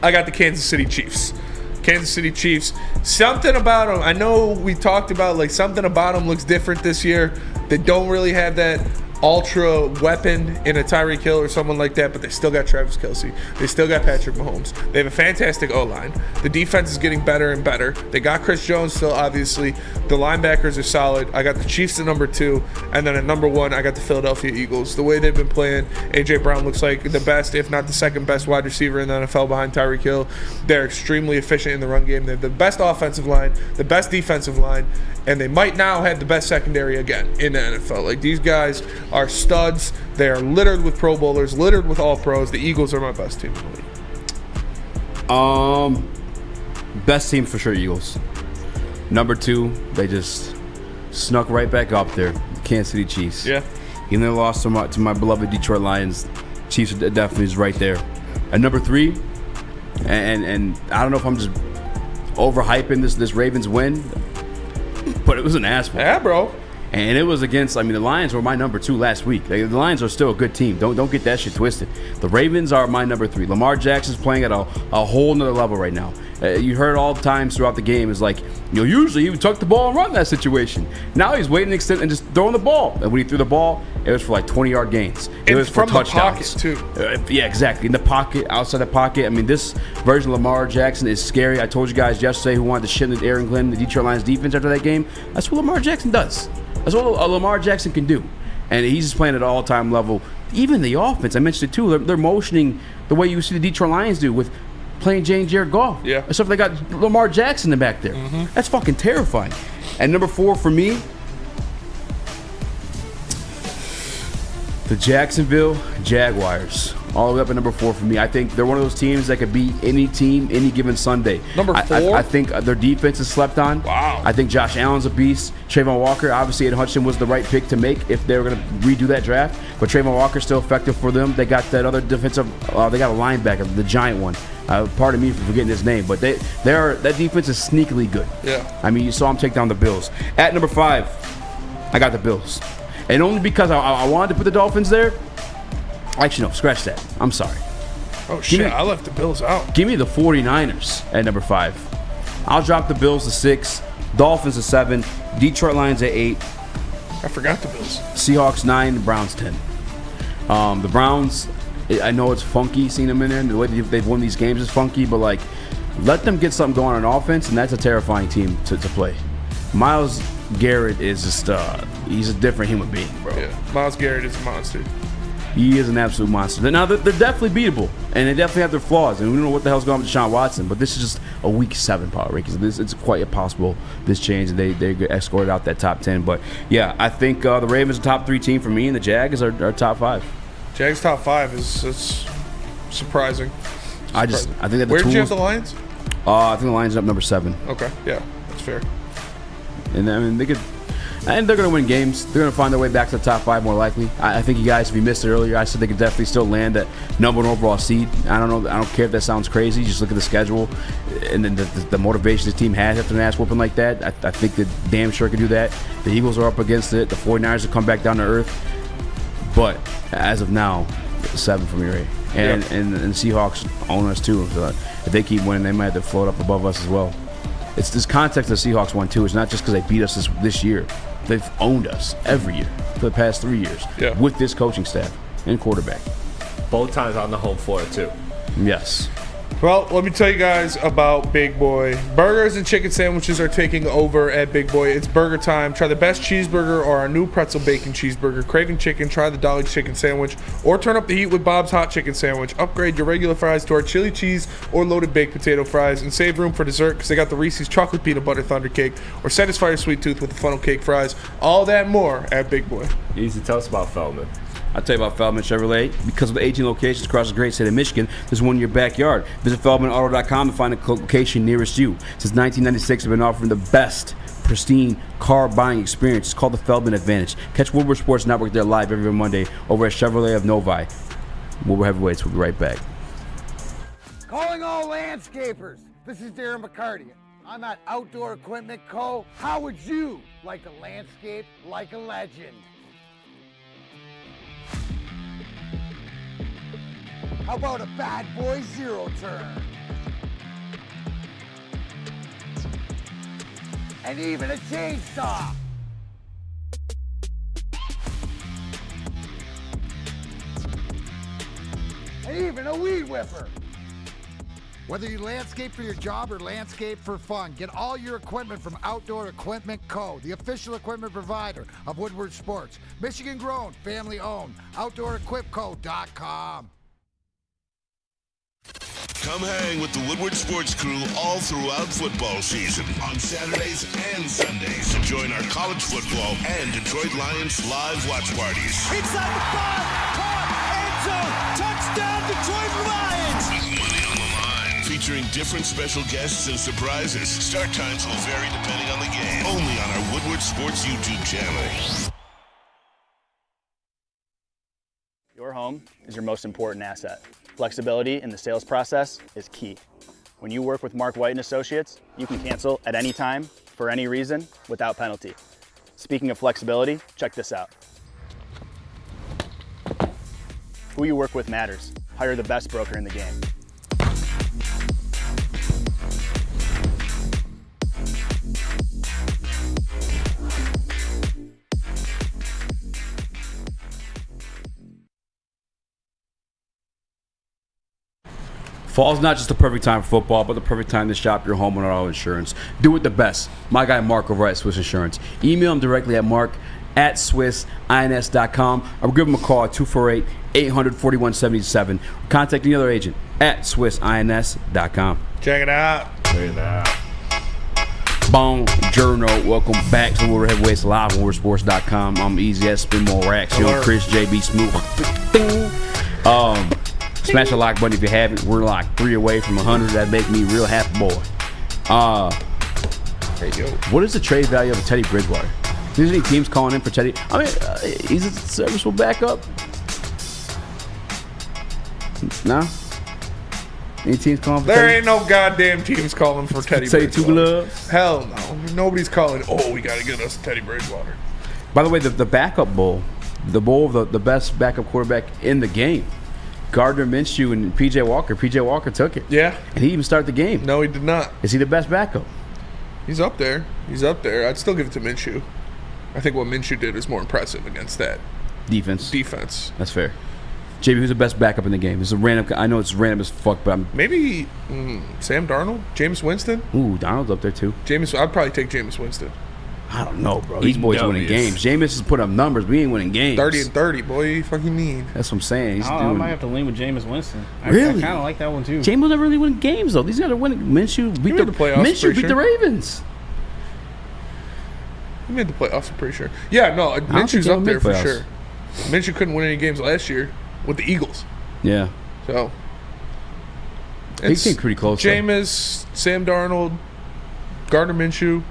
I got the Kansas City Chiefs. Kansas City Chiefs. Something about them, I know we talked about, like, something about them looks different this year. They don't really have that ultra weapon in a Tyreek Hill or someone like that, but they still got Travis Kelce. They still got Patrick Mahomes. They have a fantastic O-line. The defense is getting better and better. They got Chris Jones still, obviously. The linebackers are solid. I got the Chiefs at number 2, and then at number 1, I got the Philadelphia Eagles. The way they've been playing, A.J. Brown looks like the best, if not the second best wide receiver in the NFL behind Tyreek Hill. They're extremely efficient in the run game. They have the best offensive line, the best defensive line, and they might now have the best secondary again in the NFL. Like, these guys are studs. They are littered with Pro Bowlers, littered with All-Pros. The Eagles are my best team in the league. Best team for sure, Eagles. Number 2, they just snuck right back up there. Kansas City Chiefs. Yeah. Even though they lost to my beloved Detroit Lions, Chiefs are definitely is right there. At number 3, and I don't know if I'm just overhyping this Ravens win, but it was an ass one. Yeah, bro. And it was against, the Lions were my number 2 last week. The Lions are still a good team. Don't get that shit twisted. The Ravens are my number 3. Lamar Jackson's playing at a whole nother level right now. You heard all the times throughout the game is like, usually he would tuck the ball and run that situation. Now he's waiting to extend and just throwing the ball. And when he threw the ball, it was for like 20-yard gains. It was for touchdowns. From the pocket, too. Yeah, exactly. In the pocket, outside the pocket. This version of Lamar Jackson is scary. I told you guys yesterday who wanted to shit in Aaron Glenn, the Detroit Lions defense after that game. That's what Lamar Jackson does. That's what Lamar Jackson can do. And he's just playing at an all-time level. Even the offense, I mentioned it too, they're motioning the way you see the Detroit Lions do with playing Jared Goff. Yeah. Except they got Lamar Jackson in the back there. Mm-hmm. That's fucking terrifying. And number 4 for me, the Jacksonville Jaguars. All the way up at number 4 for me. I think they're one of those teams that could beat any team any given Sunday. Number 4? I think their defense is slept on. Wow. I think Josh Allen's a beast. Trayvon Walker, obviously, Ed Hudson was the right pick to make if they were going to redo that draft. But Trayvon Walker's still effective for them. They got that other defensive, they got a linebacker, the giant one. Pardon me for forgetting his name, but that defense is sneakily good. Yeah. You saw them take down the Bills. At number 5, I got the Bills. And only because I wanted to put the Dolphins there. Actually, no, scratch that. I'm sorry. Oh, shit, I left the Bills out. Give me the 49ers at number 5. I'll drop the Bills to 6, Dolphins to 7, Detroit Lions at 8. I forgot the Bills. Seahawks 9, Browns 10. The Browns, I know it's funky seeing them in there, and the way they've won these games is funky, but let them get something going on offense, and that's a terrifying team to play. Myles Garrett is just, he's a different human being, bro. Yeah, Myles Garrett is a monster. He is an absolute monster. Now, they're definitely beatable, and they definitely have their flaws, and we don't know what the hell's going on with Deshaun Watson, but this is just a Week 7 power rankings. It's quite impossible, this change, and they escorted out that top 10. But, yeah, I think the Ravens are top 3 team for me, and the Jags are top 5. Jags top 5 is surprising. I think that the Where did tools, you have the Lions? I think the Lions are up number 7. Okay, yeah, that's fair. And they could... And they're going to win games. They're going to find their way back to the top 5 more likely. I think you guys, if you missed it earlier, I said they could definitely still land that number 1 overall seed. I don't know. I don't care if that sounds crazy. Just look at the schedule and then the motivation this team has after an ass whooping like that. I think they damn sure can do that. The Eagles are up against it. The 49ers have come back down to earth. But as of now, 7 from Erie. And the Seahawks own us too. So if they keep winning, they might have to float up above us as well. It's this context the Seahawks won too. It's not just because they beat us this year. They've owned us every year for the past 3 years with this coaching staff and quarterback. Both times on the home floor too. Yes. Well, let me tell you guys about Big Boy. Burgers and chicken sandwiches are taking over at Big Boy. It's burger time. Try the best cheeseburger or our new pretzel bacon cheeseburger. Craving chicken, try the Dolly chicken sandwich. Or turn up the heat with Bob's hot chicken sandwich. Upgrade your regular fries to our chili cheese or loaded baked potato fries. And save room for dessert because they got the Reese's chocolate peanut butter thunder cake. Or satisfy your sweet tooth with the funnel cake fries. All that and more at Big Boy. Easy. Tell us about Feldman. I'll tell you about Feldman Chevrolet. Because of the 18 locations across the great state of Michigan, there's one in your backyard. Visit FeldmanAuto.com to find a location nearest you. Since 1996, they've been offering the best pristine car buying experience. It's called the Feldman Advantage. Catch Woodward Sports Network there live every Monday over at Chevrolet of Novi. Woodward Heavyweights. We'll be right back. Calling all landscapers. This is Darren McCarty. I'm at Outdoor Equipment Co. How would you like to landscape like a legend? How about a bad boy zero turn? And even a chainsaw. And even a weed whipper. Whether you landscape for your job or landscape for fun, get all your equipment from Outdoor Equipment Co., the official equipment provider of Woodward Sports. Michigan grown, family owned. OutdoorEquipCo.com. Come hang with the Woodward Sports crew all throughout football season on Saturdays and Sundays. Join our college football and Detroit Lions live watch parties. Inside the 5, caught, end zone, touchdown, Detroit Lions! With money on the line. Featuring different special guests and surprises. Start times will vary depending on the game. Only on our Woodward Sports YouTube channel. Your home is your most important asset. Flexibility in the sales process is key. When you work with Mark White & Associates, you can cancel at any time, for any reason, without penalty. Speaking of flexibility, check this out. Who you work with matters. Hire the best broker in the game. Fall's not just the perfect time for football, but the perfect time to shop your home and auto insurance. Do it the best. My guy Mark over at Swiss Insurance. Email him directly at mark@swissins.com or give him a call at 248-800-4177. Contact any other agent at swissins.com. Check it out. Check it out. Bonjourno. Welcome back to Woodward Heavyweights live on WoodwardSports.com. I'm Easy S, Spin More Racks. Yo, Chris JB Smooth. Smash the like button if you haven't. We're like 3 away from 100. That make me real happy boy. Hey, yo. What is the trade value of Teddy Bridgewater? There's any teams calling in for Teddy? I mean, he's a serviceable backup. No? Any teams calling for There Teddy? ain't no goddamn teams calling for Teddy Say Bridgewater. two gloves? Hell no. Nobody's calling, we got to get us Teddy Bridgewater. By the way, the backup bowl, the bowl of the best backup quarterback in the game, Gardner Minshew and P.J. Walker. P.J. Walker took it. Yeah. And he even started the game. No, he did not. Is he the best backup? He's up there. I'd still give it to Minshew. I think what Minshew did is more impressive against that Defense. That's fair. JB, who's the best backup in the game? This is a random. I know it's random as fuck, but Maybe Sam Darnold? Jameis Winston? Ooh, Donald's up there too. I'd probably take Jameis Winston. I don't know, bro. These boys winning games. Jameis has put up numbers. We ain't winning games. 30-30, boy. You fucking mean. That's what I'm saying. I might have to lean with Jameis Winston. Really? I kind of like that one too. Jameis never really winning games though. These guys are winning. Minshew beat the playoffs. Minshew beat the Ravens. He made the playoffs, I'm pretty sure. Yeah, no, Minshew's up there for sure. Minshew couldn't win any games last year with the Eagles. Yeah. So he came pretty close. Jameis, Sam Darnold, Gardner Minshew.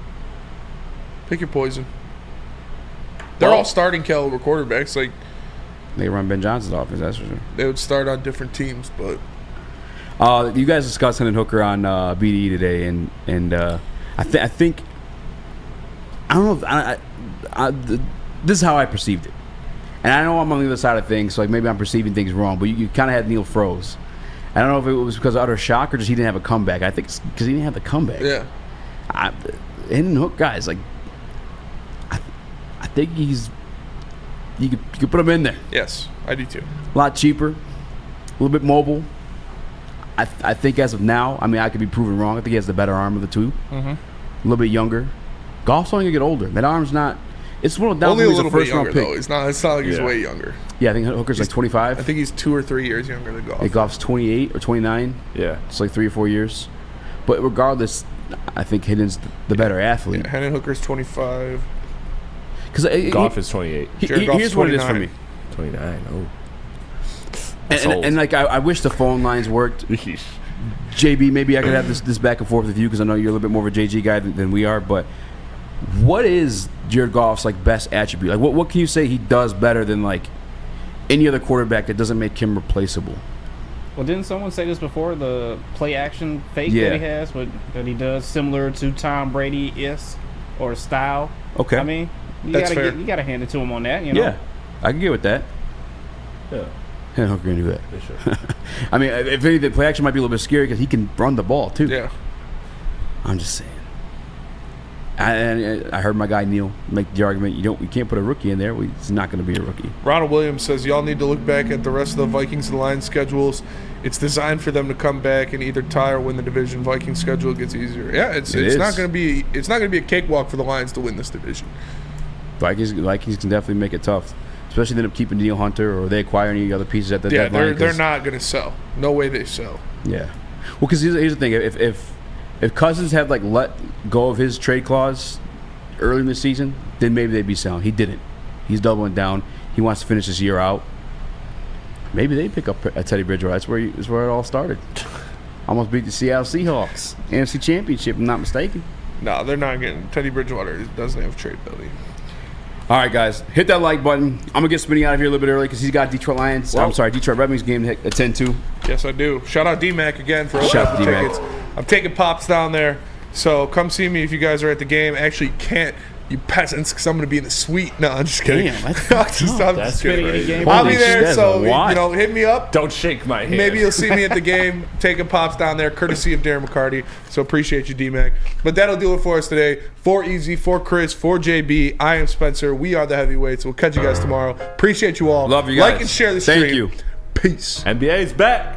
Pick your poison. They're all starting caliber quarterbacks. Like they run Ben Johnson's offense, that's for sure. They would start on different teams, but you guys discussed Hendon Hooker on BDE today, and I think I don't know if this is how I perceived it. And I know I'm on the other side of things, so like maybe I'm perceiving things wrong, but you kind of had Neil froze. I don't know if it was because of utter shock or just he didn't have a comeback. I think it's because he didn't have the comeback. Yeah. Hidden hook guys, like, I think you could put him in there. Yes, I do too. A lot cheaper, a little bit mobile. I think as of now, I mean, I could be proven wrong. I think he has the better arm of the two. Mm-hmm. A little bit younger. Golf's only gonna get older. That arm's not. It's one of the only a he's little a first bit younger round pick. though. It's not like he's way younger. Yeah, I think Hooker's like 25. I think he's 2 or 3 years younger than Goff. I think Goff's 28 or 29. Yeah, it's like 3 or 4 years. But regardless, I think Hidden's the better athlete. Yeah, Hendon Hooker's 25. Because Goff is 28. Here's what it is for me. 29. Oh. And like I wish the phone lines worked. JB, maybe I could have this back and forth with you because I know you're a little bit more of a JG guy than we are. But what is Jared Goff's like best attribute? Like what can you say he does better than like any other quarterback that doesn't make him replaceable? Well, didn't someone say this before? The play action fake Yeah. that he has, that he does similar to Tom Brady is or style. Okay. I mean, you That's gotta fair. you gotta hand it to him on that. You know. Yeah, I can get with that. Yeah. And Hooker can do that. Yeah, sure. I mean, if anything, play action might be a little bit scary because he can run the ball too. Yeah. I'm just saying. I heard my guy Neil make the argument you can't put a rookie in there. He's not going to be a rookie. Ronald Williams says y'all need to look back at the rest of the Vikings and Lions schedules. It's designed for them to come back and either tie or win the division. Vikings schedule gets easier. Yeah, it's not going to be a cakewalk for the Lions to win this division. Vikings can definitely make it tough, especially if they end up keeping Daniel Hunter or they acquire any other pieces at the deadline. They're not going to sell. No way they sell. Yeah. Well, because here's the thing: if Cousins had like let go of his trade clause early in the season, then maybe they'd be selling. He didn't. He's doubling down. He wants to finish this year out. Maybe they pick up Teddy Bridgewater. That's where it all started. Almost beat the Seattle Seahawks, NFC Championship, if I'm not mistaken. No, they're not getting. Teddy Bridgewater doesn't have trade ability. All right, guys, hit that like button. I'm gonna get Spinny out of here a little bit early because he's got Detroit Lions. Well, I'm sorry, Detroit Red Wings game at 10-2. Yes, I do. Shout out D-Mac again for Shout opening out the D-Mac. tickets. I'm taking Pops down there, so come see me if you guys are at the game. Actually, you can't, you peasants, because I'm going to be in the suite. No, I'm just kidding. Damn, I'm That's just kidding. pretty game. I'll be there, shit, so why? hit me up. Don't shake my hand. Maybe you'll see me at the game, taking Pops down there, courtesy of Darren McCarty. So appreciate you, D-Mac. But that'll do it for us today. For Easy, for Chris, for JB, I am Spencer. We are the Heavyweights. We'll catch you guys tomorrow. Appreciate you all. Love you guys. Like and share the stream. Thank you. Peace. NBA's back.